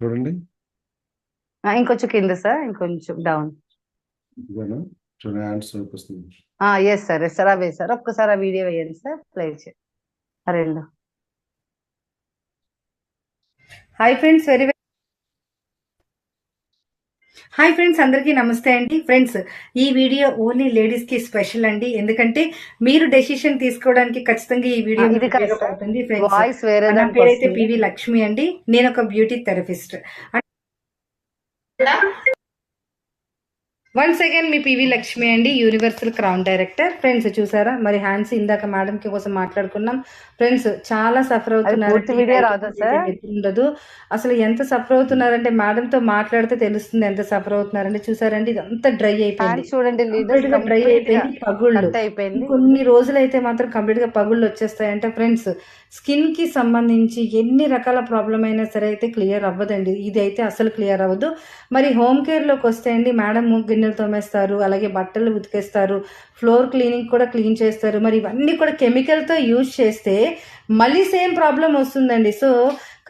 చూడండి, ఇంకొంచెం కింద సార్, ఇంకొంచెం డౌన్. ఇదేనా? చూడండి, హ్యాండ్స్ చూపిస్తుంది. ఎస్ సార్, ఎస్ సార్, అవే సార్. ఒక్కసారి ఆ వీడియో వేయండి సార్, ప్లే చేయండి. రెండు. హాయ్ ఫ్రెండ్స్, హాయ్ ఫ్రెండ్స్, అందరికీ నమస్తే అండి. ఫ్రెండ్స్, ఈ వీడియో ఓన్లీ లేడీస్ కి స్పెషల్ అండి, ఎందుకంటే మీరు డెసిషన్ తీసుకోవడానికి ఖచ్చితంగా ఈ వీడియో ఉపయోగపడుతుంది. వాయిస్ వేరే. నా పేరైతే పివి లక్ష్మి అండి. నేను ఒక బ్యూటీ థెరపిస్ట్. వన్స్ అగైన్ మీ పివి లక్ష్మి అండి, యూనివర్సల్ క్రౌన్ డైరెక్టర్. ఫ్రెండ్స్ చూసారా మరి హ్యాండ్స్ ఇందాక మేడం కి కోసం మాట్లాడుకున్నాం. ఫ్రెండ్స్ చాలా సఫర్ అవుతున్నారు, ఉండదు అసలు. ఎంత సఫర్ అవుతున్నారంటే మేడం తో మాట్లాడితే తెలుస్తుంది ఎంత సఫర్ అవుతున్నారంటే. చూసారండి, ఇదంతా డ్రై అయిపోయింది. చూడండి, డ్రై అయిపోయింది, పగుళ్ళు. కొన్ని రోజులు అయితే మాత్రం కంప్లీట్ గా పగుళ్ళు వచ్చేస్తాయంటే. ఫ్రెండ్స్, స్కిన్ కి సంబంధించి ఎన్ని రకాల ప్రాబ్లం అయినా సరే అయితే క్లియర్ అవ్వదండి. ఇది అయితే అసలు క్లియర్ అవ్వదు. మరి హోమ్ కేర్ లోకి వస్తే అండి, మేడం గిన్నెలు తోమేస్తారు, అలాగే బట్టలు ఉతికేస్తారు, ఫ్లోర్ క్లీనింగ్ కూడా క్లీన్ చేస్తారు. మరి ఇవన్నీ కూడా కెమికల్ తో యూజ్ చేస్తే మళ్ళీ సేమ్ ప్రాబ్లం వస్తుందండి. సో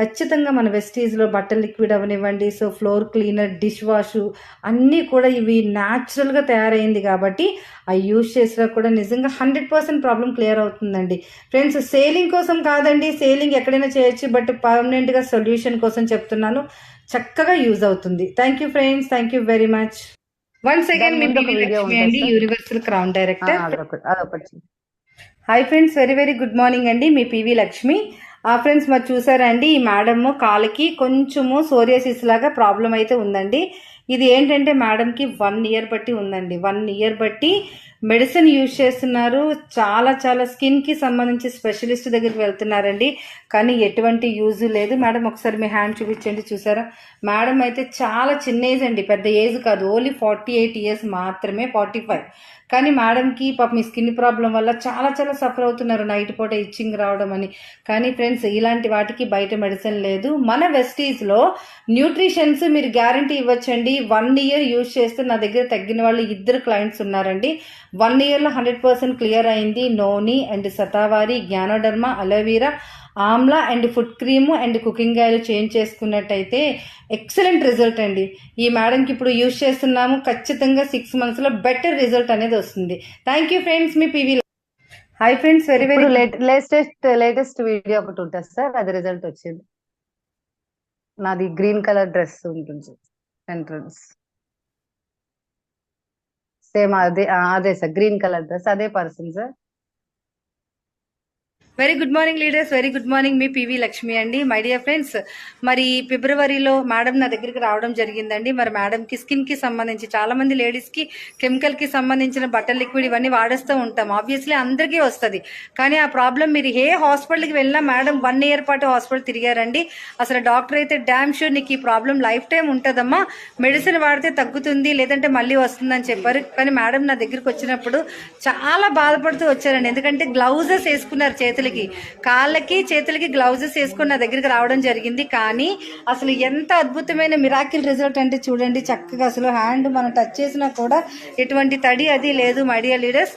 ఖచ్చితంగా మన వెస్టీజ్లో బట్టలు లిక్విడ్ అవనివ్వండి, so floor cleaner, dish wash అన్నీ కూడా ఇవి న్యాచురల్గా తయారైంది కాబట్టి అవి యూజ్ చేసినా కూడా నిజంగా 100% ప్రాబ్లం క్లియర్ అవుతుందండి. ఫ్రెండ్స్, సేలింగ్ కోసం కాదండి, సేలింగ్ ఎక్కడైనా చేయొచ్చు, బట్ పర్మనెంట్గా సొల్యూషన్ కోసం చెప్తున్నాను. చక్కగా యూజ్ అవుతుంది. Thank you friends, thank you very much. Once again మీ పివి లక్ష్మి అండి, universal crown director. Hi friends, very good morning అండి, మీ పివి లక్ష్మి. ఫ్రెండ్స్, మరి చూసారా అండి, ఈ మేడమ్ కాలికి కొంచెము సోరియాసిస్ లాగా ప్రాబ్లం అయితే ఉందండి. ఇది ఏంటంటే మేడంకి 1 ఇయర్ బట్టి ఉందండి. 1 ఇయర్ బట్టి మెడిసిన్ యూజ్ చేస్తున్నారు. చాలా స్కిన్కి సంబంధించి స్పెషలిస్ట్ దగ్గరికి వెళ్తున్నారండి, కానీ ఎటువంటి యూజ్ లేదు. మేడం ఒకసారి మీ హ్యాండ్ చూపించండి. చూసారా, మేడం అయితే చాలా చిన్న ఏజ్ అండి, పెద్ద ఏజ్ కాదు, ఓన్లీ 48 ఇయర్స్ మాత్రమే, 45. కానీ మేడంకి పాప మీ స్కిన్ ప్రాబ్లం వల్ల చాలా సఫర్ అవుతున్నారు, నైట్ పూట ఇచ్చింగ్ రావడం అని. కానీ ఫ్రెండ్స్, ఇలాంటి వాటికి బయట మెడిసిన్ లేదు. మన వెస్టీజ్లో న్యూట్రిషన్స్ మీరు గ్యారంటీ ఇవ్వచ్చండి. 1 ఇయర్ యూజ్ చేస్తే నా దగ్గర తగ్గిన వాళ్ళు 2 క్లయింట్స్ ఉన్నారండి. 1 ఇయర్లో 100% క్లియర్ అయింది. Noni and shatavari, ganoderma, aloe vera, amla and food cream and cooking oil change చేసుకున్నట్టయితే ఎక్సలెంట్ రిజల్ట్ అండి. ఈ మేడంకి ఇప్పుడు యూజ్ చేస్తున్నాము. ఖచ్చితంగా 6 monthsలో బెటర్ రిజల్ట్ అనేది వస్తుంది. థ్యాంక్ యూ ఫ్రెండ్స్, మీ PV. Hi friends, very latest video ఒకటి ఉంటుంది సార్, అది రిజల్ట్ వచ్చింది. నాది గ్రీన్ కలర్ డ్రెస్ ఉంటుంది ఎంట్రన్స్, సేమ్ అదే సార్, గ్రీన్ కలర్ డ్రెస్, అదే person sir. Very good morning leaders, very good morning, మీ పివి లక్ష్మి అండి. మై డియర్ ఫ్రెండ్స్, మరి ఫిబ్రవరిలో మేడం నా దగ్గరికి రావడం జరిగిందండి. మరి మేడంకి స్కిన్కి సంబంధించి చాలా మంది లేడీస్కి కెమికల్కి సంబంధించిన బట్టల్ లిక్విడ్ ఇవన్నీ వాడేస్తూ ఉంటాం. ఆబ్వియస్లీ అందరికీ వస్తుంది, కానీ ఆ ప్రాబ్లం మీరు ఏ హాస్పిటల్కి వెళ్ళినా మేడం 1 ఇయర్ పాటు హాస్పిటల్ తిరిగారండి. అసలు డాక్టర్ అయితే డ్యామ్ షూర్ నీకు ఈ ప్రాబ్లం లైఫ్ టైం ఉంటుందమ్మా, మెడిసిన్ వాడితే తగ్గుతుంది, లేదంటే మళ్ళీ వస్తుందని చెప్పారు. కానీ మేడం నా దగ్గరికి వచ్చినప్పుడు చాలా బాధపడుతూ వచ్చారండి, ఎందుకంటే గ్లౌజెస్ వేసుకున్నారు, కాళ్ళకి చేతులకి గ్లౌజెస్ వేసుకుని నా దగ్గరికి రావడం జరిగింది. కానీ అసలు ఎంత అద్భుతమైన మిరాకిల్ రిజల్ట్ అంటే చూడండి, చక్కగా అసలు హ్యాండ్ మనం టచ్ చేసినా కూడా ఎటువంటి తడి అది లేదు. My dear leaders,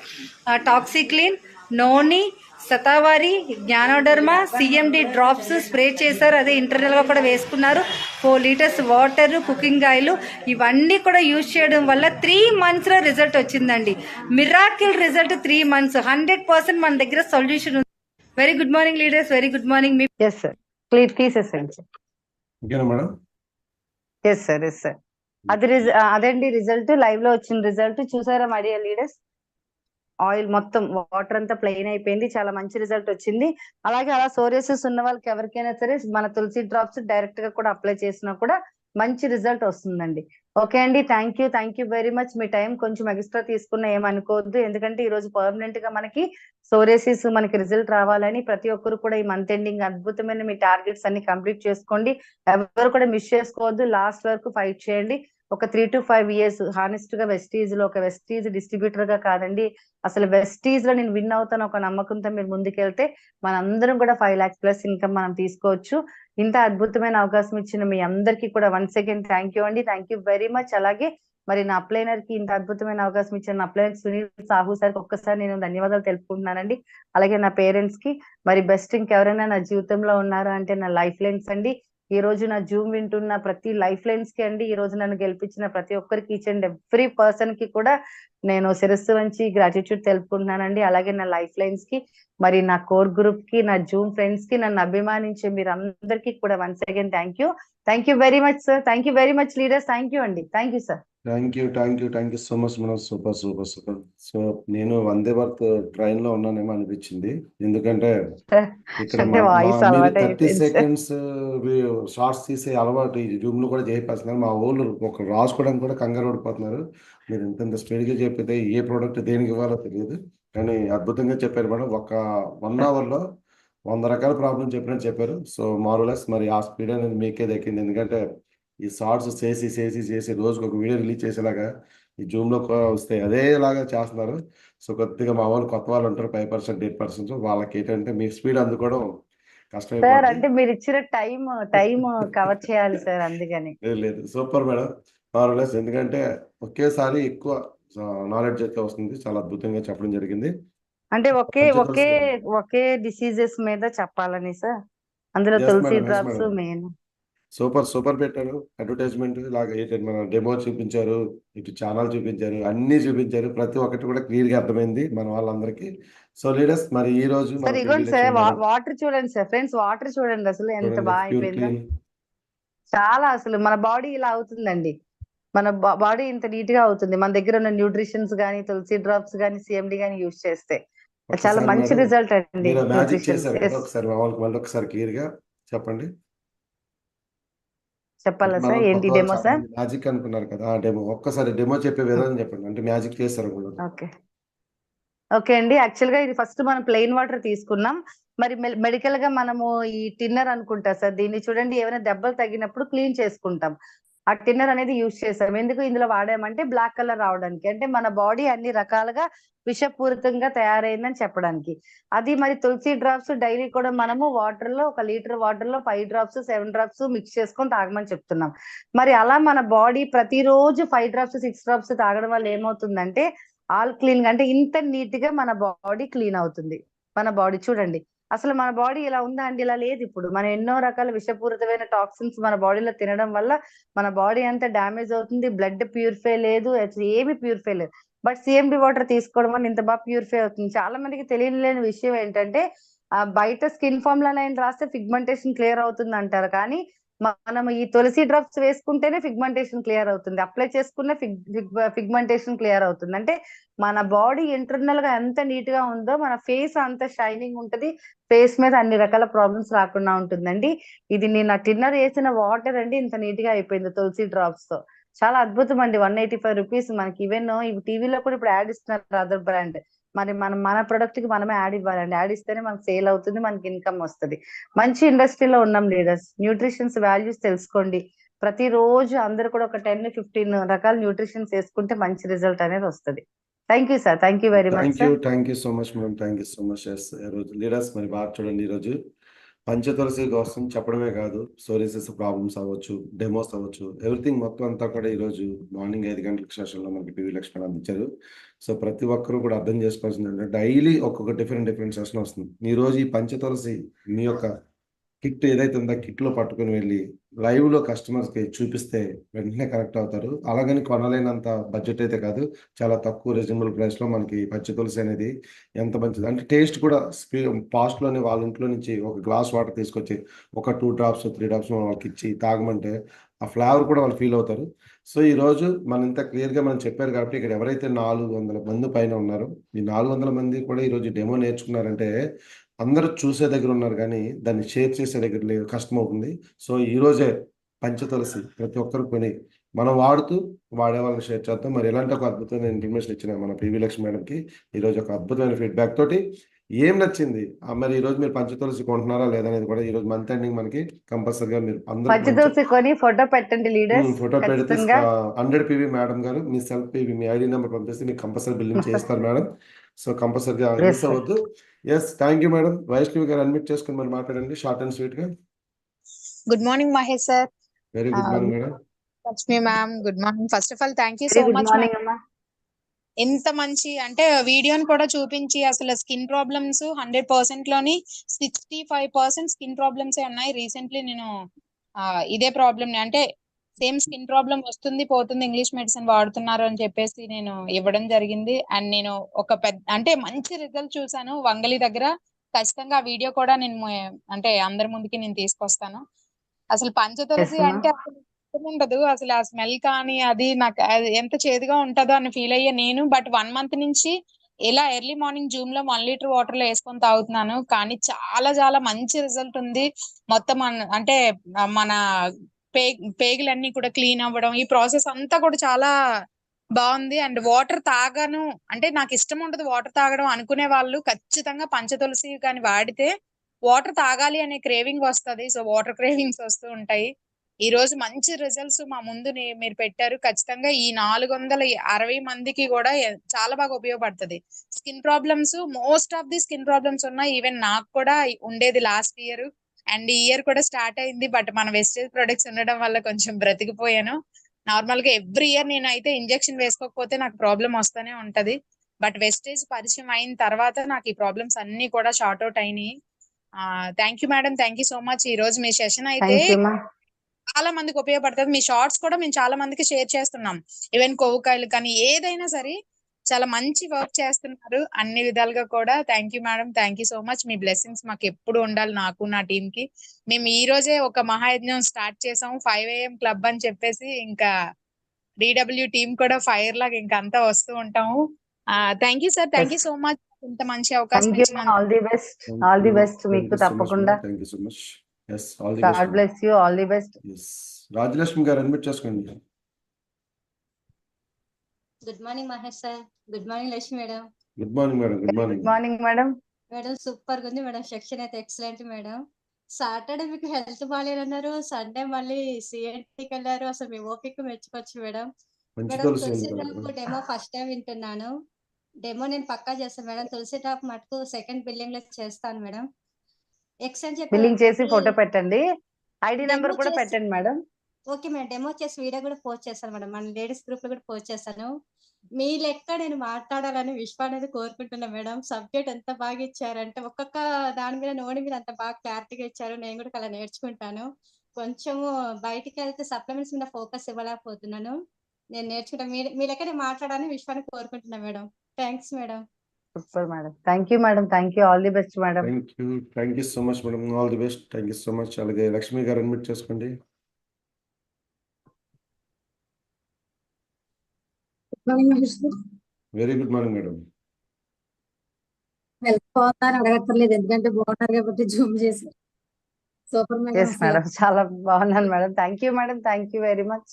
toxiclean, noni, shatavari, ganoderma, CMD drops spray చేశారు. అదే ఇంటర్నల్గా కూడా వేసుకున్నారు. 4 లీటర్స్ వాటర్, కుకింగ్ ఆయిల్ ఇవన్నీ కూడా యూజ్ చేయడం వల్ల 3 monthsలో రిజల్ట్ వచ్చిందండి. Miracle result 3 months. 100% మన దగ్గర సొల్యూషన్ ఉంది. Very good morning leaders, very good morning. మీ ఎస్ సార్, క్లియర్ తీసేసండి సార్. ఓకేనా madam? Yes sir, yes sir. అది అదండి రిజల్ట్, లైవ్ లో వచ్చిన రిజల్ట్ చూసారా మై డియర్ లీడర్స్. ఆయిల్ మొత్తం వాటర్ అంతా ప్లెయిన్ అయిపోయింది, చాలా మంచి రిజల్ట్ వచ్చింది. అలాగే అలా సోరియాసిస్ ఉన్న వాళ్ళకి ఎవరికైనా సరే మన తులసి డ్రాప్స్ డైరెక్ట్ గా కూడా అప్లై చేసినా కూడా మంచి రిజల్ట్ వస్తుందండి. ఓకే అండి, thank you very much. Me time కొంచెం ఎక్స్ట్రా తీసుకున్నా ఏమనుకోవద్దు, ఎందుకంటే ఈ రోజు పర్మనెంట్ గా మనకి సోరియాసిస్ మనకి రిజల్ట్ రావాలని ప్రతి ఒక్కరు కూడా ఈ మంత్ ఎండింగ్ అద్భుతమైన మీ టార్గెట్స్ అన్ని కంప్లీట్ చేసుకోండి. ఎవరు కూడా మిస్ చేసుకోవద్దు, లాస్ట్ వరకు ఫైట్ చేయండి. ఒక 3 to 5 years హానెస్ట్ గా వెస్టీజ్ లో ఒక వెస్టీజ్ డిస్ట్రిబ్యూటర్ గా కాదండి, అసలు వెస్టీజ్ లో నేను విన్ అవుతాను ఒక నమ్మకంతో మీరు ముందుకెళ్తే మనందరం కూడా 5 lakhs+ ఇన్కమ్ మనం తీసుకోవచ్చు. ఇంత అద్భుతమైన అవకాశం ఇచ్చిన మీ అందరికీ కూడా వన్స్ అగైన్ థ్యాంక్ యూ అండి, థ్యాంక్ యూ వెరీ మచ్. అలాగే మరి నా అప్లైనర్ కి ఇంత అద్భుతమైన అవకాశం ఇచ్చిన నా అప్లైనర్ సునీల్ సాహు సార్కి ఒక్కసారి నేను ధన్యవాదాలు తెలుపుకుంటున్నానండి. అలాగే నా పేరెంట్స్ కి, మరి బెస్ట్ ఇంకెవరైనా నా జీవితంలో ఉన్నారా అంటే నా లైఫ్ లైన్స్ అండి. ఈ రోజు నా జూమ్ వింటున్న ప్రతి లైఫ్ లైన్స్ కి అండి, ఈ రోజు నన్ను గెలిపించిన ప్రతి ఒక్కరికి, ఈచ్ అండ్ ఎవ్రీ పర్సన్ కి కూడా నేను శిరస్సు వంచి గ్రాటిట్యూడ్ తెలుపుకుంటున్నానండి. అలాగే నా లైఫ్ లైన్స్ కి, మరి నా కోర్ గ్రూప్ కి, నా జూమ్ ఫ్రెండ్స్ కి, నన్ను అభిమానించే మీరు అందరికీ కూడా once again thank you very much sir. Thank you very much leaders. Thank you అండి, thank you sir. Thank you so much madam. Super. So నేను వందే భారత్ ట్రైన్ లో ఉన్నానేమో అనిపించింది, ఎందుకంటే ఇక్కడ అంటే వాయిస్ మీరు అలవాటు 30 అయిపోయింది సార్. seconds షార్ట్స్ తీసే అలవాటు ఈ జూమ్ లో కూడా చేయిస్తున్నారు. మా ఊళ్ళు ఒక రాసుకోవడానికి కూడా కంగారు పడిపోతున్నారు. మీరు ఇంత స్పీడ్ గా చెప్పితే ఏ ప్రోడక్ట్ దేనికి ఇవ్వాలో తెలియదు, కానీ అద్భుతంగా చెప్పారు మేడం. ఒక 1 hour లో 100 రకాల ప్రాబ్లం చెప్పినట్టు చెప్పారు. సో మారులెస్, మరి ఆ స్పీడ్ అనేది మీకే దక్కింది, ఎందుకంటే ఈ షార్ట్స్ చేసి రోజుకి ఒక వీడియో రిలీజ్ చేసేలాగా ఈ జూమ్ లో వస్తే అదేలాగా చేస్తున్నారు. సో కొద్దిగా మా వాళ్ళు కొత్త వాళ్ళు ఉంటారు 5%, 8%, వాళ్ళకి ఏంటంటే మీ స్పీడ్ అందుకోవడం సార్ కష్టమైపోతుంది. అంటే మీరు ఇచ్చిన టైం కవర్ చేయాలి సార్, అందుకని. లేదు సూపర్ మేడం, మారులెస్. ఎందుకంటే ఒకేసారి ఎక్కువ నాలెడ్జ్ అయితే వస్తుంది. చాలా అద్భుతంగా చెప్పడం జరిగింది. అంటే మంచి ఒకే డిసీజెస్ మీద చెప్పాలని సార్, అందులో Yes, తులసి madam. Yes, drops madam. Main. Super పెట్టారు. అడ్వర్టైజ్మెంట్ లాగా ఏంటంటే మన డెమో చూపించారు, ఇటు ఛానల్ చూపించారు, అన్ని చూపించారు. ప్రతి ఒక్కటి కూడా క్లియర్ గా అర్థమైంది మన వాళ్ళందరికీ. సో లీడర్స్, మరి ఈ రోజు సార్ ఇగోండి సార్, వాటర్ చూడండి సార్ ఫ్రెండ్స్, వాటర్ చూడండి అసలు ఎంత బాగా అయిపోయిందో. చాలా అసలు మన బాడీ ఇలా అవుతుందండి, మన బాడీ ఇంత నీట్ గా అవుతుంది మన దగ్గర ఉన్న న్యూట్రిషన్స్ గానీ, తులసి డ్రాప్స్ గానీ, సిఎండి గానీ యూజ్ చేస్తే. చాలా మంచి రిజల్ట్ అండి. మ్యాజిక్ చేశారు కదా, ఒకసారి మళ్ళీ ఒకసారి క్లియర్ గా చెప్పండి. చెప్పాలా సార్, ఏంటి డెమో సార్? మ్యాజిక్ అనుకున్నారు కదా, ఆ డెమో ఒక్కసారి డెమో చెప్పే విధానం చెప్పండి, అంటే మ్యాజిక్ చేస్తారు. ఓకే అండి, యాక్చువల్ గా ఇది ఫస్ట్ మనం ప్లెయిన్ వాటర్ తీసుకున్నాం. మరి మెడికల్ గా మనము ఈ టిన్నర్ అనుకుంటా సార్, దీన్ని చూడండి ఏమైనా దెబ్బలు తగినప్పుడు క్లీన్ చేసుకుంటాం. ఆ టిన్నర్ అనేది యూజ్ చేసాం. ఎందుకు ఇందులో వాడామంటే బ్లాక్ కలర్ రావడానికి, అంటే మన బాడీ అన్ని రకాలుగా విషపూరితంగా తయారైందని చెప్పడానికి. అది మరి తులసి డ్రాప్స్ డైలీ కూడా మనము వాటర్ లో 1 లీటర్ వాటర్ లో 5 drops 7 drops మిక్స్ చేసుకొని తాగమని చెప్తున్నాం. మరి అలా మన బాడీ ప్రతిరోజు 5 drops 6 drops తాగడం వల్ల ఏమవుతుందంటే ఆల్ క్లీన్ గా, అంటే ఇంత నీట్ గా మన బాడీ క్లీన్ అవుతుంది. మన బాడీ చూడండి అసలు మన బాడీ ఇలా ఉందా అండి? ఇలా లేదు. ఇప్పుడు మనం ఎన్నో రకాల విషపూరితమైన టాక్సిన్స్ మన బాడీలో తినడం వల్ల మన బాడీ అంతా డ్యామేజ్ అవుతుంది. బ్లడ్ ప్యూరిఫై లేదు, ఏమి ప్యూరిఫై లేదు. బట్ సిఎండి వాటర్ తీసుకోవడం వల్ల ఇంత బాగా ప్యూరిఫై అవుతుంది. చాలా మందికి తెలియలేని విషయం ఏంటంటే బయట స్కిన్ ఫార్ములా లైన్ రాస్తే పిగ్మెంటేషన్ క్లియర్ అవుతుంది అంటారు, కానీ మనం ఈ తులసి డ్రాప్స్ వేసుకుంటేనే పిగ్మెంటేషన్ క్లియర్ అవుతుంది, అప్లై చేసుకునే పిగ్మెంటేషన్ క్లియర్ అవుతుంది. అంటే మన బాడీ ఇంటర్నల్ గా ఎంత నీట్ గా ఉందో మన ఫేస్ అంత షైనింగ్ ఉంటది, ఫేస్ మీద అన్ని రకాల ప్రాబ్లమ్స్ రాకుండా ఉంటుందండి. ఇది నేను టిన్నర్ వేసిన వాటర్ అండి, ఇంత నీట్ గా అయిపోయింది తులసి డ్రాప్స్ తో. చాలా అద్భుతం అండి. 185 rupees మనకి. ఈవెన్ ఇవి టీవీలో కూడా ఇప్పుడు యాడ్ ఇస్తున్నారు అదర్ బ్రాండ్. మరి మన ప్రొడక్ట్ కి మనమే యాడ్ ఇవ్వాలండి, యాడ్ ఇస్తేనే మనకి సేల్ అవుతుంది, మనకి ఇన్కమ్ వస్తుంది. మంచి ఇండస్ట్రీలో ఉన్నాం లీడర్స్. న్యూట్రిషన్స్ వాల్యూస్ తెలుసుకోండి. ప్రతిరోజు అందరు కూడా ఒక 10-15 రకాల న్యూట్రిషన్స్ వేసుకుంటే మంచి రిజల్ట్ అనేది వస్తుంది. Thank you sir, thank you very much sir. Thank you so much madam, thank you so much. Leaders మరి బాగా చూడండి, ఈరోజు పంచతులసి కోసం చెప్పడమే కాదు, సోరియాసిస్ ప్రాబ్లమ్స్ అవ్వచ్చు, డెమోస్ అవ్వచ్చు, ఎవ్రీథింగ్ మొత్తం అంతా కూడా ఈరోజు మార్నింగ్ 5 గంటలకు సెషన్లో మనకి పివి లక్ష్మణ్ అందించారు. సో ప్రతి ఒక్కరూ కూడా అర్థం చేసుకోవాల్సింది ఏంటంటే డైలీ ఒక్కొక్క డిఫరెంట్ సెషన్ వస్తుంది. ఈ రోజు ఈ పంచతులసి మీ యొక్క కిట్ ఏదైతే ఉందో కిట్లో పట్టుకుని వెళ్ళి లైవ్లో కస్టమర్స్కి చూపిస్తే వెంటనే కనెక్ట్ అవుతారు. అలాగని కొనలేనంత బడ్జెట్ అయితే కాదు, చాలా తక్కువ రీజనబుల్ ప్రైస్లో మనకి పచ్చి తులసి అనేది ఎంత మంచిది అంటే టేస్ట్ కూడా పాస్ట్లోనే వాళ్ళ ఇంట్లో నుంచి ఒక గ్లాస్ వాటర్ తీసుకొచ్చి ఒక 2 డ్రాప్స్ 3 డ్రాప్స్ వాళ్ళకి ఇచ్చి తాగమంటే ఆ ఫ్లేవర్ కూడా వాళ్ళు ఫీల్ అవుతారు. సో ఈరోజు మనం ఇంత క్లియర్గా మనం చెప్పారు కాబట్టి ఇక్కడ ఎవరైతే 400 మంది పైన ఉన్నారో ఈ 400 మంది కూడా ఈరోజు డెమో నేర్చుకున్నారంటే అందరూ చూసే దగ్గర ఉన్నారు కానీ దాన్ని షేర్ చేసే దగ్గర లేదు, కష్టం అవుతుంది. సో ఈ రోజే పంచతులసి ప్రతి ఒక్కరు కొని మనం వాడుతూ వాడే వాళ్ళకి షేర్ చేద్దాం. మరి ఎలాంటి ఒక అద్భుతమైన ఇన్ఫర్మేషన్ ఇచ్చిన మన పివి లక్ష్మి మేడంకి ఈరోజు ఒక అద్భుతమైన ఫీడ్బ్యాక్ తోటి ఏం నచ్చింది మరి ఈరోజు మీరు పంచతులసి కొంటున్నారా లేదా అనేది కూడా ఈరోజు మంత్ ఎండింగ్ మనకి కంపల్సరీగా మీరు పంచతులసి కొని ఫోటో పెట్టండి లీడర్స్. ఫోటో పెడితే 100 పివి మేడం గారు మీ సెల్ఫ్ పివి మీ ఐడి నెంబర్ పంపిస్తే మీకు కంపల్సరీ బిల్లింగ్ చేస్తారు మేడం. సో కంపల్సరీగా మిస్ అవ్వద్దు. Yes, thank you madam. Vaishnavi గారు అడ్మిట్ చేసుకుని మరి మాట్లాడండి షార్ట్ అండ్ స్వీట్ గా. Good morning Mahesh sir. Very good morning madam. Lakshmi ma'am good morning. First of all thank you so much. ఎంత మంచి అంటే వీడియోని కూడా చూపించి అసలు స్కిన్ ప్రాబ్లమ్స్ 100% లోని 65% స్కిన్ ప్రాబ్లమ్స్ ఉన్నాయి. రీసెంట్లీ నేను ఇదే ప్రాబ్లమ్ అంటే సేమ్ స్కిన్ ప్రాబ్లం వస్తుంది పోతుంది ఇంగ్లీష్ మెడిసిన్ వాడుతున్నారు అని చెప్పేసి నేను ఇవ్వడం జరిగింది. అండ్ నేను ఒక అంటే మంచి రిజల్ట్ చూసాను వంగలి దగ్గర. ఖచ్చితంగా ఆ వీడియో కూడా నేను అంటే అందరి ముందుకి నేను తీసుకొస్తాను. అసలు పంచతులసి అంటే అసలు ఉండదు, అసలు ఆ స్మెల్ కానీ అది నాకు ఎంత చేదుగా ఉంటుందో అని ఫీల్ అయ్యే నేను. బట్ 1 month నుంచి ఇలా ఎర్లీ మార్నింగ్ జూమ్ లో 1 లీటర్ వాటర్ లో వేసుకొని తాగుతున్నాను. కానీ చాలా చాలా మంచి రిజల్ట్ ఉంది. మొత్తం అంటే మన పేగులన్నీ కూడా క్లీన్ అవ్వడం, ఈ ప్రాసెస్ అంతా కూడా చాలా బాగుంది. అండ్ వాటర్ తాగను అంటే నాకు ఇష్టం ఉండదు వాటర్ తాగడం అనుకునే వాళ్ళు ఖచ్చితంగా పంచతులసి కానీ వాడితే వాటర్ తాగాలి అనే క్రేవింగ్ వస్తుంది. సో వాటర్ క్రేవింగ్స్ వస్తూ ఉంటాయి. ఈ రోజు మంచి రిజల్ట్స్ మా ముందు మీరు పెట్టారు. ఖచ్చితంగా ఈ 460 మందికి కూడా చాలా బాగా ఉపయోగపడుతుంది. Skin problems most of the skin problems ఉన్నాయి. ఈవెన్ నాకు కూడా ఉండేది లాస్ట్ ఇయర్ అండ్ ఈ ఇయర్ కూడా స్టార్ట్ అయింది. బట్ మన వెస్టేజ్ ప్రొడక్ట్స్ ఉండడం వల్ల కొంచెం బ్రతికిపోయాను. నార్మల్ గా ఎవ్రీ ఇయర్ నేనైతే ఇంజెక్షన్ వేసుకోకపోతే నాకు ప్రాబ్లం వస్తూనే ఉంటది. బట్ వెస్టేజ్ పరిచయం అయిన తర్వాత నాకు ఈ ప్రాబ్లమ్స్ అన్ని కూడా షార్ట్ అవుట్ అయినాయి. Thank you madam, thank you so much. ఈ రోజు మీ సెషన్ అయితే చాలా మందికి ఉపయోగపడుతుంది. మీ షార్ట్స్ కూడా మేము చాలా మందికి షేర్ చేస్తున్నాం. ఈవెన్ కొవ్వుకాయలు కానీ ఏదైనా సరే చాలా మంచి వర్క్ చేస్తున్నారు అన్ని విధాలుగా కూడా. Thank you madam, thank you so much. Me blessings మాకు ఎప్పుడు ఉండాలి, నాకు నా టీమ్ కి. మేము ఈ రోజే ఒక మహాయజ్ఞం స్టార్ట్ చేసాం 5 AM క్లబ్ అని చెప్పేసి. ఇంకా DW టీమ్ కూడా ఫైర్ లాగా ఇంకా అంతా వస్తూ ఉంటాము. Thank you sir, thank you so much. ఇంత మంచి అవకాశం ఇచ్చినందుకు. ఆల్ ది బెస్ట్ మీకు తప్పకుండా. థ్యాంక్ you so much. Yes, all the God best. bless you, all the best. ఎస్, రాజలక్ష్మి గారు అడ్మిట్ చేసుకోండి. Good morning Mahesh sir. Good morning Lakshmi madam. Good morning madam. Good morning. Good morning madam. Madam super గా ఉంది madam. Section అయితే excellent madam. Saturday మీకు health బాగాలేదన్నారు, Sunday మళ్ళీ సిఎన్టీకి వెళ్ళారు. అసలు మీ ఓపిక మెచ్చుకోవచ్చు మేడం. మేడం తులసి డ్రాప్ డెమో ఫస్ట్ టైం వింటున్నాను. డెమో నేను పక్కా చేస్తాను మేడం. తులసి డ్రాప్ మటుకు సెకండ్ బిల్లింగ్ లో చేస్తాను మేడం. ఎక్స్చేంజ్ బిల్లింగ్ చేసి ఫోటో పెట్టండి, ఐడి నెంబర్ కూడా పెట్టండి మేడం. ఓకే మేడం, డెమో చేసి వీడియో కూడా పోస్ట్ చేస్తాను మేడం. మన లేడీస్ గ్రూప్ లో కూడా పోస్ట్ చేస్తాను. మీ లెక్క నేను మాట్లాడాలని విశ్వ అనేది కోరుకుంటున్నా మేడం. సబ్జెక్ట్ ఎంత బాగా ఇచ్చారంటే ఒక్కొక్క దాని మీద నోడి మీద అంత బాగా క్లారిటీగా ఇచ్చారు. నేను కూడా అలా నేర్చుకుంటాను. కొంచెము బయటికి వెళ్తే సప్లిమెంట్స్ మీద ఫోకస్ ఇవ్వలేకపోతున్నాను. నేను నేర్చుకుంటాను. మీ లెక్క నేను మాట్లాడాలని విశ్వాన్ని కోరుకుంటున్నా madam. Thanks madam. Super madam. Thank you madam, thank you, all the best madam. Thank you so much madam, all the best. Thank you so much. అలాగే లక్ష్మి గారు అడ్మిట్ చేసుకోండి. Very good morning madam. Health బాగుందని అడగక్కర్లేదు, ఎందుకంటే బాగున్నారు కాబట్టి Zoom చేసి. Super madam, చాలా బాగున్నాను madam. Thank you madam, thank you very much.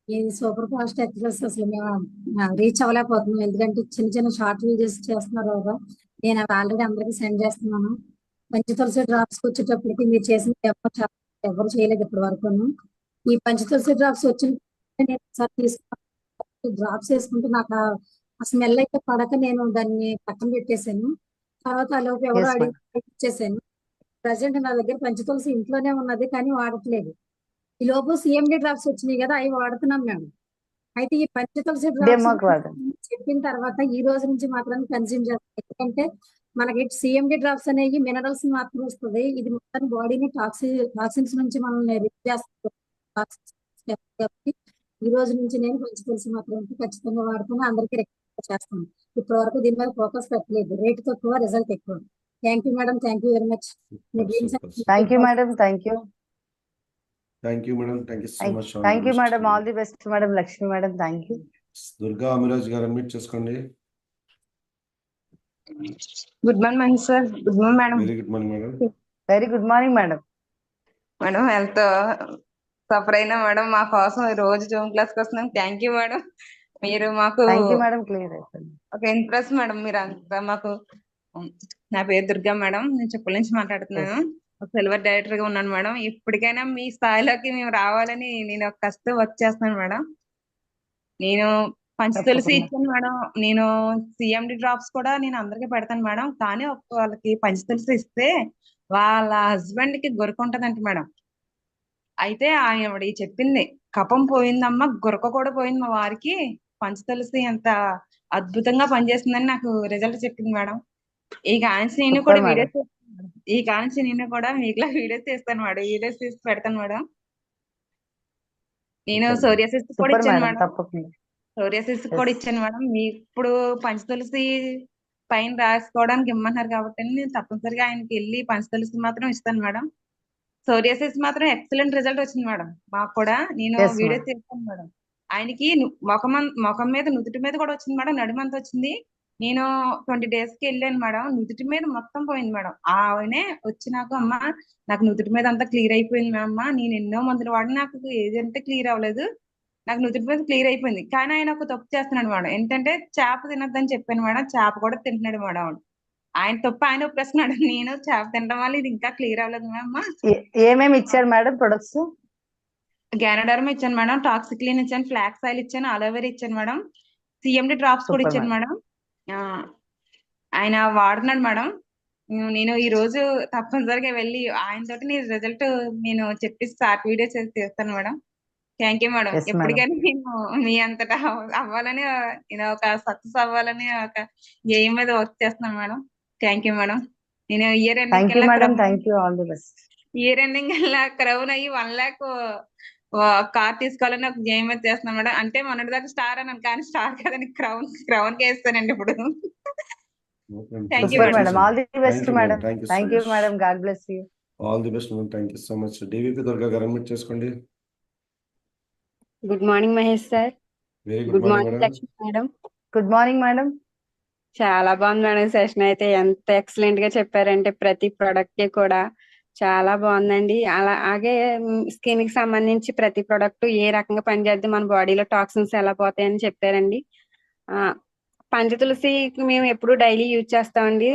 ఇది సూపర్ ఫాస్ట్ ఎక్సర్సైజ్. అసలు మేము రీచ్ అవ్వలేకపోతున్నాం, ఎందుకంటే చిన్న చిన్న షార్ట్ వీడియోస్ చేస్తున్నారు కదా. నేను అవి ఆల్రెడీ అందరికి సెండ్ చేస్తున్నాను. పంచతులసి డ్రాప్స్ వచ్చేటప్పటికి మీరు చేసిన ఎవరు చేయలేదు ఇప్పటి వరకు. ఈ పంచతులసి డ్రాప్స్ వచ్చిన నేను ఒకసారి తీసుకున్నాను. డ్రాప్స్ వేసుకుంటే నాకు ఆ స్మెల్ అయితే పడక నేను దాన్ని పక్కన పెట్టేశాను. తర్వాత లోపు ఎవరో అడిగి ఇచ్చేసాను. ప్రజెంట్ నా దగ్గర పంచతులసి ఇంట్లోనే ఉన్నది కానీ వాడట్లేదు. ఈ లోపు CMD డ్రాప్స్ వచ్చినాయి కదా, అవి వాడుతున్నాం మేడం. అయితే ఈ పంచతులసి డ్రాప్స్ డెమోకి వాడండి. చెప్పిన తర్వాత ఈ రోజు నుంచి మాత్రం కన్జ్యూమ్ చేస్తాం. ఎందుకంటే మనకి CMD డ్రాప్స్ అనేవి మినరల్స్ మాత్రం వస్తుంది. ఇది మొత్తం బాడీని టాక్సిన్స్ నుంచి మనల్ని రిలీవ్ చేస్తుంది. కాబట్టి ఈ రోజు నుంచి నేను పంచతులసి మాత్రం ఖచ్చితంగా వాడుతాను, అందరికీ రికమెండ్ చేస్తాను. ఇప్పటి వరకు దీని మీద ఫోకస్ పెట్టలేదు, రేట్ తక్కువ రిజల్ట్ ఎక్కువ. Thank you madam, thank you very much. Thank you madam, thank you. Thank you madam, thank you so much. Thank you madam, all the best madam. Lakshmi madam, thank you. Durga Amiraj గారు admit చేసుకోండి. Good morning madam sir. Good morning madam. Very good morning madam. Very good morning madam. Madam health suffer అయినా madam మా కోసం ఈ రోజు zoom class కి వస్తున్నాం. Thank you madam. మీరు మాకు మేడం, క్లియర్ అయిపోయింది. ఒక ఇంప్రెస్ మేడం. మీరు అంతా మాకు. నా పేరు దుర్గా మేడం, నేను చెప్పుల నుంచి మాట్లాడుతున్నాను. ఒక సిల్వర్ డైరెక్టర్ గా ఉన్నాను మేడం. ఇప్పటికైనా మీ స్థాయిలోకి మేము రావాలని నేను ఒక కష్టం వర్క్ చేస్తున్నాను మేడం. నేను పంచతులసి ఇచ్చాను మేడం. నేను CMD డ్రాప్స్ కూడా నేను అందరికీ పెడతాను మేడం. కానీ వాళ్ళకి పంచతులసి ఇస్తే వాళ్ళ హస్బెండ్ కి గొరకుంటదంట మేడం. అయితే ఆవిడ చెప్పింది, కఫం పోయిందమ్మా, గురక కూడా పోయింది మా వారికి, పంచతులసి ఎంత అద్భుతంగా పనిచేస్తుందని నాకు రిజల్ట్ చెప్పింది మేడం. ఈ కానించి నేను కూడా మీకులా వీడియోస్ చేస్తాను మేడం. వీడియోస్ తీసి పెడతాను మేడం. నేను సోరియాసిస్ కూడా ఇచ్చాను మేడం. సోరియాసిస్ కూడా ఇచ్చాను మేడం. మీ ఇప్పుడు పంచతులసి పైన రాసుకోవడానికి ఇమ్మన్నారు కాబట్టి నేను తప్పనిసరిగా ఆయనకి వెళ్ళి పంచతులసి మాత్రం ఇస్తాను మేడం. సోరియాసిస్ మాత్రం ఎక్సలెంట్ రిజల్ట్ వచ్చింది మేడం. మాకు కూడా నేను వీడియోస్ చేస్తాను మేడం. ఆయనకి ముఖం మీద, నుదుటి మీద కూడా వచ్చింది మేడం. నడుమంత వచ్చింది. నేను 20 days కి వెళ్ళాను మేడం. నుదుటి మీద మొత్తం పోయింది మేడం. ఆయనే వచ్చి నాకు, అమ్మ నాకు నుదుటి మీద అంతా క్లియర్ అయిపోయింది అమ్మ, నేను ఎన్నో మందులు వాడి నాకు ఏదంటే క్లియర్ అవ్వలేదు, నాకు నుదుటి మీద క్లియర్ అయిపోయింది. కానీ ఆయన ఒక తప్పు చేస్తున్నాడు మేడం. ఏంటంటే చేప తినొద్దని చెప్పాను మేడం. చేప కూడా తింటున్నాడు మేడం. ఆయన తప్పు ఆయన ఒప్పేస్తున్నాడు. నేను చేప తినడం వల్ల ఇది ఇంకా క్లియర్ అవ్వలేదు మేడం. ఏమేమి ఇచ్చారు మేడం ప్రొడక్ట్స్? గ్యానోడర్మ్ ఇచ్చాను మేడం, టాక్సిక్లిన్ ఇచ్చాను, ఫ్లాక్స్ ఆయిల్ ఇచ్చాను, అలోవెరా ఇచ్చాను మేడం, CMD డ్రాప్స్ కూడా ఇచ్చాను మేడం. ఆయన వాడుతున్నాడు మేడం. నేను ఈ రోజు తప్పనిసరిగా వెళ్ళి ఆయనతోటి నీ రిజల్ట్ నేను చెప్పి స్టార్ట్ వీడియో చేస్తాను మేడం. Thank you madam. ఎప్పటికైనా నేను మీ అంతటా అవ్వాలని, నేను ఒక సక్సెస్ అవ్వాలని ఒక ఎయిమ్ మీద వర్క్ చేస్తున్నాను మేడం. Thank you madam. నేను ఇయర్ ఎండింగ్ వెళ్ళా క్రౌన్ అయ్యి 1 lakh కార్ తీసుకోవాలని ఒక గేమ్ మీద చేస్తున్నాను మేడం. అంటే మొన్నటి దాకా స్టార్ అన్నాను, కానీ స్టార్ కదని క్రౌన్ కి వేస్తానండి ఇప్పుడు. Thank you madam. All the best madam. Thank you madam. God bless you. All the best madam. Thank you so much. DVP Durga గారు అడ్మిట్ చేసుకోండి. Good morning Mahesh sir. Very good morning Lakshmi madam. Good morning madam. చాలా బాగుంది madam. Session అయితే ఎంత excellent గా చెప్పారంటే ప్రతి product కి కూడా చాలా బాగుందండి. అలాగే స్కిన్ కి సంబంధించి ప్రతి ప్రొడక్ట్ ఏ రకంగా పనిచేద్ది, మన బాడీలో టాక్సిన్స్ ఎలా పోతాయని చెప్పారండి. పంచతులసి మేము ఎప్పుడు డైలీ యూజ్ చేస్తామండి.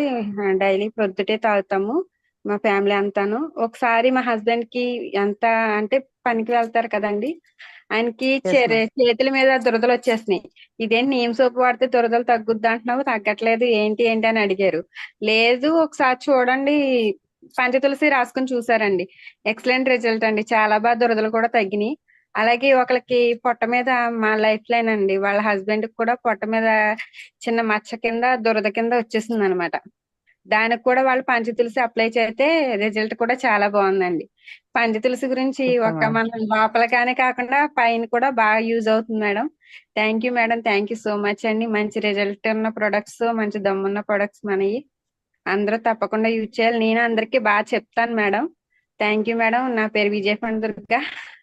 డైలీ ప్రొద్దుటే తాగుతాము మా ఫ్యామిలీ అంతాను. ఒకసారి మా హస్బెండ్ కి ఎంత అంటే పనికి వెళ్తారు కదండి, ఆయనకి చేతుల మీద దురదలు వచ్చేసినాయి. ఇదేంటి నీమ్ సోప్ వాడితే దురదలు తగ్గుద్ది అంటున్నావు, తగ్గట్లేదు ఏంటి అని అడిగారు. లేదు ఒకసారి చూడండి, పంచతులసి రాసుకుని చూసారండి. ఎక్సలెంట్ రిజల్ట్ అండి. చాలా బాగా దురదలు కూడా తగ్గినాయి. అలాగే ఒకరికి పొట్ట మీద, మా లైఫ్ లైన్ అండి, వాళ్ళ హస్బెండ్ కూడా పొట్ట మీద చిన్న మచ్చ కింద దురద కింద వచ్చేసింది అనమాట. దానికి కూడా వాళ్ళు పంచతులసి అప్లై చేస్తే రిజల్ట్ కూడా చాలా బాగుందండి. పంచతులసి గురించి ఒక మన లోపలగానే కాకుండా పైన కూడా బాగా యూజ్ అవుతుంది madam. Thank you madam. Thank you so much అండి. మంచి రిజల్ట్ ఉన్న ప్రొడక్ట్స్, మంచి దమ్మున్న ప్రొడక్ట్స్ మనవి అందరూ తప్పకుండా యూజ్ చేయాలి. నేను అందరికి బాగా చెప్తాను మేడం. Thank you madam. నా పేరు విజయపండి దుర్గా,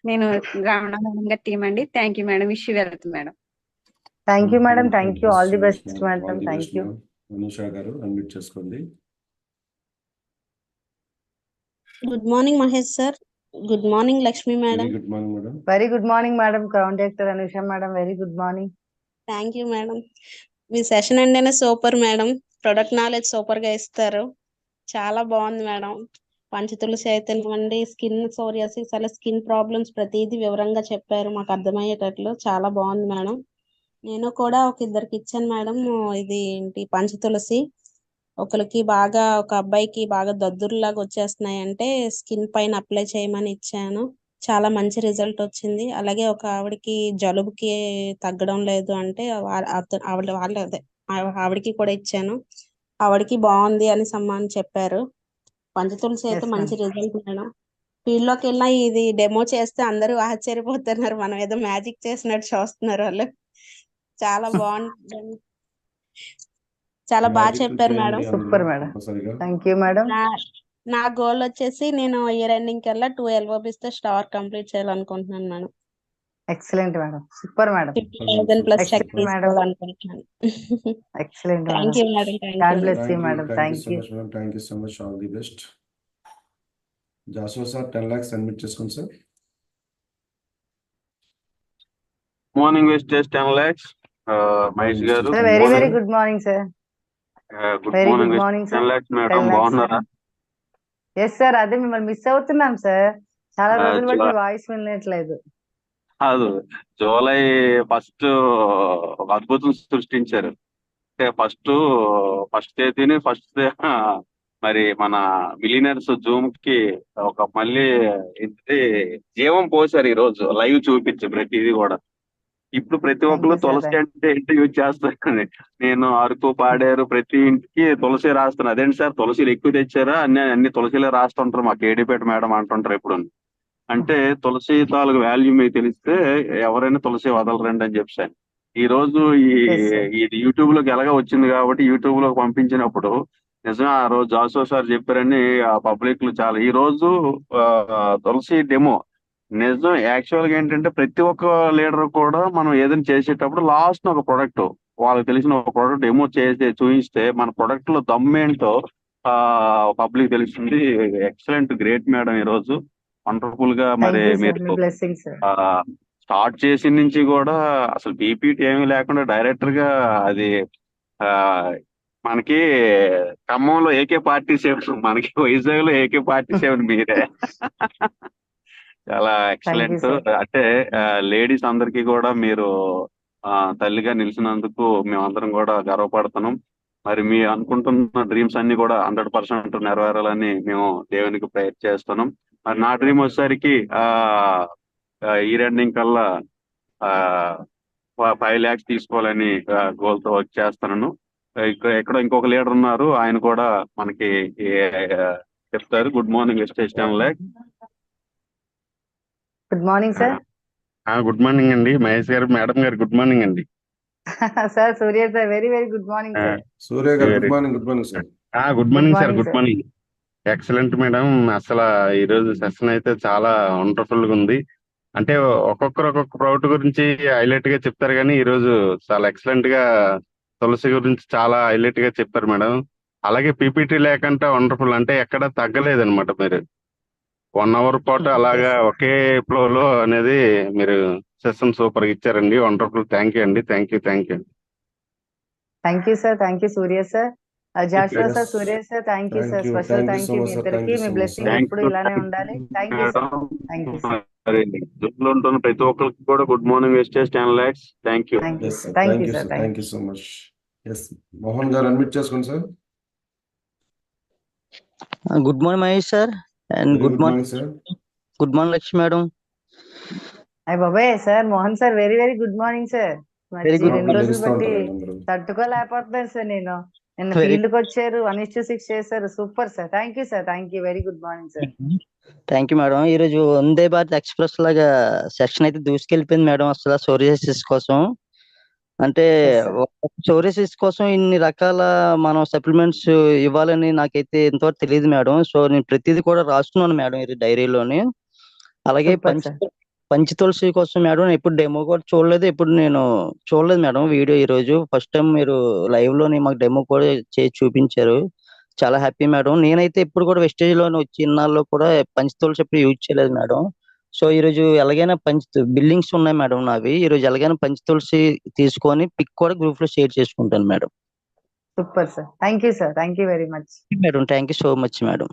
నేను రమణ మేడం గారి టీం అండి. Thank you madam. Wish you wealth madam. Thank you madam. Thank you. All the best madam. Thank you. Anusha గారు అన్మ్యూట్ చేసుకోండి. Good morning Mahesh sir. Good morning Lakshmi madam. Good morning madam. Very good morning madam. Crown director Anusha madam, very good morning. Thank you madam. మీ session అంటేనే super madam. Product knowledge super గా ఇస్తారు. చాలా బాగుంది madam. Panchatulasi అయితేనండి, skin psoriasis, అలా skin problems ప్రతిదీ వివరంగా చెప్పారు, మాకు అర్థమయ్యేటట్లు. చాలా బాగుంది మేడం. నేను కూడా ఒక ఇద్దరికి ఇచ్చాను మేడం ఇది ఏంటి పంచతులసి. ఒకరికి బాగా ఒక అబ్బాయికి బాగా దద్దుర్లాగా వచ్చేస్తున్నాయంటే స్కిన్ పైన అప్లై చేయమని ఇచ్చాను. చాలా మంచి రిజల్ట్ వచ్చింది. అలాగే ఒక ఆవిడకి జలుబుకి తగ్గడం లేదు అంటే ఆవిడకి కూడా ఇచ్చాను. ఆవిడకి బాగుంది అని సమ్మాన్ చెప్పారు. పంచతులసి అయితే ఎస్ మంచి మ్యామ్. Result madam. ఫీల్డ్ లోకి వెళ్ళినా ఇది డెమో చేస్తే అందరూ ఆశ్చర్యపోతున్నారు. మనం ఏదో మ్యాజిక్ చేసినట్టు చూస్తున్నారు వాళ్ళు. చాలా బాగుంది. చాలా బాగా మ్యాజిక్ చెప్పారు మేడం. చేయండి అందులో సూపర్ మేడం. కంపల్సరిగా. Thank you madam. నా గోల్ వచ్చేసి నేను ఇయర్ ఎండింగ్ కల్లా 2 LOBs తో స్టార్ కంప్లీట్ చేయాలనుకుంటున్నాను madam. Excellent madam. Super madam. 50,000 plus check excellent madam. తీసుకోవాలనుకుంటున్నాను. Excellent thank madam. You madam. Thank god you. Bless you thank you madam. So thank you. Much madam. Thank you so much. All the best. Joshua sir 10 lakhs submit చేసుకోండి sir. Morning wastage 10 lakhs. Mahesh గారు sir very very good morning sir. Good very morning good morning 10 sir. lakhs 10 madam, lakhs బాగున్నారా? Yes sir. అదే మిమ్మల్ని miss అవుతున్నాం sir. చాలా రోజులు బట్టి July మీ voice వినట్లేదు. కాదు, జూలై 1st ఒక అద్భుతం సృష్టించారు. అంటే ఫస్ట్ తేదీని మరి మన మిలియనర్స్ జూమ్ కి ఒక మళ్ళీ ఏంటి జీవం పోసారు. ఈ రోజు లైవ్ చూపించి ప్రతిదీ కూడా. ఇప్పుడు ప్రతి థ్యాంక్ ఒక్కరు యూ సార్. తులసి అంటే ఏంటి యూజ్ చేస్తారు. నేను అరకు పాడారు ప్రతి ఇంటికి తులసి రాస్తాను. అదేంటి సార్ తులసిలు ఎక్కువ తెచ్చారా? అన్ని తులసిలే రాస్తుంటారు మా కేడీపేట మేడం అంటుంటారు ఎప్పుడు. అంటే తులసి తాలూకు వాల్యూ మీకు తెలిస్తే ఎవరైనా తులసి వదలరండి అని చెప్పాను. ఈ రోజు ఎస్ సార్. ఇది యూట్యూబ్ లోకి ఎలాగా వచ్చింది కాబట్టి యూట్యూబ్ లోకి పంపించినప్పుడు నిజమే ఆ రోజు జాషువా సార్ చెప్పారని ఆ పబ్లిక్ లో చాలా. ఈ రోజు తులసి డెమో నిజం. యాక్చువల్ గా ఏంటంటే ప్రతి ఒక్క లీడర్ కూడా మనం ఏదైనా చేసేటప్పుడు లాస్ట్ ఒక ప్రొడక్ట్ వాళ్ళకి తెలిసిన ఒక ప్రొడక్ట్ డెమో చేసి చూపిస్తే మన ప్రొడక్ట్ లో దమ్మేంటో పబ్లిక్ తెలుస్తుంది. Excellent, great madam. ఈ రోజు వండర్ఫుల్ గా మరి థ్యాంక్ యూ సార్. మీ మీరు బ్లెస్సింగ్ సార్. స్టార్ట్ చేసిన నుంచి కూడా అసలు పీపీటీ ఏమీ లేకుండా డైరెక్టర్ గా అది ఆ మనకి ఖమ్మంలో AK-47, మనకి వైజాగ్ లో AK-47 మీరే. చాలా థ్యాంక్ యూ ఎక్సలెంట్. సార్. అంటే లేడీస్ అందరికీ కూడా మీరు తల్లిగా నిలిచినందుకు మేమందరం కూడా గర్వపడుతున్నాం. మరి మీ అనుకుంటున్న డ్రీమ్స్ అన్ని కూడా 100% నెరవేరాలని మేము దేవునికి ప్రేయర్ చేస్తున్నాం. మరి నా డ్రీమ్ వచ్చేసరికి ఈ ఎండింగ్ కల్లా 5 lakhs తీసుకోవాలని గోల్ తో వర్క్ చేస్తున్నాను. ఎక్కడో ఇంకొక లీడర్ ఉన్నారు, ఆయన కూడా మనకి చెప్తారు. Good morning wastage 10 lakhs. Good morning sir. Good morning అండి మహేష్ గారు. మేడం గారు గుడ్ మార్నింగ్ అండి. Sir Surya sir very very good morning sir. Surya గారు good morning. Good morning sir. Good morning sir. Morning good sir. Morning. Excellent madam. అసలు ఈ రోజు session అయితే చాలా వండర్ఫుల్ గా ఉంది. అంటే ఒక్కొక్క ప్రొడక్ట్ గురించి హైలైట్ గా చెప్తారు కానీ ఈ రోజు చాలా ఎక్సలెంట్ గా తులసి గురించి చాలా హైలైట్ గా చెప్పారు మేడం. అలాగే పీపీటీ లేకుండా వండర్ఫుల్, అంటే ఎక్కడ తగ్గలేదన్నమాట. మీరు 1 hour పాటు అలాగా ఒకే ఫ్లో లో అనేది మీరు సెషన్ సూపర్ గా ఇచ్చారండి. వండర్ఫుల్. థ్యాంక్ యూ అండి. Thank you. Thank you sir. Thank you Surya sir. Joshua sir, Surya sir, thank you sir. Special thank you మీ ఇద్దరికి. మీ బ్లెస్సింగ్ ఎప్పుడు ఇలానే ఉండాలి. Thank you sir. Thank you sir. Zoom లో ఉంటున్న ప్రతి ఒక్కరికి కూడా good morning wastage 10 lakhs. Thank you. Thank you Yes, sir. Thank Thank you you, sir. sir. Thank you so much. Yes, Mohan గారు అడ్మిట్ చేసుకోండి sir. Good morning Mahesh sir. And Very good good morning morning, sir. Good morning Lakshmi madam. అయ్య బాబాయ్ sir, Mohan sir very very good morning sir. Very good 2 రోజులు లెగిస్తూ బట్టి ఉంటారండి అందరూ. తట్టుకోలేకపోతున్నాను sir నేను. నిన్న Very- ఫీల్డ్ కి వచ్చారు, 1:6 చేశారు. Super sir. Thank you sir. Thank you. Very good morning sir. Thank you madam. ఈ రోజు వందే భారత్ ఎక్స్ప్రెస్ లాగా సెక్షన్ అయితే దూసుకెళ్ళిపోయింది మేడం. అసలు సోరియాసిస్ కోసం అంటే Yes, sir. సోరియాసిస్ కోసం ఇన్ని రకాల మనం సప్లిమెంట్స్ ఇవ్వాలని నాకైతే ఇంతవరకు తెలియదు మేడం. సో నేను ప్రతిదీ కూడా రాస్తున్నాను మేడం ఇది డైరీలోని. అలాగే Super, sir. పంచ తులసి కోసం మేడం నేను ఎప్పుడు డెమో కూడా చూడలేదు. ఎప్పుడు నేను చూడలేదు మేడం వీడియో. ఈ రోజు ఫస్ట్ టైం మీరు లైవ్ లోని మాకు డెమో కూడా చేసి చూపించారు. చాలా హ్యాపీ మేడం. నేనైతే ఎప్పుడు కూడా వెస్టేజ్ లోని వచ్చి ఇన్నాళ్ళు కూడా పంచ తులసి ఎప్పుడు యూజ్ చేయలేదు మేడం. సో ఈ రోజు ఎలాగైనా బిల్డింగ్స్ ఉన్నాయి మేడం నావి. ఈ రోజు ఎలాగైనా పంచ తులసి తీసుకొని పిక్ కూడా గ్రూప్ లో షేర్ చేసుకుంటాను madam. Super sir. Thank you sir. Thank you very much. Madam thank you so much madam.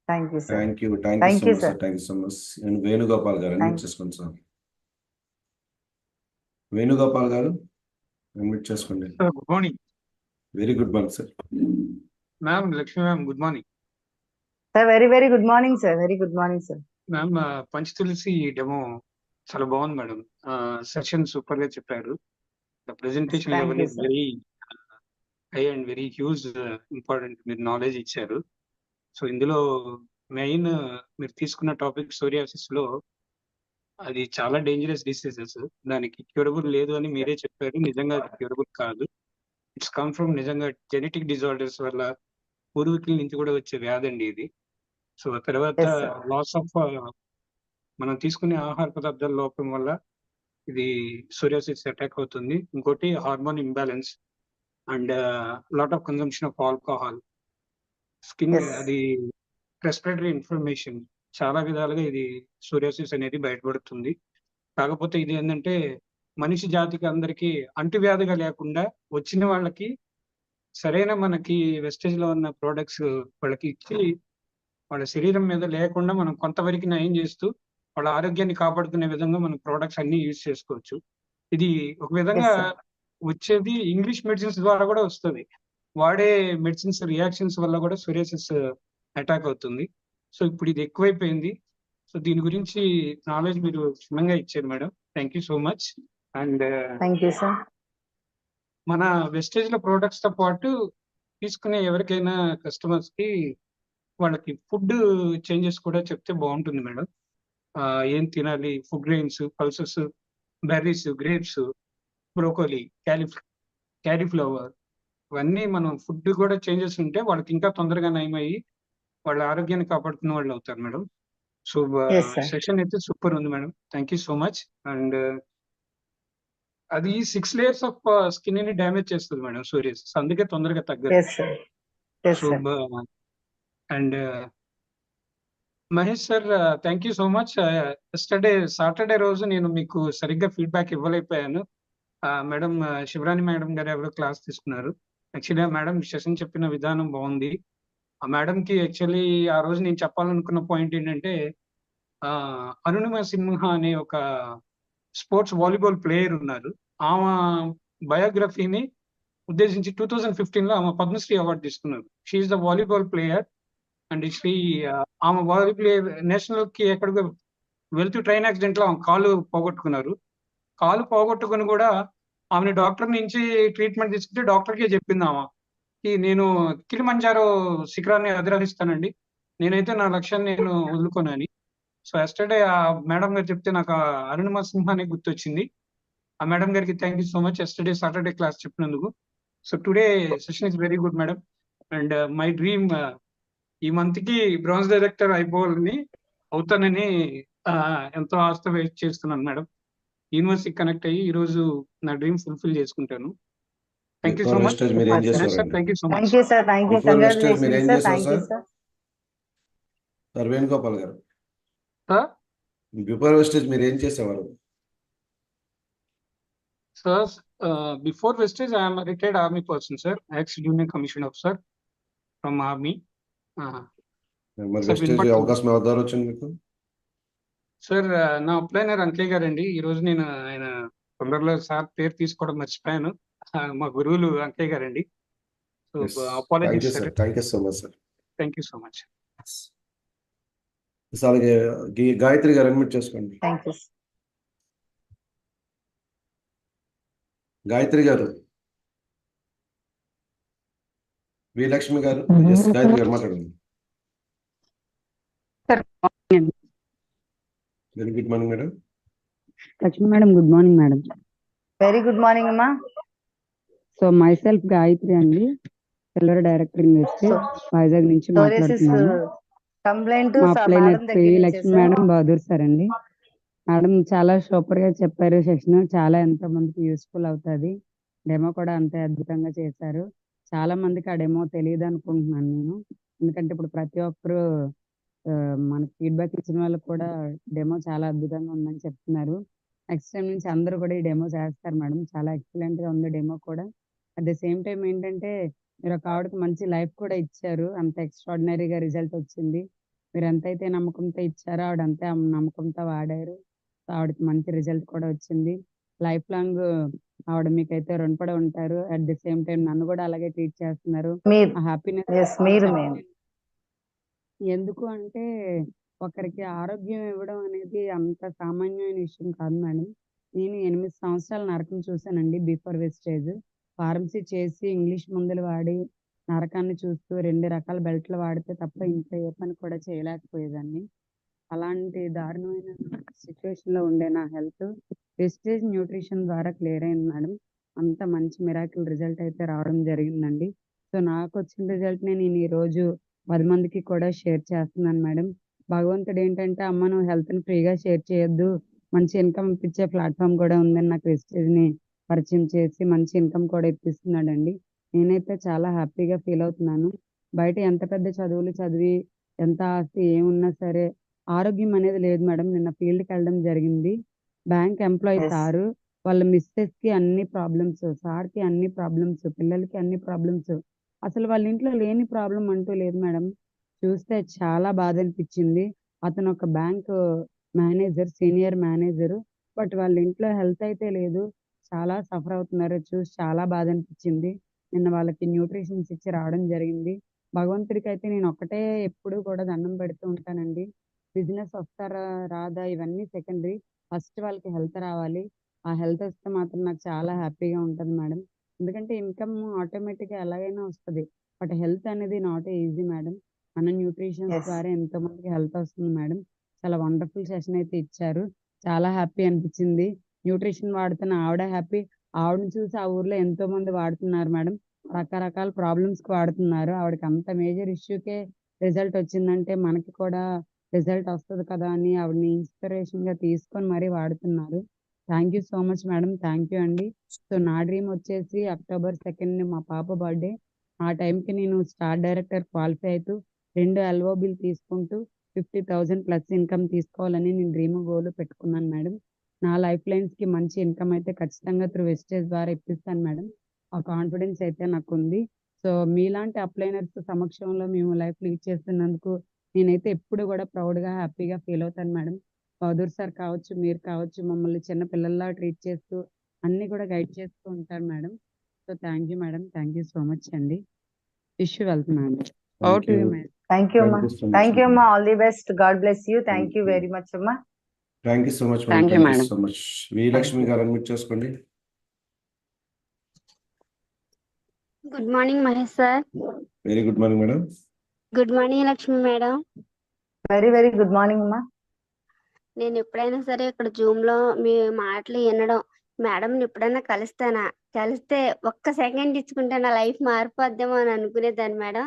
Thank you sir. Thank you Thank so you, much sir. Sir. Thank you so much. And Venugopal గారు admit చేసుకోండి sir. Venugopal గారు admit చేసుకోండి. Good morning. Very good morning sir. Ma'am Lakshmi ma'am good morning. Sir very very good morning sir. Very good morning sir. Ma'am Panchatulasi demo చాలా బాగుంది madam. Session super గా చెప్పారు. The presentation Thank level you, is sir. Very high and very huge important. మీరు knowledge ఇచ్చారు. So ఇందులో main మీరు తీసుకున్న topic psoriasis లో అది చాలా డేంజరస్ డిసీజెస్. దానికి క్యూరబుల్ లేదు అని మీరే చెప్పారు. నిజంగా క్యూరబుల్ కాదు. ఇట్స్ కమ్ ఫ్రమ్ నిజంగా జెనెటిక్ డిజార్డర్స్ వల్ల పూర్వీకుల నుంచి కూడా వచ్చే వ్యాధి అండి ఇది. సో తర్వాత Yes, sir. లాస్ ఆఫ్ మనం తీసుకునే ఆహార పదార్థాల లోపం వల్ల ఇది సోరియాసిస్ అటాక్ అవుతుంది. ఇంకోటి hormone imbalance and lot of consumption of alcohol, skin Yes. అది రెస్పిరేటరీ ఇన్ఫర్మేషన్ చాలా విధాలుగా ఇది సోరియాసిస్ అనేది బయటపడుతుంది. కాకపోతే ఇది ఏంటంటే మనిషి జాతికి అందరికీ అంటువ్యాధిగా లేకుండా వచ్చిన వాళ్ళకి సరైన మనకి వెస్టేజ్ లో ఉన్న ప్రోడక్ట్స్ వాళ్ళకి ఇచ్చి వాళ్ళ శరీరం మీద లేకుండా మనం కొంతవరకు నయం చేస్తూ వాళ్ళ ఆరోగ్యాన్ని కాపాడుకునే విధంగా మనం ప్రోడక్ట్స్ అన్ని యూజ్ చేసుకోవచ్చు. ఇది ఒక విధంగా Yes, sir. వచ్చేది ఇంగ్లీష్ మెడిసిన్స్ ద్వారా కూడా వస్తుంది. వాడే మెడిసిన్స్ రియాక్షన్స్ వల్ల కూడా సోరియాసిస్ అటాక్ అవుతుంది. సో ఇప్పుడు ఇది ఎక్కువైపోయింది. సో దీని గురించి నాలెడ్జ్ మీరు క్షుణ్ణంగా ఇచ్చారు madam. Thank you so much. And thank you sir. మన వెస్టేజ్ లో ప్రోడక్ట్స్ తో పాటు తీసుకునే ఎవరికైనా కస్టమర్స్ కి వాళ్ళకి ఫుడ్ చేంజెస్ కూడా చెప్తే బాగుంటుంది మేడం. ఏం తినాలి, food grains, pulses, berries, grapes, broccoli, cauliflower ఇవన్నీ మనం ఫుడ్ కూడా చేంజెస్ ఉంటే వాళ్ళకి ఇంకా తొందరగా నయమయ్యి వాళ్ళ ఆరోగ్యాన్ని కాపాడుకునే వాళ్ళు అవుతారు madam. So Yes, sir. Session అయితే సూపర్ ఉంది madam. Thank you so much. And అది 6 layers ఆఫ్ స్కిన్ ని డ్యామేజ్ చేస్తుంది మేడం సోరియాసిస్. అందుకే తొందరగా తగ్గదు. Yes, sir. Yes, so sir. And Mahesh sir thank you so much. Saturday రోజు నేను మీకు సరిగ్గా ఫీడ్బ్యాక్ ఇవ్వలేకపోయాను. మేడం శివరాణి మేడం గారు ఎవరో క్లాస్ తీసుకున్నారు. యాక్చువల్లీ మేడం సెషన్ చెప్పిన విధానం బాగుంది. ఆ మేడం కి యాక్చువల్లీ ఆ రోజు నేను చెప్పాలనుకున్న పాయింట్ ఏంటంటే అరుణిమ సింహ అనే ఒక స్పోర్ట్స్ వాలీబాల్ ప్లేయర్ ఉన్నారు. ఆమె బయోగ్రఫీని ఉద్దేశించి 2015 లో ఆమె పద్మశ్రీ అవార్డు తీసుకున్నారు. She is the volleyball player and ఆమె వాలీబాల్ నేషనల్ కి ఎక్కడికో వెళ్తూ ట్రైన్ యాక్సిడెంట్ లో ఆమె కాలు పోగొట్టుకున్నారు. కాలు పోగొట్టుకుని కూడా ఆమెను డాక్టర్ నుంచి ట్రీట్మెంట్ తీసుకుంటే డాక్టర్కే చెప్పింది ఆమె నేను కిలిమంజారో శిఖరాన్ని అధిరోహిస్తానండి, నేనైతే నా లక్ష్యాన్ని నేను వదులుకోనని. సో ఎస్టర్డే ఆ మేడం గారు చెప్తే నాకు అరుణిమ సింహాన్ని గుర్తొచ్చింది. ఆ మేడం గారికి thank you so much Saturday class చెప్పినందుకు. So today session is very good madam. And my dream ఈ మంత్ కి బ్రాంజ్ డైరెక్టర్ అయిపోవాలని అవుతానని ఎంతో ఆస్త వెయిట్ చేస్తున్నాను మేడం. యూనివర్సిటీ కనెక్ట్ అయ్యి ఈ రోజు నా డ్రీమ్ ఫుల్ఫిల్ చేసుకుంటాను. Thank you so much. మీరు ఏం చేస్తారు thank you so much. Thank you sir. Thank you. మీరు ఏం కంగ్రాచులేషన్స్ సార్. చేస్తారు thank you sir? Sir. Sir Venugopal గారు, సార్ బిఫోర్ వెస్టేజ్ మీరు ఏం చేసేవారు? Sir before Vestige I'm retired army person sir, X junior commission officer from army. మరి wastage అవకాశం ఎవరి ద్వారా వచ్చింది మీకు? సార్ నా అప్లైనర్ అంకయ్య గారండి. ఈ రోజు నేను ఆయన తొందరలో సార్ పేరు తీసుకోవడం మర్చిపోయాను. మా గురువులు అంకయ్య గారండి. So apologies sir. Thank you so much sir. Thank you so much. అలాగే గాయత్రి గారు అడ్మిట్ చేసుకోండి. Thank you. గాయత్రి గారు, విలక్ష్మి గారు, గాయత్రి గారు మాట్లాడండి. Very good morning madam. Lakshmi madam good morning madam. Very good morning అమ్మా. సో మై సెల్ఫ్ గాయత్రి అండి, సిల్వర్ డైరెక్టర్ ఇన్వెస్టర్ వైజాగ్ నుంచి మాట్లాడుతున్నాను. మా అప్లైనర్ లక్ష్మి మేడం బహదూర్ సార్ అండి. మేడం చాలా సూపర్ గా చెప్పారు సెషన్. చాలా ఎంతో మందికి యూస్ఫుల్ అవుతుంది. డెమో కూడా అంతే అద్భుతంగా చేశారు. చాలా మందికి ఆ డెమో తెలియదు అనుకుంటున్నాను నేను. ఎందుకంటే ఇప్పుడు ప్రతి ఒక్కరు మనకి ఫీడ్బ్యాక్ ఇచ్చిన వాళ్ళకి కూడా డెమో చాలా అద్భుతంగా ఉందని చెప్తున్నారు. నెక్స్ట్ టైం నుంచి అందరూ కూడా ఈ డెమో చేస్తారు మేడం. చాలా ఎక్సలెంట్ గా ఉంది డెమో కూడా. అట్ ద సేమ్ టైం ఏంటంటే మీరు ఒక ఆవిడకి మంచి లైఫ్ కూడా ఇచ్చారు. అంత ఎక్స్ట్రాడినరీగా రిజల్ట్ వచ్చింది. మీరు ఎంతైతే నమ్మకంతో ఇచ్చారో ఆవిడ అంతే నమ్మకంతో వాడారు. ఆవిడకి మంచి రిజల్ట్ కూడా వచ్చింది. లైఫ్ లాంగ్ ఆవిడ మీకైతే రుణపడి ఉంటారు. అట్ ది సేమ్ టైం నన్ను కూడా అలాగే ట్రీట్ చేస్తున్నారు. మీరు ఆ హ్యాపీనెస్ మీరు మేము ఎందుకు అంటే ఒకరికి ఆరోగ్యం ఇవ్వడం అనేది అంత సామాన్యమైన విషయం కాదు మేడం. నేను 8 సంవత్సరాల నరకం చూశానండి బిఫోర్ వెస్టేజ్. ఫార్మసీ చేసి ఇంగ్లీష్ మందులు వాడి నరకాన్ని చూస్తూ 2 రకాల బెల్ట్లు వాడితే తప్ప ఇంట్లో ఏ పని కూడా చేయలేకపోయేదాన్ని. అలాంటి దారుణమైన సిచ్యువేషన్‌లో ఉండే నా హెల్త్ వెస్టేజ్ న్యూట్రిషన్ ద్వారా క్లియర్ అయింది మేడం. అంత మంచి మిరాకిల్ రిజల్ట్ అయితే రావడం జరిగిందండి. సో నాకొచ్చిన రిజల్ట్‌నే నేను ఈరోజు 10 మందికి కూడా షేర్ చేస్తున్నాను మేడం. భగవంతుడు ఏంటంటే అమ్మ నువ్వు హెల్త్‌ని ఫ్రీగా షేర్ చేయొద్దు. మంచి ఇన్‌కమ్ ఇప్పించే ప్లాట్‌ఫార్మ్ కూడా ఉందని నాకు వెస్టేజ్‌ని పరిచయం చేసి మంచి ఇన్‌కమ్ కూడా ఇప్పిస్తున్నాడండి. నేనైతే చాలా హ్యాపీగా ఫీల్ అవుతున్నాను. బయట ఎంత పెద్ద చదువులు చదివి, ఎంత ఆస్తి ఏమున్నా సరే ఆరోగ్యం అనేది లేదు మేడం. నిన్న ఫీల్డ్‌కి వెళ్ళడం జరిగింది. బ్యాంక్ ఎంప్లాయీ ఎస్ సారు వాళ్ళ మిసెస్‌కి అన్ని ప్రాబ్లమ్స్, సార్‌కి అన్ని ప్రాబ్లమ్స్, పిల్లలకి అన్ని ప్రాబ్లమ్స్. అసలు వాళ్ళ ఇంట్లో లేని ప్రాబ్లమ్ అంటూ లేదు మేడం. చూస్తే చాలా బాధనిపించింది. అతను ఒక bank manager, senior manager. But వాళ్ళ ఇంట్లో హెల్త్ అయితే లేదు. చాలా సఫర్ అవుతున్నారు. చూసి చాలా బాధనిపించింది. నిన్న వాళ్ళకి న్యూట్రిషన్స్ ఇచ్చి రావడం జరిగింది. భగవంతుడికైతే నేను ఒక్కటే ఎప్పుడూ కూడా దండం పెడుతూ ఉంటానండి. బిజినెస్ వస్తారా రాదా ఇవన్నీ సెకండరీ. ఫస్ట్ వాళ్ళకి హెల్త్ రావాలి. ఆ హెల్త్ వస్తే మాత్రం నాకు చాలా హ్యాపీగా ఉంటది మేడం. ఎందుకంటే ఇన్‌కమ్ ఆటోమేటిక్‌గా ఎలాగైనా వస్తది. బట్ హెల్త్ అనేది నాట్ ఈజీ మేడం. మన న్యూట్రిషన్స్ ఎస్ ద్వారా ఎంతో మందికి హెల్త్ వస్తుంది మేడం. చాలా వండర్‌ఫుల్ సెషన్ అయితే ఇచ్చారు. చాలా హ్యాపీ అనిపించింది. న్యూట్రిషన్ వాడుతున్న ఆవిడ హ్యాపీ. ఆవిడని చూసి ఆ ఊర్లో ఎంతో మంది వాడుతున్నారు మేడం. రకరకాల ప్రాబ్లమ్స్‌కి వాడుతున్నారు. ఆవిడకి అంత మేజర్ ఇష్యూకే రిజల్ట్ వచ్చిందంటే మనకి కూడా రిజల్ట్ వస్తది కదా అని ఆవిడని ఇన్‌స్పిరేషన్‌గా తీసుకొని మరీ వాడుతున్నారు. Thank you so much madam. Thank you అండి. సో నా డ్రీమ్ వచ్చేసి అక్టోబర్ 2 మా పాప బర్త్‌డే. ఆ టైంకి నేను స్టార్ డైరెక్టర్ క్వాలిఫై అవుతూ 2 ఎల్ఓబీలు తీసుకుంటూ 50,000 ప్లస్ ఇన్‌కమ్ తీసుకోవాలని నేను డ్రీమ్ గోల్ పెట్టుకున్నాను మేడం. నా లైఫ్ లైన్స్‌కి మంచి ఇన్‌కమ్ అయితే ఖచ్చితంగా త్రూ వెస్టేజ్ ద్వారా ఇప్పిస్తాను మేడం. ఆ కాన్ఫిడెన్స్ అయితే నాకుంది. సో మీలాంటి అప్లైనర్స్ సమక్షంలో మేము లైఫ్ లీడ్ చేస్తున్నందుకు నేనైతే ఎప్పుడు కూడా ప్రౌడ్‌గా, హ్యాపీగా ఫీల్ అవుతాను మేడం. బహదూర్ సార్ కావచ్చు, మీరు కావచ్చు మమ్మల్ని చిన్న పిల్లల్లా ట్రీట్ చేస్తూ అన్నీ కూడా గైడ్ చేస్తూ ఉంటారు madam. So thank you madam. Thank you so much అండి. Wish you wealth madam. Over thank to you. You madam. Thank you అమ్మా. Thank you so much thank you madam. అమ్మా. All the best. God bless you. Thank thank you you. Very much అమ్మా. Thank you so much madam. Thank you thank you madam. So much. We thank Lakshmi you. గారు unmute చేసుకోండి. Good morning Mahesh sir. Very good morning madam. Good morning Lakshmi madam. Very very good morning అమ్మా. నేను ఎప్పుడైనా సరే ఇక్కడ Zoom లో మీ మాటలు వినడం, మేడం ఎప్పుడైనా కలిస్తే ఒక్క సెకండ్ ఇచ్చుకుంటే నా లైఫ్ మారిపోద్దేమో అని అనుకునేదాన్ని మేడం.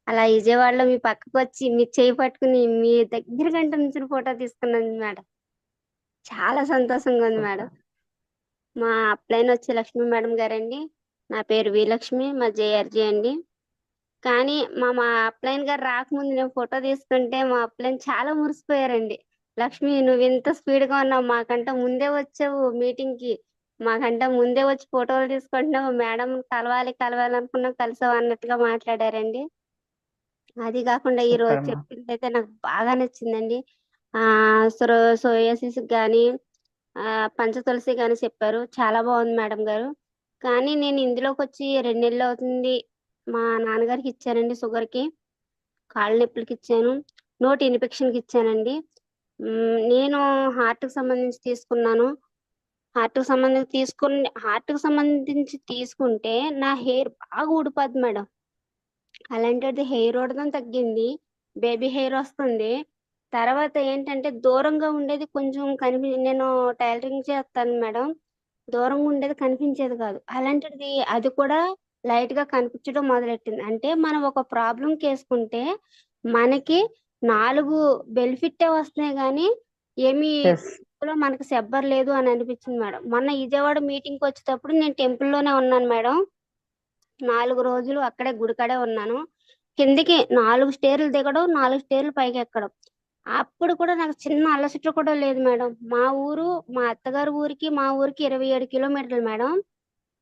అలా విజయవాడలో మీ పక్కకు వచ్చి మీ చేయి పట్టుకుని మీ దగ్గర గంట నుంచి ఫోటో తీసుకున్నాను మేడం. చాలా సంతోషంగా ఉంది మేడం. మా అప్లైన్ వచ్చి లక్ష్మి మేడం గారండి. నా పేరు వి లక్ష్మి, మా జేఆర్జీ అండి. కానీ మా అప్లైన్ గారు రాకముందు నేను ఫోటో తీసుకుంటే మా అప్లైన్ చాలా మురిసిపోయారండి. లక్ష్మి నువ్వు ఇంత స్పీడ్ గా ఉన్నావు, మాకంట ముందే వచ్చావు మీటింగ్ కి, మాకంట ముందే వచ్చి ఫోటోలు తీసుకుంటున్నావు, మేడం కలవాలి అనుకున్నావు, కలిసావు అన్నట్టుగా మాట్లాడారండి. అది కాకుండా ఈ రోజు సూపర్ అమ్మా. చెప్పింది అయితే నాకు బాగా నచ్చిందండి. సోయాసిస్ కానీ పంచ తులసి కానీ చెప్పారు. చాలా బాగుంది మేడం గారు. కానీ నేను ఇందులోకి వచ్చి 2 నెలలు అవుతుంది. మా నాన్నగారికి ఇచ్చానండి, షుగర్ కి, కాళ్ళ నొప్పులకి ఇచ్చాను, నోటి ఇన్ఫెక్షన్ కి ఇచ్చానండి. నేను హార్ట్ కి సంబంధించి తీసుకున్నాను. హార్ట్ కి సంబంధించి తీసుకుంటే నా హెయిర్ బాగా ఊడిపోద్ది మేడం. అలాంటిది హెయిర్ ఊడడం తగ్గింది, బేబీ హెయిర్ వస్తుంది. తర్వాత ఏంటంటే దూరంగా ఉండేది కొంచెం నేను టైలరింగ్ చేస్తాను మేడం. దూరంగా ఉండేది కనిపించేది కాదు. అలాంటిది అది కూడా లైట్ గా కనిపించడం మొదలెట్టింది. అంటే మనం ఒక ప్రాబ్లం కేసుకుంటే మనకి 4 బెనిఫిట్ వస్తున్నాయి కానీ ఏమి ఎస్ మనకి సెబ్బర్ లేదు అని అనిపించింది మేడం. మొన్న విజయవాడ మీటింగ్ కి వచ్చేటప్పుడు నేను టెంపుల్ లోనే ఉన్నాను మేడం. 4 రోజులు అక్కడే గుడికాడే ఉన్నాను. కిందికి 4 స్టేర్లు దిగడం, 4 స్టేర్లు పైకి ఎక్కడం. అప్పుడు కూడా నాకు చిన్న అలసట కూడా లేదు మేడం. మా అత్తగారి ఊరికి మా ఊరికి 27 కిలోమీటర్లు మేడం.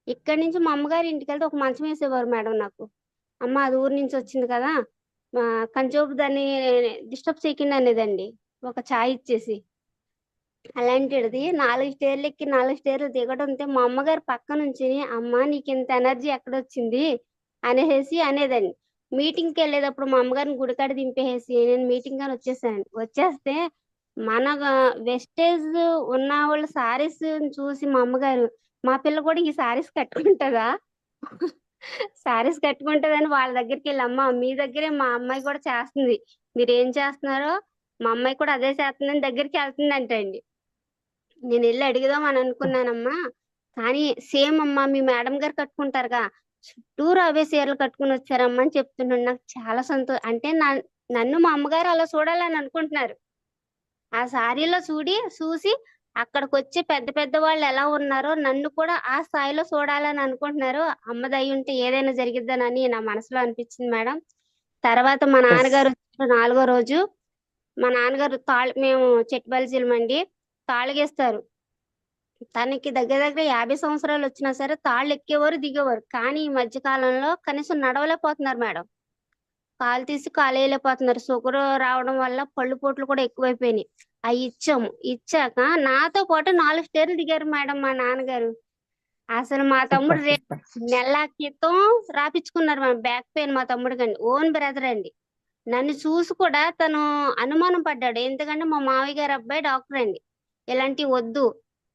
ఇక్కడి నుంచి మా అమ్మగారి ఇంటికి వెళ్తే ఒక మంచం వేసేవారు మేడం నాకు. అమ్మ అది ఊరు నుంచి వచ్చింది కదా, కంచోపు దాన్ని డిస్టర్బ్ చేయకుండా అనేదండి, ఒక చాయ్ ఇచ్చేసి. అలాంటిది 4 స్టేర్లు ఎక్కి 4 స్టేర్లు దిగడంతో మా అమ్మగారు పక్క నుంచి అమ్మ నీకు ఇంత ఎనర్జీ ఎక్కడొచ్చింది అనేసి అనేదండి. మీటింగ్కి వెళ్ళేటప్పుడు మా అమ్మగారిని గుడికాడ దింపేసి నేను మీటింగ్ అని వచ్చేసానండి. వచ్చేస్తే మన వెస్టేజ్ ఉన్న వాళ్ళ సారీస్ చూసి మా అమ్మగారు మా పిల్ల కూడా ఈ సారీస్ కట్టుకుంటుందా సారీస్ కట్టుకుంటదని వాళ్ళ దగ్గరికి వెళ్ళి అమ్మ మీ దగ్గరే మా అమ్మాయి కూడా చేస్తుంది, మీరు ఏం చేస్తున్నారో మా అమ్మాయి కూడా అదే చేస్తుందని దగ్గరికి వెళ్తుందంటండి. నేను వెళ్ళి అడుగుదాం అని అనుకున్నానమ్మా, కానీ సేమ్ అమ్మా మీ మేడం గారు కట్టుకుంటారుగా చుట్టూరు అవే చీరలు కట్టుకుని వచ్చారమ్మా అని చెప్తున్నాడు. నాకు చాలా సంతోషం. అంటే నన్ను మా అమ్మగారు అలా చూడాలని అనుకుంటున్నారు. ఆ సారీలో చూసి అక్కడికి వచ్చి పెద్ద పెద్ద వాళ్ళు ఎలా ఉన్నారో నన్ను కూడా ఆ స్థాయిలో చూడాలని అనుకుంటున్నారు. అమ్మ దయ ఉంటే ఏదైనా జరిగిద్దానని నా మనసులో అనిపించింది మేడం. తర్వాత మా నాన్నగారు 4వ రోజు మా నాన్నగారు మేము చెట్టుబలిజీలమండి, తాళగేస్తారు. తనకి దగ్గర 50 సంవత్సరాలు వచ్చినా సరే తాళ్ళు ఎక్కేవారు దిగేవారు. కానీ ఈ మధ్య కాలంలో కనీసం నడవలేకపోతున్నారు మేడం. కాలు తీసి కాలు వేయలేకపోతున్నారు. షుగర్ రావడం వల్ల పళ్ళు పోట్లు కూడా ఎక్కువైపోయినాయి. అవి ఇచ్చాక నాతో పాటు 4 స్టేర్లు దిగారు మేడం మా నాన్నగారు. అసలు మా తమ్ముడు నెల క్రితం రాపించుకున్నారు మేడం బ్యాక్ పెయిన్. మా తమ్ముడు కండి ఓన్ బ్రదర్ అండి. నన్ను చూసి కూడా తను అనుమానం పడ్డాడు. ఎందుకంటే మా మావయ్య గారు అబ్బాయి డాక్టర్ అండి. ఇలాంటివి వద్దు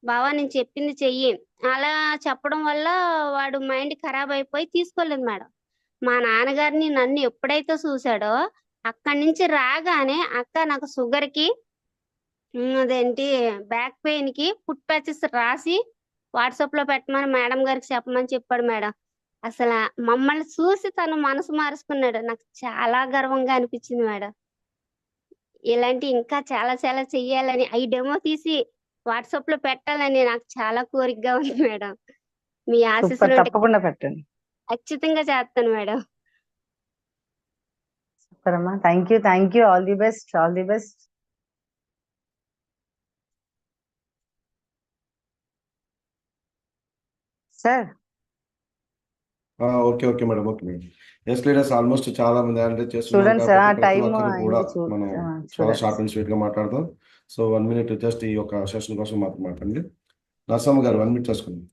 బావా నేను చెప్పింది చెయ్యి అలా చెప్పడం వల్ల వాడు మైండ్ ఖరాబ్ అయిపోయి తీసుకోలేదు మేడం. మా నాన్నగారిని నన్ను ఎప్పుడైతే చూసాడో అక్కడి నుంచి రాగానే అక్క నాకు షుగర్ కి అదేంటి బ్యాక్ పెయిన్ కి ఫుట్ ప్యాచెస్ రాసి వాట్సాప్ లో పెట్టమని మేడం గారికి చెప్పమని చెప్పాడు మేడం. అసలు మమ్మల్ని చూసి తను మనసు మార్చుకున్నాడు. నాకు చాలా గర్వంగా అనిపించింది మేడం. ఇలాంటి ఇంకా చాలా చాలా చెయ్యాలని ఈ డెమో తీసి వాట్సాప్ లో పెట్టాలని నాకు చాలా కోరికగా ఉంది మేడం. మీ ఆశీస్సులు తప్పకుండా పెట్టండి. ఖచ్చితంగా చేస్తాను మేడం. సూపర్ అమ్మా, thank you all the best. Sir okay madam. Yes leaders almost చాలా మంది హ్యాండిల్ చేస్తున్నారు స్టూడెంట్స్ కాబట్టి ప్రతి టైం ఒక్కరు కూడా మనం చాలా షార్ట్ అండ్ స్వీట్ గా మాట్లాడదాం. సో 1 minute జస్ట్ ఈ యొక్క సెషన్ కోసం మాట్లాడండి. నరసమ్మ గారు 1 minute చేసుకోండి.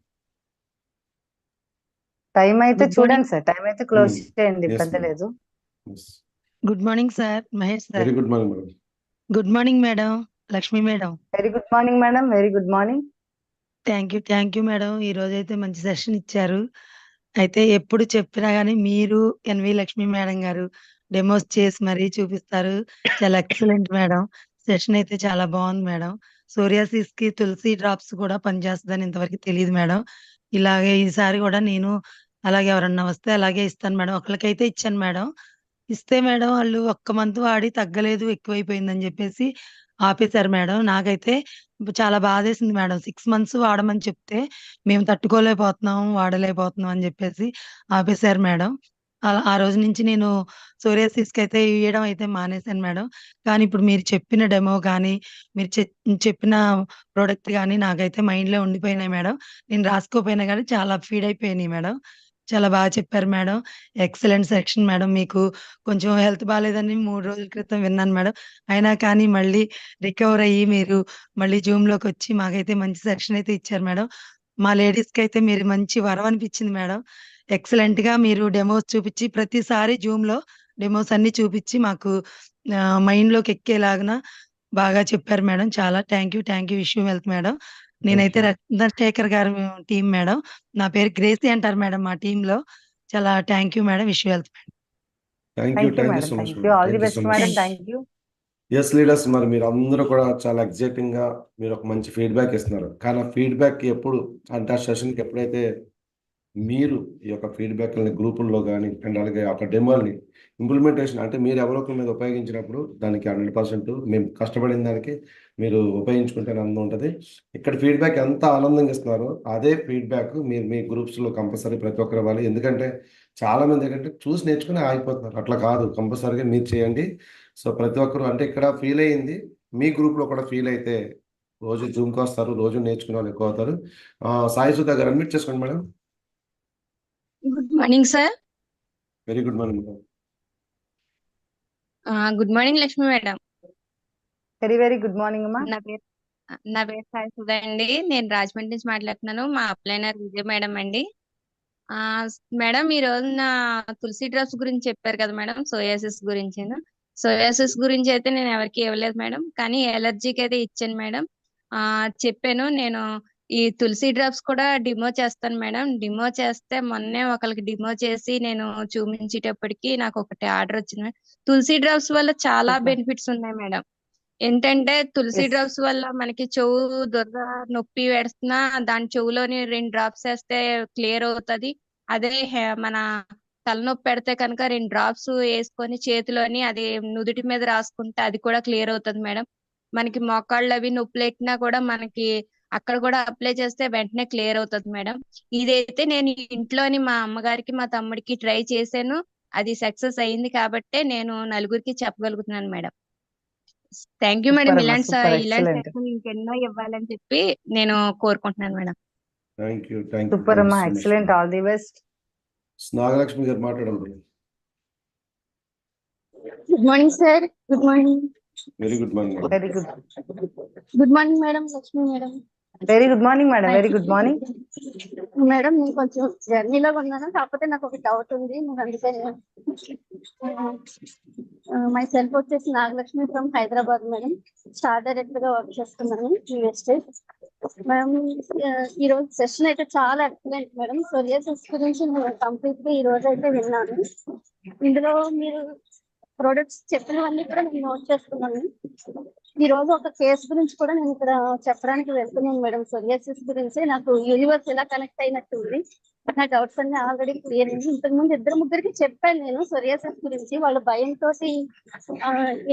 టైం అయితే చూడండి సార్, టైం అయితే క్లోజ్ చేయండి, ఇబ్బంది లేదు. Good morning sir, Mahesh sir. Very good morning madam. Good morning madam, Lakshmi madam. Very good morning madam, very good morning. Thank you madam. ఈ రోజు అయితే మంచి సెషన్ ఇచ్చారు. అయితే ఎప్పుడు చెప్పినా గానీ మీరు ఎన్వి లక్ష్మి మేడం గారు డెమోస్ చేసి మరీ చూపిస్తారు. చాలా ఎక్సలెంట్ మేడం. సెషన్ అయితే చాలా బాగుంది మేడం. సోరియాసిస్ కి తులసి డ్రాప్స్ కూడా పనిచేస్తుందని ఇంతవరకు తెలియదు మేడం. ఇలాగే ఈసారి కూడా నేను అలాగే ఎవరన్నా వస్తే అలాగే ఇస్తాను మేడం. ఒకరికైతే ఇచ్చాను మేడం. ఇస్తే మేడం వాళ్ళు 1 month వాడి తగ్గలేదు, ఎక్కువైపోయిందని చెప్పేసి ఆపేశారు మేడం. నాకైతే చాలా బాధేసింది మేడం. 6 months వాడమని చెప్తే మేము తట్టుకోలేకపోతున్నాం, వాడలేకపోతున్నాం అని చెప్పేసి ఆపేశారు మేడం. ఆ రోజు నుంచి నేను సోరియాసిస్కి అయితే ఇవ్వడం అయితే మానేశాను మేడం. కానీ ఇప్పుడు మీరు చెప్పిన డెమో కానీ మీరు చెప్పిన ప్రోడక్ట్ కానీ నాకైతే మైండ్లో ఉండిపోయినాయి మేడం. నేను రాసుకోపోయినా కానీ చాలా ఫీడ్ అయిపోయినాయి మేడం. చాలా బాగా చెప్పారు మేడం. Excellent section madam. మీకు కొంచెం హెల్త్ బాగాలేదని 3 రోజుల క్రితం విన్నాను మేడం. అయినా కానీ మళ్ళీ రికవర్ అయ్యి మీరు మళ్ళీ జూమ్లోకి వచ్చి మాకైతే మంచి సెక్షన్ అయితే ఇచ్చారు మేడం. మా లేడీస్కి అయితే మీరు మంచి వరం అనిపించింది మేడం. ఎక్సలెంట్గా మీరు డెమోస్ చూపించి ప్రతిసారి జూమ్లో డెమోస్ అన్ని చూపించి మాకు మైండ్లోకి ఎక్కేలాగా బాగా చెప్పారు మేడం. చాలా thank you. Wish you wealth madam. నేనైతే రత్నశేఖర్ గారు టీం మేడం. నా పేరు గ్రేసీ అంటారు మేడం మా టీంలో. చాలా thank you madam. Wish you wealth madam. Thank you so much madam. All the best madam. Thank you. Yes leaders, మరి మీరు అందరూ కూడా చాలా ఎగ్జైటింగ్ గా మీరు ఒక మంచి ఫీడ్బ్యాక్ ఇస్తున్నారు. కానీ ఆ ఫీడ్బ్యాక్ ఎప్పుడు అంటే ఆ సెషన్కి ఎప్పుడైతే మీరు ఈ యొక్క ఫీడ్బ్యాక్ని గ్రూపుల్లో కానీ అండ్ అలాగే ఒక డెమోల్ని ఇంప్లిమెంటేషన్ అంటే మీరు ఎవరో ఒకరి మీద ఉపయోగించినప్పుడు దానికి 100% మేము కష్టపడిన దానికి మీరు ఉపయోగించుకుంటే ఆనందం ఉంటుంది. ఇక్కడ ఫీడ్బ్యాక్ ఎంత ఆనందంగా ఇస్తున్నారో అదే ఫీడ్బ్యాక్ మీరు మీ గ్రూప్స్లో కంపల్సరీ ప్రతి ఒక్కరు ఇవ్వాలి. ఎందుకంటే చాలా మంది ఏంటంటే చూసి నేర్చుకుని ఆగిపోతున్నారు. అట్లా కాదు, కంపల్సరీగా మీరు చేయండి. సో ప్రతి ఒక్కరు అంటే ఇక్కడ ఫీల్ అయ్యింది మీ గ్రూప్లో కూడా ఫీల్ అయితే రోజు జూమ్కి వస్తారు, రోజు నేర్చుకునే వాళ్ళు ఎక్కువ అవుతారు. సాయి సుధా గారు అడ్మిట్ చేసుకోండి madam. Good morning sir. Very good morning madam. Good morning Lakshmi madam. Very good morning అమ్మా. నా పేరు సాయి సుధా అండి. నేను రాజమండ్రి నుంచి మాట్లాడుతున్నాను. మా అప్లైనర్ విజయ్ మేడం అండి. ఆ మేడం ఈ రోజున తులసి డ్రాప్స్ గురించి చెప్పారు కదా మేడం, సోయాసిస్ గురించి. సోయాసిస్ గురించి అయితే నేను ఎవరికి ఇవ్వలేదు మేడం, కానీ ఎలర్జీకి అయితే ఇచ్చాను మేడం. చెప్పాను నేను ఈ తులసి డ్రాప్స్ కూడా డిమో చేస్తాను మేడం. డిమో చేస్తే మొన్నే ఒకరికి డిమో చేసి నేను చూపించేటప్పటికి నాకు ఒకటి ఆర్డర్ వచ్చింది మేడం. తులసి డ్రాప్స్ వల్ల చాలా బెనిఫిట్స్ ఉన్నాయి మేడం. ఏంటంటే తులసి డ్రాప్స్ వల్ల మనకి చెవు దురద నొప్పి వేస్తున్నా దాని చెవులోని 2 డ్రాప్స్ వేస్తే క్లియర్ అవుతుంది. అదే మన తలనొప్పి పెడితే కనుక 2 డ్రాప్స్ వేసుకొని చేతిలోని అది నుదుటి మీద రాసుకుంటే అది కూడా క్లియర్ అవుతుంది మేడం. మనకి మోకాళ్ళు అవి నొప్పులు ఎక్కినా కూడా మనకి అక్కడ కూడా అప్లై చేస్తే వెంటనే క్లియర్ అవుతుంది మేడం. ఇదైతే నేను ఇంట్లోని మా అమ్మగారికి మా తమ్ముడికి ట్రై చేశాను, అది సక్సెస్ అయింది కాబట్టి నేను నలుగురికి చెప్పగలుగుతున్నాను మేడం. Thank you madam. ఇలాంటి సెక్షన్ ఇంకెన్నో ఇవ్వాలని చెప్పి నేను కోరుకుంటున్నాను మేడం. థ్యాంక్ యూ సూపర్ అమ్మా, excellent, all the best. Nagalakshmi గారు మాట్లాడండి. Good morning sir. Good morning. Very good morning. Very good. Good morning madam, Lakshmi madam. Very good morning madam. Very good morning madam. నేను కొంచెం జర్నీలో ఉన్నాను, కాకపోతే నాకు ఒక డౌట్ ఉంది. నేను అందుకే మై సెల్ఫ్ వచ్చేసి Nagalakshmi from Hyderabad madam. Star director గా వర్క్ చేస్తున్నాను ఇన్వెస్టెడ్ మేడం. ఈ రోజు సెషన్ అయితే చాలా ఎక్సలెంట్ మేడం. సోరియాసిస్ గురించి నేను కంప్లీట్ గా ఈ రోజు అయితే విన్నాను. ఇందులో మీరు ప్రొడక్ట్స్ చెప్పినవన్నీ కూడా నేను నోట్ చేసుకున్నాను. ఈ రోజు ఒక కేసు గురించి కూడా నేను ఇక్కడ చెప్పడానికి వెళ్తున్నాను మేడం. సోరియాసిస్ గురించి నాకు యూనివర్స్ ఎలా కనెక్ట్ అయినట్టు ఉంది. నా డౌట్స్ అన్ని ఆల్రెడీ క్లియర్ అయింది. ఇంతకు ముందు 2-3 చెప్పాను నేను సోరియాసిస్ గురించి. వాళ్ళు భయంతో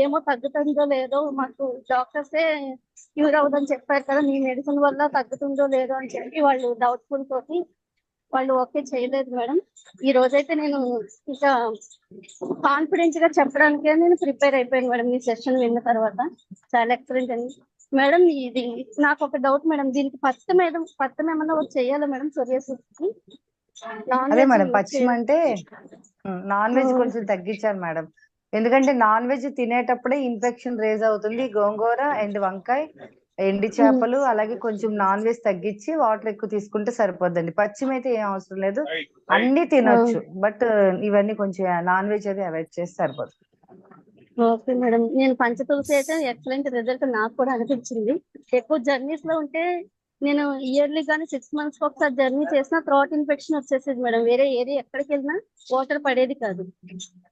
ఏమో తగ్గుతుందో లేదో, మాకు డాక్టర్సే క్యూర్ అవ్వదని చెప్పారు కదా, మీ మెడిసిన్ వల్ల తగ్గుతుందో లేదో అని చెప్పి వాళ్ళు డౌట్ఫుల్ తోటి వాళ్ళు ఓకే చేయలేదు మేడం. ఈ రోజైతే నేను ఇంకా కాన్ఫిడెంట్ గా చెప్పడానికే నేను ప్రిపేర్ అయిపోయాను మేడం. ఈ సెషన్ విన్న తర్వాత చాలా ఎక్సలెంట్ అండి మేడం. ఇది నాకు ఒక డౌట్ మేడం, దీనికి పత్తం ఏమన్నా చేయాలా మేడం సోరియాసిస్ కి? అదే మేడం, పచ్చిమ అంటే నాన్ వెజ్ కొంచెం తగ్గించాను మేడం. ఎందుకంటే నాన్ వెజ్ తినేటప్పుడే ఇన్ఫెక్షన్ రేజ్ అవుతుంది. గోంగూర అండ్ వంకాయ, ఎండి చేపలు, అలాగే కొంచెం నాన్ వెజ్ తగ్గించి వాటర్ ఎక్కువ తీసుకుంటే సరిపోద్దండి. పచ్చిమ అయితే ఏం అవసరం లేదు, అన్ని తినొచ్చు. బట్ ఇవన్నీ కొంచెం నాన్ వెజ్ అది అవాయిడ్ చేస్తే సరిపోతుంది. Okay madam. నేను పంచతులసి అయితే ఎక్సలెంట్ రిజల్ట్ నాకు కూడా అనిపించింది. ఎక్కువ జర్నీస్ లో ఉంటే నేను ఇయర్లీ గానీ 6 months ఒకసారి జర్నీ చేసిన థ్రోట్ ఇన్ఫెక్షన్ వచ్చేసేది మేడం. వేరే ఏరియా ఎక్కడికి వెళ్ళినా వాటర్ పడేది కాదు.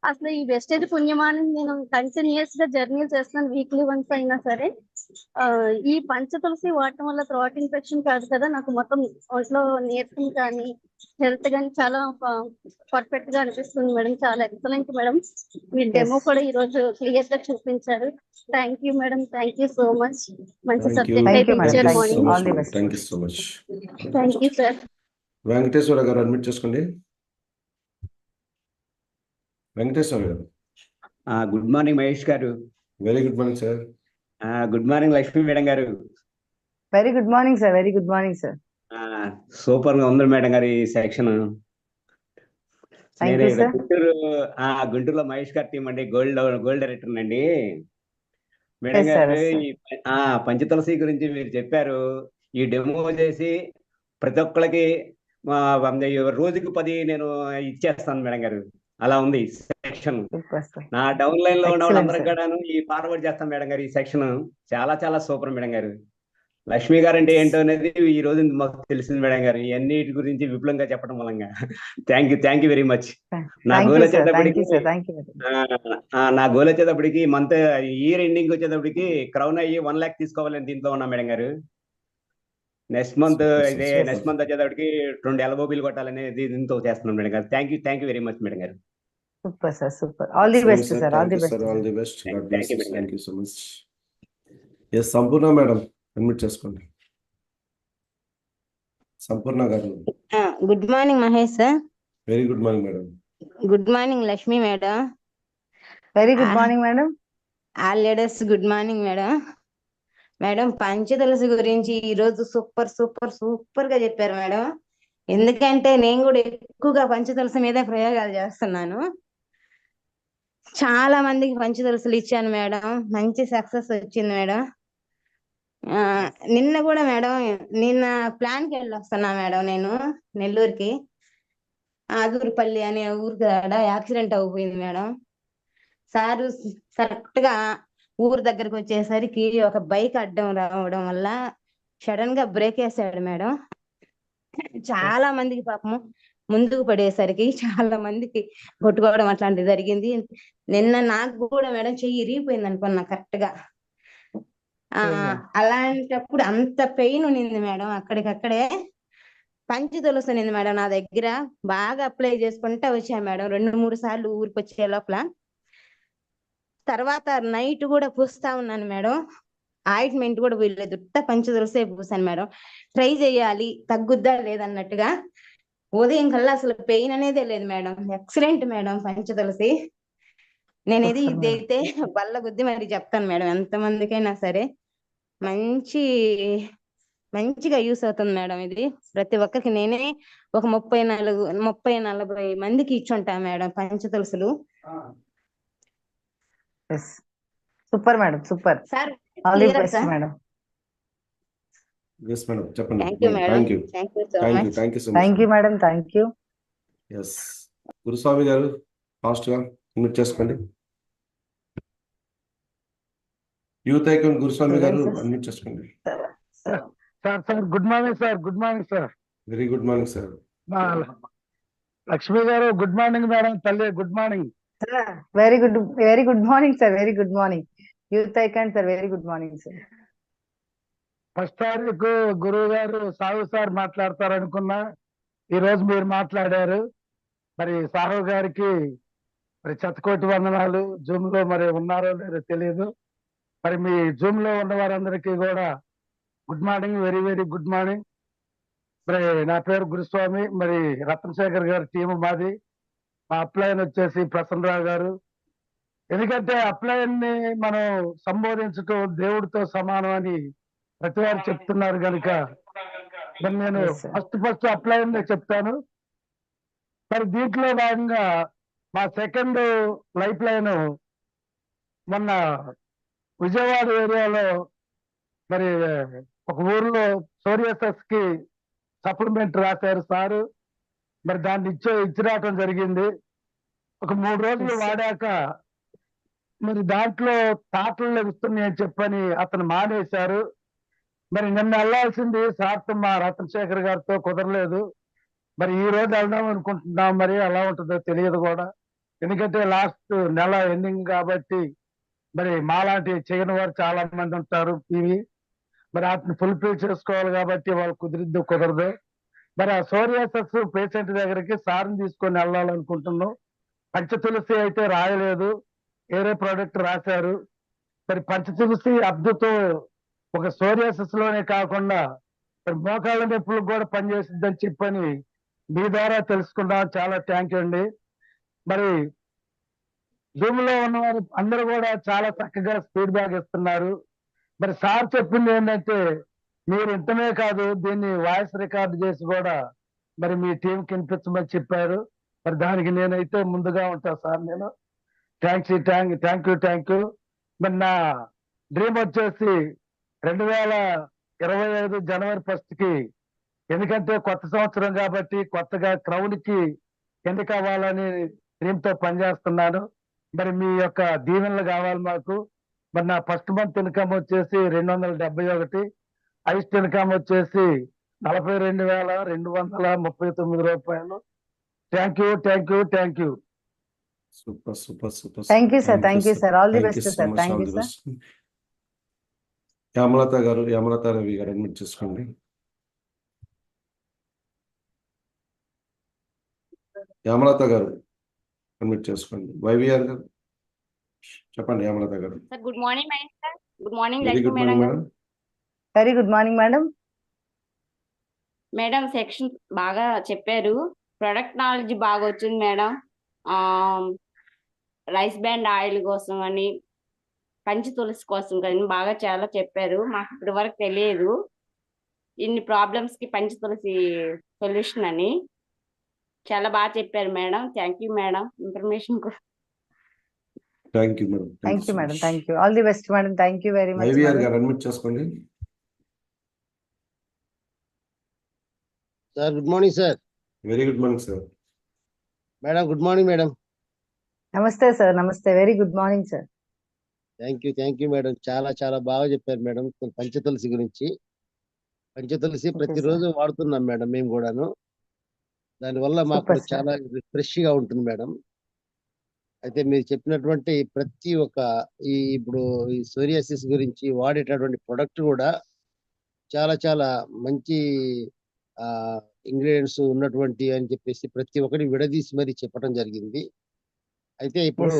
అసలు ఈ వెస్టేజ్ పుణ్యమాని నేను కంటిన్యూస్ గా జర్నీలు చేస్తున్నాను, వీక్లీ వన్స్ అయినా సరే. ఈ పంచతులసి వాడటం వల్ల థ్రోట్ ఇన్ఫెక్షన్ కాదు కదా, నాకు మొత్తం ఒంట్లో నీరసం కానీ హెల్త్ కానీ చాలా పర్ఫెక్ట్ గా అనిపిస్తుంది మేడం. చాలా ఎక్సలెంట్ మేడం. మీ డెమో కూడా ఈ రోజు క్లియర్ గా చూపించారు. Thank you madam. Thank you so much. మంచి సబ్జెక్ట్ అయితే ఇచ్చారు morning. Thank you so much. Thank you sir. Venkateswara గారు అడ్మిట్ చేసుకోండి. వెంకటేశ్వర గారు. గుడ్ మార్నింగ్ మహేష్ గారు. Very good morning sir. Good morning Lakshmi madam గారు. Very good morning sir. Very good morning sir. Super గా ఉంది మేడం గారు ఈ సెక్షన్. నేను గుంటూరులో మహేష్ గారి టీం అండి, గోల్డ్ డైరెక్టర్ అండి. మేడం గారు ఈ పంచతులసి గురించి మీరు చెప్పారు. ఈ డెమో చేసి ప్రతి ఒక్కరికి రోజుకి 10 నేను ఇచ్చేస్తాను మేడం గారు. అలా ఉంది సెక్షన్. నా డౌన్ లైన్ లో ఉన్న వాళ్ళందరికీ కూడా ఈ ఫార్వర్డ్ చేస్తాను మేడం గారు. ఈ సెక్షన్ చాలా చాలా సూపర్ మేడం గారు. లక్ష్మి గారు అంటే ఏంటో అనేది ఈ రోజు మాకు తెలిసింది మేడం గారు, ఇవన్నిటి గురించి విపులంగా చెప్పడం మూలంగా. Thank you very much. నా గోల్ వచ్చేటప్పటికి మంత్ ఇయర్ ఎండింగ్ వచ్చేటప్పటికి క్రౌన్ అయ్యి 1 lakh తీసుకోవాలని దీంతో ఉన్నా మేడం గారు. నెక్స్ట్ మంత్ వచ్చేటప్పటికి 2 LOBలు కొట్టాలని దీంతో చేస్తున్నాం మేడం గారు. Thank you very much madam గారు. Super sir, super. All the best sir. All the best. All the best. Thank you so much. Yes Sampurna madam admit చేసుకోండి. సంపూర్ణ గారు. Good morning Mahesh sir. Very good morning madam. Good morning Lakshmi madam. Very good morning madam. All ladies good morning madam. Madam Panchatulasi గురించి ఈ రోజు super గా చెప్పారు madam. ఎందుకంటే నేను కూడా ఎక్కువగా పంచతులసి మీద ప్రయోగాలు చేస్తున్నాను. చాలా మందికి పంచతులసులు ఇచ్చాను మేడం. మంచి సక్సెస్ వచ్చింది మేడం. ఆ, నిన్న కూడా మేడం, నిన్న ప్లాన్కి వెళ్ళి వస్తున్నా మేడం నేను నెల్లూరుకి. ఆదూరుపల్లి అనే ఊరు కాడ యాక్సిడెంట్ అయిపోయింది మేడం. సారు కరెక్ట్ గా ఊరు దగ్గరకు వచ్చేసరికి ఒక బైక్ అడ్డం రావడం వల్ల సడన్ గా బ్రేక్ వేసాడు మేడం. చాలా మందికి పాపము ముందుకు పడేసరికి చాలా మందికి కొట్టుకోవడం అట్లాంటిది జరిగింది. నిన్న నాకు కూడా మేడం చెయ్యి ఇరిగిపోయింది అనుకున్నా కరెక్ట్ గా. అలాంటప్పుడు అంత పెయిన్ ఉన్నింది మేడం. అక్కడికక్కడే పంచి తొలుస్తుంది మేడం నా దగ్గర. బాగా అప్లై చేసుకుంటా వచ్చా మేడం 2-3 సార్లు ఊరికి వచ్చే లోపల. తర్వాత నైట్ కూడా పూస్తా ఉన్నాను మేడం. ఆయింట్మెంట్ కూడా వీళ్ళలేదు, పంచి తులసే పూసాను మేడం. ట్రై చేయాలి తగ్గుద్దా లేదన్నట్టుగా. ఉదయం కల్లా అసలు పెయిన్ అనేదే లేదు మేడం. ఎక్సలెంట్ మేడం పంచి తులసి. నేనేది ఇదైతే బల్ల గుద్ది మరి చెప్తాను మేడం, ఎంతమందికైనా సరే మంచిగా యూస్ అవుతుంది మేడం. ఇది ప్రతి ఒక్కరికి నేనే ఒక 30-40 మందికి ఇచ్చుంటా మేడం పంచి తులసులు. Super madam, super. Sir all the clear best sir. Madam. Yes madam, చెప్పండి. Thank you madam, thank you, thank you so thank you, much. Thank you so much. Thank you madam, thank you. Yes, Guruswamy గారు fast గా invite చేసుకోండి. Youth icon గురుస్వామి గారు unmute చేసుకోండి. Sir good morning sir. Good morning sir. Very good morning sir. Lakshmi గారు good morning madam. తల్లి good morning. Very good morning sir. Very good morning youth icon sir. Very good morning sir. First తారీఖు గురువు గారు Sahu sir మాట్లాడతారు అనుకున్నా, ఈ రోజు మీరు మాట్లాడారు. మరి సాహు గారికి మరి శతకోటి వందనాలు. జూమ్ లో మరి ఉన్నారో లేదో తెలియదు. మరి మీ జూమ్ లో ఉన్న వారందరికీ కూడా good morning, very very good morning. మరి నా పేరు గురుస్వామి. మరి రత్నశేఖర్ గారి టీము మాది. మా అప్లైన్ వచ్చేసి ప్రసన్నరావు గారు. ఎందుకంటే అప్లైన్ ని మనం సంబోధించటం దేవుడితో సమానం అని ప్రతి వారు చెప్తున్నారు కనుక మరి నేను ఫస్ట్ అప్లైన్ చెప్తాను. మరి దీంట్లో భాగంగా మా సెకండ్ లైఫ్ లైన్ మొన్న విజయవాడ ఏరియాలో మరి ఒక ఊర్లో సోరియాసిస్ కి సప్లిమెంట్ రాశారు సారు. మరి దాన్ని ఇచ్చి రావటం జరిగింది. ఒక 3 రోజులు వాడాక మరి దాంట్లో తాటలు లభిస్తున్నాయి అని చెప్పని అతను మానేశారు. మరి నిన్న వెళ్ళాల్సింది సార్తో మా రత్నశేఖర్ గారితో కుదరలేదు. మరి ఈ రోజు వెళ్దాం అనుకుంటున్నాం. మరి ఎలా ఉంటుందో తెలియదు కూడా, ఎందుకంటే లాస్ట్ నెల ఎండింగ్ కాబట్టి మరి మాలాంటి చేయని వారు చాలా మంది ఉంటారు ఇవి. మరి వాటిని ఫుల్ఫిల్ చేసుకోవాలి కాబట్టి వాళ్ళు కుదరదు. మరి ఆ సోరియాసిస్ పేషెంట్ దగ్గరికి సార్ని తీసుకొని వెళ్ళాలనుకుంటున్నాం. పంచతులసి అయితే రాయలేదు, వేరే ప్రోడక్ట్ రాశారు. మరి పంచతులసి అద్భుతం ఒక సోరియాసిస్ లోనే కాకుండా మరి మోకాళ్ళ నొప్పులకు కూడా పనిచేస్తుందని చెప్పని మీ ద్వారా తెలుసుకున్నాం. చాలా థ్యాంక్ యూ అండి. మరి జూమ్ లో ఉన్నవారు అందరూ కూడా చాలా చక్కగా ఫీడ్బ్యాక్ ఇస్తున్నారు. మరి సార్ చెప్పింది ఏంటంటే మీరు ఇంతనే కాదు, దీన్ని వాయిస్ రికార్డ్ చేసి కూడా మరి మీ టీంకి వినిపించమని చెప్పారు. మరి దానికి నేనైతే ముందుగా ఉంటా సార్. నేను థ్యాంక్ యూ. మరి నా డ్రీమ్ వచ్చేసి 2025 జనవరి 1 కి, ఎందుకంటే కొత్త సంవత్సరం కాబట్టి కొత్తగా క్రౌడ్ కి ఎందుకు అవ్వాలని డ్రీమ్ తో పనిచేస్తున్నాను. మరి మీ యొక్క దీవెనలు కావాలి మాకు. మరి నా ఫస్ట్ మంత్ ఇన్కమ్ వచ్చేసి 271, హైస్ట్ ఇన్కమ్ వచ్చేసి 42,239 రూపాయలు. Thank you. Super. Thank you sir. All the best sir. Thank you sir. Yamalatha Ravi గారు అడ్మిట్ చేసుకోండి. యామలత గారు అడ్మిట్ చేసుకోండి. వైవిఆర్ గారు చెప్పండి. యామలత గారు. Sir good morning madam. Sir good morning very Lakshmi good madam morning గారు. Madam. Very good morning madam. Madam section బాగా చెప్పారు. ప్రొడక్ట్ నాలెడ్జ్ బాగా వచ్చింది మేడం. రైస్ బ్యాండ్ ఆయిల్ కోసం అని, పంచి తులసి కోసం కానీ బాగా చాలా చెప్పారు. మాకు ఇప్పటి వరకు తెలియదు ఇన్ని ప్రాబ్లమ్స్ కి పంచి తులసి సొల్యూషన్ అని. చాలా బాగా చెప్పారు madam. Thank you madam information. Thank you madam. Thank you. All the best madam. Thank you very much. YVR గారు అడ్మిట్ చేసుకోండి. Sir good morning sir. Very good morning sir. Madam good morning madam. నమస్తే sir. నమస్తే. Very good morning sir. Thank you madam. చాలా చాలా బాగా చెప్పారు madam Panchatulasi గురించి. పంచతులసి ప్రతిరోజు వాడుతున్నాం మేడం మేము కూడాను. దానివల్ల మాకు చాలా ఫ్రెష్ గా ఉంటుంది మేడం. అయితే మీరు చెప్పినటువంటి ప్రతి ఒక్క ఇప్పుడు ఈ సోరియాసిస్ గురించి వాడేటటువంటి ప్రొడక్ట్ కూడా చాలా చాలా మంచి ఇంగ్రీడియంట్స్ ఉన్నటువంటి అని చెప్పేసి ప్రతి ఒక్కటి విడదీసి మరి చెప్పడం జరిగింది. అయితే ఇప్పుడు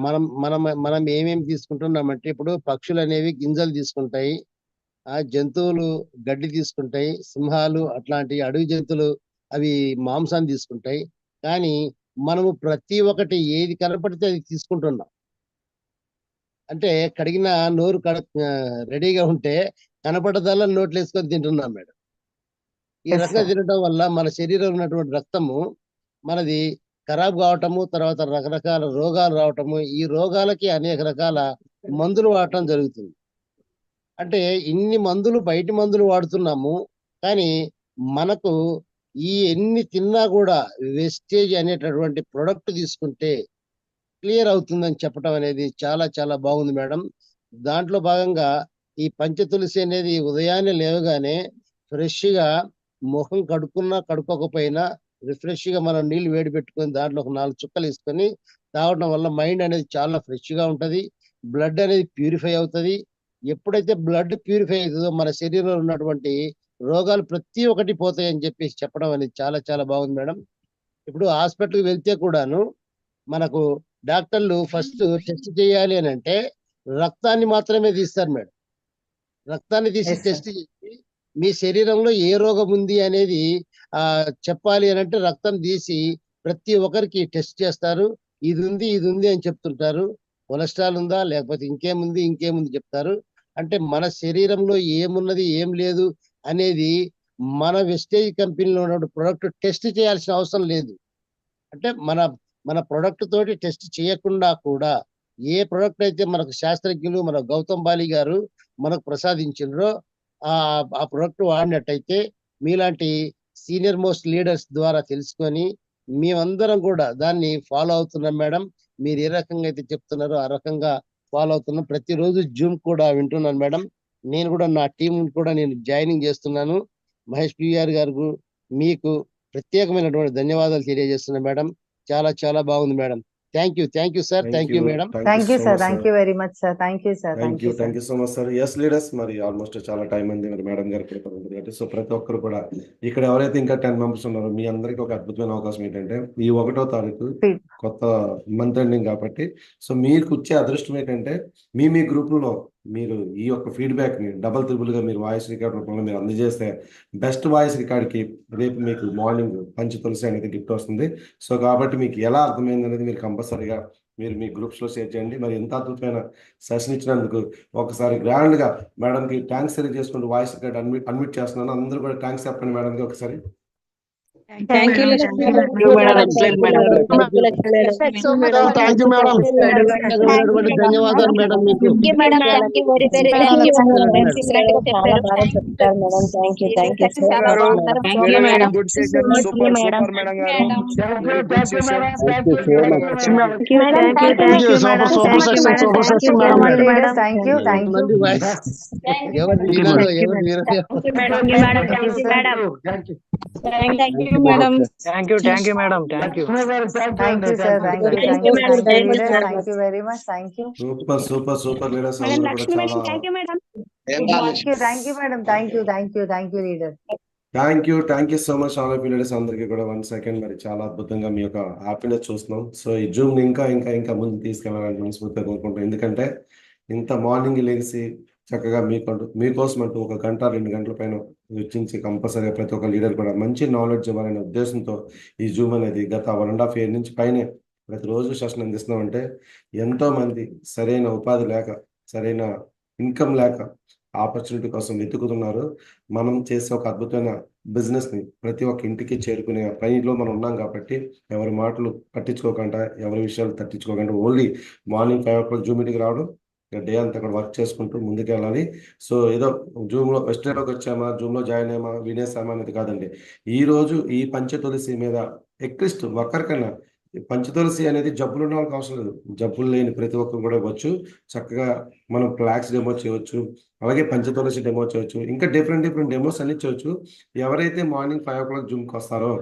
మనం మనం మనం ఏమేమి తీసుకుంటున్నామంటే ఇప్పుడు పక్షులు అనేవి గింజలు తీసుకుంటాయి, జంతువులు గడ్డి తీసుకుంటాయి, సింహాలు అట్లాంటి అడవి జంతువులు అవి మాంసాన్ని తీసుకుంటాయి. కానీ మనము ప్రతి ఒక్కటి ఏది కనపడితే అది తీసుకుంటున్నాం. అంటే కడిగిన నోరు రెడీగా ఉంటే కనపడదల్లా నోట్లు వేసుకొని తింటున్నాం మేడం. ఈ రకంగా తినడం వల్ల మన శరీరంలో ఉన్నటువంటి రక్తము మనది ఖరాబ్ కావటము, తర్వాత రకరకాల రోగాలు రావటము, ఈ రోగాలకి అనేక రకాల మందులు వాడటం జరుగుతుంది. అంటే ఇన్ని మందులు బయటి మందులు వాడుతున్నాము, కానీ మనకు ఈ ఎన్ని తిన్నా కూడా వెస్టేజ్ అనేటటువంటి ప్రొడక్ట్ తీసుకుంటే క్లియర్ అవుతుందని చెప్పడం అనేది చాలా చాలా బాగుంది మేడం. దాంట్లో భాగంగా ఈ పంచతులసి అనేది ఉదయాన్నే లేవగానే ఫ్రెష్గా ముఖం కడుక్కున్నా కడుక్కోకపోయినా రిఫ్రెష్గా మనం నీళ్లు వేడి పెట్టుకొని దాంట్లో ఒక 4 చుక్కలు వేసుకొని తాగడం వల్ల మైండ్ అనేది చాలా ఫ్రెష్గా ఉంటుంది, బ్లడ్ అనేది ప్యూరిఫై అవుతుంది. ఎప్పుడైతే బ్లడ్ ప్యూరిఫై అవుతుందో మన శరీరంలో ఉన్నటువంటి రోగాలు ప్రతి ఒక్కటి పోతాయి అని చెప్పేసి చెప్పడం అనేది చాలా చాలా బాగుంది మేడం. ఇప్పుడు హాస్పిటల్కి వెళ్తే కూడాను మనకు డాక్టర్లు ఫస్ట్ టెస్ట్ చేయాలి అని అంటే రక్తాన్ని మాత్రమే తీస్తారు మేడం. రక్తాన్ని తీసి టెస్ట్ చేసి మీ శరీరంలో ఏ రోగం ఉంది అనేది చెప్పాలి అని అంటే రక్తం తీసి ప్రతి ఒక్కరికి టెస్ట్ చేస్తారు. ఇది ఉంది అని చెప్తుంటారు. కొలెస్ట్రాల్ ఉందా లేకపోతే ఇంకేముంది చెప్తారు. అంటే మన శరీరంలో ఏమున్నది ఏం లేదు అనేది మన వెస్టేజ్ కంపెనీలో ఉన్న ప్రొడక్ట్ టెస్ట్ చేయాల్సిన అవసరం లేదు. అంటే మన ప్రొడక్ట్ తోటి టెస్ట్ చేయకుండా కూడా ఏ ప్రొడక్ట్ అయితే మనకు శాస్త్రజ్ఞులు మన గౌతమ్ బాలి గారు మనకు ప్రసాదించారో ఆ ప్రొడక్ట్ వాడినట్టయితే మీలాంటి సీనియర్ మోస్ట్ లీడర్స్ ద్వారా తెలుసుకొని మేమందరం కూడా దాన్ని ఫాలో అవుతున్నాం మేడం. మీరు ఏ రకంగా అయితే చెప్తున్నారో ఆ రకంగా ఫాలో అవుతున్నాం. ప్రతిరోజు జూమ్ కూడా వింటున్నాను మేడం. నేను కూడా నా టీం కూడా నేను జాయినింగ్ చేస్తున్నాను. మహేష్ పిఆర్ గారు మీకు ప్రత్యేకమైనటువంటి ధన్యవాదాలు తెలియజేస్తున్నాను మేడం. చాలా చాలా బాగుంది madam. Thank you sir. Thank you madam. Thank you sir. Thank you very much sir. Thank you sir. Thank you so much sir. Yes leaders, మరి ఆల్మోస్ట్ చాలా టైం అయింది మరి మేడం గారు కూడా ఉంటుంది కాబట్టి సో ప్రతి ఒక్కరు కూడా ఇక్కడ ఎవరైతే ఇంకా 10 మెంబర్స్ ఉన్నారో మీ అందరికీ ఒక అద్భుతమైన అవకాశం ఏంటంటే ఈ 1వ తారీఖు కొత్త మంత్ ఎండింగ్ కాబట్టి సో మీకు వచ్చే అదృష్టం ఏంటంటే మీ గ్రూపుల్లో మీరు ఈ యొక్క ఫీడ్బ్యాక్ ని డబల్ త్రిబుల్గా మీరు వాయిస్ రికార్డ్ రూపంలో మీరు అందజేస్తే బెస్ట్ వాయిస్ రికార్డ్కి రేపు మీకు మార్నింగ్ పంచతులసి అనేది గిఫ్ట్ వస్తుంది. సో కాబట్టి మీకు ఎలా అర్థమైంది అనేది మీరు కంపల్సరీగా మీరు మీ గ్రూప్స్ లో షేర్ చేయండి. మరి ఎంత అద్భుతమైన సెషన్ ఇచ్చినందుకు ఒకసారి గ్రాండ్ గా మేడం కి థ్యాంక్స్ తెలియజేసుకుంటూ వాయిస్ రికార్డ్ అన్మ్యూట్ చేస్తున్నాను. అందరూ కూడా థ్యాంక్స్ చెప్పండి మేడం కి ఒకసారి. థ్యాంక్ యూ ధన్యవాదాలు మేడం. మీకు super leaders. Thank you so much all of you leaders అందరికీ కూడా. 1 సెకండ్ మరి చాలా అద్భుతంగా మీ యొక్క హ్యాపీనెస్ చూస్తున్నాం. సో ఈ జూమ్ ని ఇంకా ముందు తీసుకెళ్ళాలని మనస్ఫూర్తిగా కోరుకుంటాం. ఎందుకంటే ఇంత మార్నింగ్ లేచి చక్కగా మీకోసం అంటూ 1 గంట 2 గంటల పైన వెచ్చించి కంపల్సరీగా ప్రతి ఒక్క లీడర్ కూడా మంచి నాలెడ్జ్ ఇవ్వాలనే ఉద్దేశంతో ఈ జూమ్ అనేది గత 1.5 year నుంచి పైనే ప్రతిరోజు సెషన్ అందిస్తున్నామంటే ఎంతో మంది సరైన ఉపాధి లేక సరైన ఇన్కమ్ లేక ఆపర్చునిటీ కోసం వెతుకుతున్నారు. మనం చేసే ఒక అద్భుతమైన బిజినెస్ ని ప్రతి ఒక్క ఇంటికి చేరుకునే పనిలో మనం ఉన్నాం కాబట్టి ఎవరి మాటలు పట్టించుకోకుండా ఎవరి విషయాలు తట్టించుకోకుండా only morning 5 o'clock zoom meeting రావడం, డే అంతా కూడా వర్క్ చేసుకుంటూ ముందుకు వెళ్ళాలి. సో ఏదో జూమ్లో వెస్టర్లోకి వచ్చామా, జూమ్లో జాయిన్ అయ్యామా, వినేసామా అనేది కాదండి. ఈ రోజు ఈ పంచతులసి మీద అట్లీస్ట్ ఒక్కరికన్నా పంచతులసి అనేది జబ్బులు ఉన్న వాళ్ళకి అవసరం లేదు. జబ్బులు లేని ప్రతి ఒక్కరు కూడా ఇవ్వచ్చు. చక్కగా మనం ఫ్లాక్స్ డెమో చేయవచ్చు, అలాగే పంచతులసి డెమో చేయవచ్చు, ఇంకా డిఫరెంట్ డెమోస్ అన్ని చేయవచ్చు. ఎవరైతే మార్నింగ్ 5 o'clock జూమ్కి వస్తారో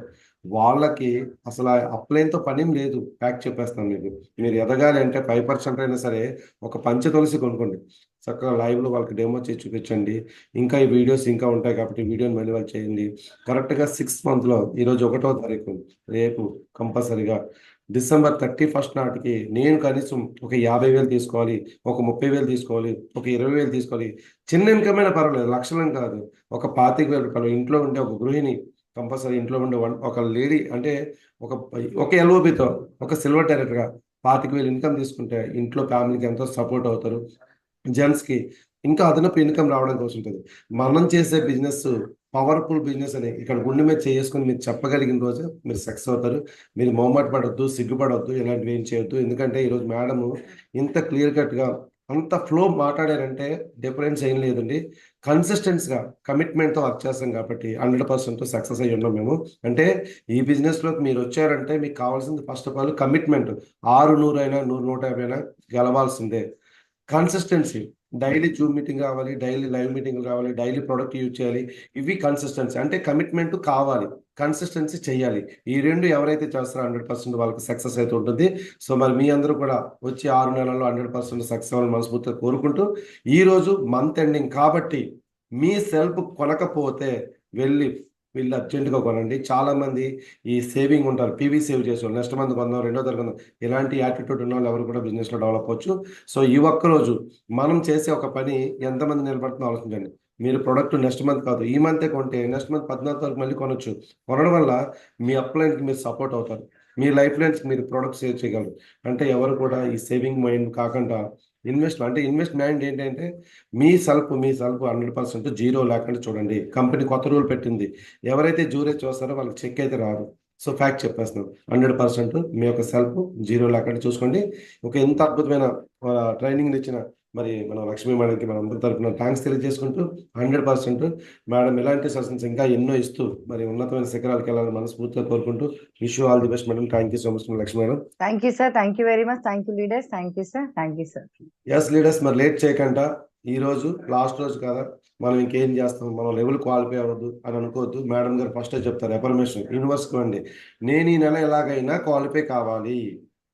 వాళ్ళకి అసలు అప్లైన్తో పనేం లేదు. ప్యాక్ చెప్పేస్తాను మీకు. మీరు ఎదగాలి అంటే 5% అయినా సరే ఒక పంచతులసి కొనుక్కోండి. చక్కగా లైవ్లో వాళ్ళకి డెమో చేసి చూపించండి. ఇంకా ఈ వీడియోస్ ఇంకా ఉంటాయి కాబట్టి వీడియోని మళ్ళీ వాళ్ళు చేయండి. కరెక్ట్గా 6th monthలో ఈరోజు 1వ తారీఖు, రేపు కంపల్సరిగా December 31st నాటికి నేను కనీసం ఒక 50,000 తీసుకోవాలి, ఒక 30,000 తీసుకోవాలి, ఒక 20,000 తీసుకోవాలి. చిన్న ఇన్కమ్ అయినా పర్వాలేదు, లక్షలం కాదు. ఒక 25,000 రూపాయలు ఇంట్లో ఉండే ఒక గృహిణి, కంపల్సరీ ఇంట్లో ఉండే ఒక లేడీ అంటే ఒక ఎల్ఓబితో ఒక సిల్వర్ డైరెక్టర్గా 25,000 ఇన్కమ్ తీసుకుంటే ఇంట్లో ఫ్యామిలీకి ఎంతో సపోర్ట్ అవుతారు. జెంట్స్కి ఇంకా అదనపు ఇన్కమ్ రావడం కోసం ఉంటుంది. మనం చేసే బిజినెస్ పవర్ఫుల్ బిజినెస్ అని ఇక్కడ గుండె మీద చేసుకుని మీరు చెప్పగలిగిన రోజు మీరు సక్సెస్ అవుతారు. మీరు మొహమాట పడొద్దు, సిగ్గుపడొద్దు, ఇలాంటివి ఏం చేయొద్దు. ఎందుకంటే ఈరోజు మేడం ఇంత క్లియర్ కట్గా అంత ఫ్లో మాట్లాడారంటే డిఫరెన్స్ ఏం లేదండి. కన్సిస్టెన్స్గా కమిట్మెంట్తో వర్క్ చేస్తాం కాబట్టి 100% సక్సెస్ అయ్యి ఉన్నాం మేము. అంటే ఈ బిజినెస్లోకి మీరు వచ్చారంటే మీకు కావాల్సింది ఫస్ట్ ఆఫ్ ఆల్ కమిట్మెంట్. 6, 100 అయినా 100, 150 అయినా గెలవాల్సిందే. కన్సిస్టెన్సీ, డైలీ జూమ్ మీటింగ్ కావాలి, డైలీ లైవ్ మీటింగ్ కావాలి, డైలీ ప్రొడక్ట్ యూజ్ చేయాలి. ఇవి కన్సిస్టెన్సీ. అంటే కమిట్మెంట్ కావాలి, కన్సిస్టెన్సీ చేయాలి. ఈ రెండు ఎవరైతే చేస్తారో 100% వాళ్ళకి సక్సెస్ అయితే ఉంటుంది. సో మరి మీ అందరూ కూడా వచ్చి 6 నెలల్లో 100% సక్సెస్ అవ్వాలని మనస్ఫూర్తిగా కోరుకుంటూ, ఈరోజు మంత్ ఎండింగ్ కాబట్టి మీ సెల్ఫ్ కొనకపోతే వెళ్ళి అర్జెంటుగా కొనండి. చాలా మంది ఈ సేవింగ్ ఉంటారు, పీవీ సేవ్ చేసేవాళ్ళు, నెక్స్ట్ మంత్ కొందాం, 2వ తారీఖు కొందాం, ఇలాంటి యాటిట్యూడ్ ఉన్న వాళ్ళు ఎవరు కూడా బిజినెస్లో డెవలప్ అవ్వచ్చు. సో ఈ ఒక్కరోజు మనం చేసే ఒక పని ఎంతమంది నిలబడుతుందో ఆలోచించండి. మీరు ప్రొడక్ట్ నెక్స్ట్ మంత్ కాదు, ఈ మంతే కొంటే నెక్స్ట్ మంత్ 14వ తారీఖు మళ్ళీ కొనొచ్చు. కొనడం వల్ల మీ అప్లైన్కి మీరు సపోర్ట్ అవుతారు, మీ లైఫ్ లైన్స్కి మీరు ప్రొడక్ట్ సేవ్ చేయగలరు. అంటే ఎవరు కూడా ఈ సేవింగ్ మైండ్ కాకుండా ఇన్వెస్ట్ మైండ్ ఏంటంటే మీ సెల్ఫ్ 100% జీరో లేకుండా చూడండి. కంపెనీ కొత్త రూల్ పెట్టింది, ఎవరైతే జూరే చూస్తారో వాళ్ళకి చెక్ అయితే రాదు. సో ఫ్యాక్ట్ చెప్పేస్తున్నాం, 100% మీ యొక్క సెల్ఫ్ జీరో లేకుండా చూసుకోండి. ఒక ఎంత అద్భుతమైన ట్రైనింగ్ ఇచ్చిన మరి మన లక్ష్మీ మేడంకి మన అందరి తరఫున థ్యాంక్స్ తెలియజేసుకుంటూ 100% మేడం ఇలాంటి సెషన్స్ ఇంకా ఎన్నో ఇస్తూ మరి ఉన్నతమైన శిఖరాలకు వెళ్ళాలని మనస్ఫూర్తిగా కోరుకుంటూ wish you all the best madam. Thank you so much Lakshmi madam. Thank you sir, thank you very much, thank you leaders, thank you sir, thank you sir. Yes leaders, మరి లేట్ చేయకుండా ఈ రోజు లాస్ట్ రోజు కదా, మనం ఇంకేం చేస్తాం, మనం లెవెల్ క్వాలిఫై అవ్వద్దు అని అనుకోవద్దు. మేడం గారు ఫస్టే చెప్తారు, ఎఫర్మేషన్ యూనివర్స్కి అండి, నేను ఈ నెల ఎలాగైనా క్వాలిఫై కావాలి.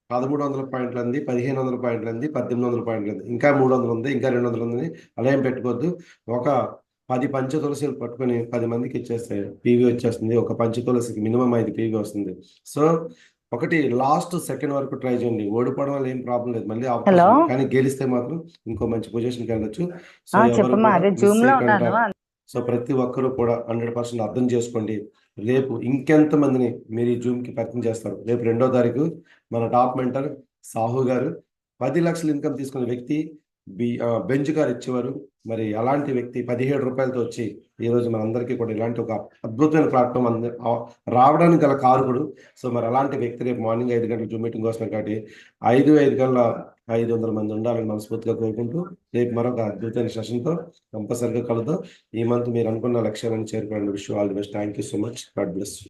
1,300 పాయింట్లు అంది, 1,500 పాయింట్లు అంది, 1,800 పాయింట్లు అంది, ఇంకా 300 ఉంది, ఇంకా 200 ఉంది, అలా ఏం పెట్టుకోవద్దు. ఒక 10 పంచతులసిలు పట్టుకొని 10 మందికి ఇచ్చేస్తే పీవీ వచ్చేస్తుంది. ఒక పంచతులసికి మినిమం 5 పీవీ వస్తుంది. సో ఒకటి లాస్ట్ సెకండ్ వరకు ట్రై చేయండి. ఓడిపోవడం వల్ల ఏం ప్రాబ్లం లేదు, మళ్ళీ అవకాశం ఉంది. కానీ గెలిస్తే మాత్రం ఇంకో మంచి పొజిషన్కి వెళ్ళొచ్చు. సో ఎవరు కూడా మిస్ చేయకుండా, సో ప్రతి ఒక్కరూ కూడా 100% అర్థం చేసుకోండి. రేపు ఇంకెంత మందిని మీరు ఈ జూమ్కి పరిచయం చేస్తారు. రేపు 2వ తారీఖు మన టాప్ మెంటర్ సాహు గారు 10 లక్షల ఇన్కమ్ తీసుకున్న వ్యక్తి, బెంచ్ గారు ఇచ్చేవారు. మరి అలాంటి వ్యక్తి 17 రూపాయలతో వచ్చి ఈరోజు మనందరికీ కూడా ఇలాంటి ఒక అద్భుతమైన ప్లాట్ఫామ్ రావడానికి గల కారకుడు. సో మరి అలాంటి వ్యక్తి రేపు మార్నింగ్ 5 గంటల జూమ్ మీటింగ్ వస్తున్నారు కాబట్టి 5 కల్లా 500 మంది ఉండాలని మనస్ఫూర్తిగా కోరుకుంటూ రేపు మరొక అద్భుతమైన సెషన్తో కంపల్సరిగా కలుద్దాం. ఈ మంత్ మీరు అనుకున్న లక్ష్యాలను చేరుకోండి. Wish you all the best. Thank you so much. God bless you.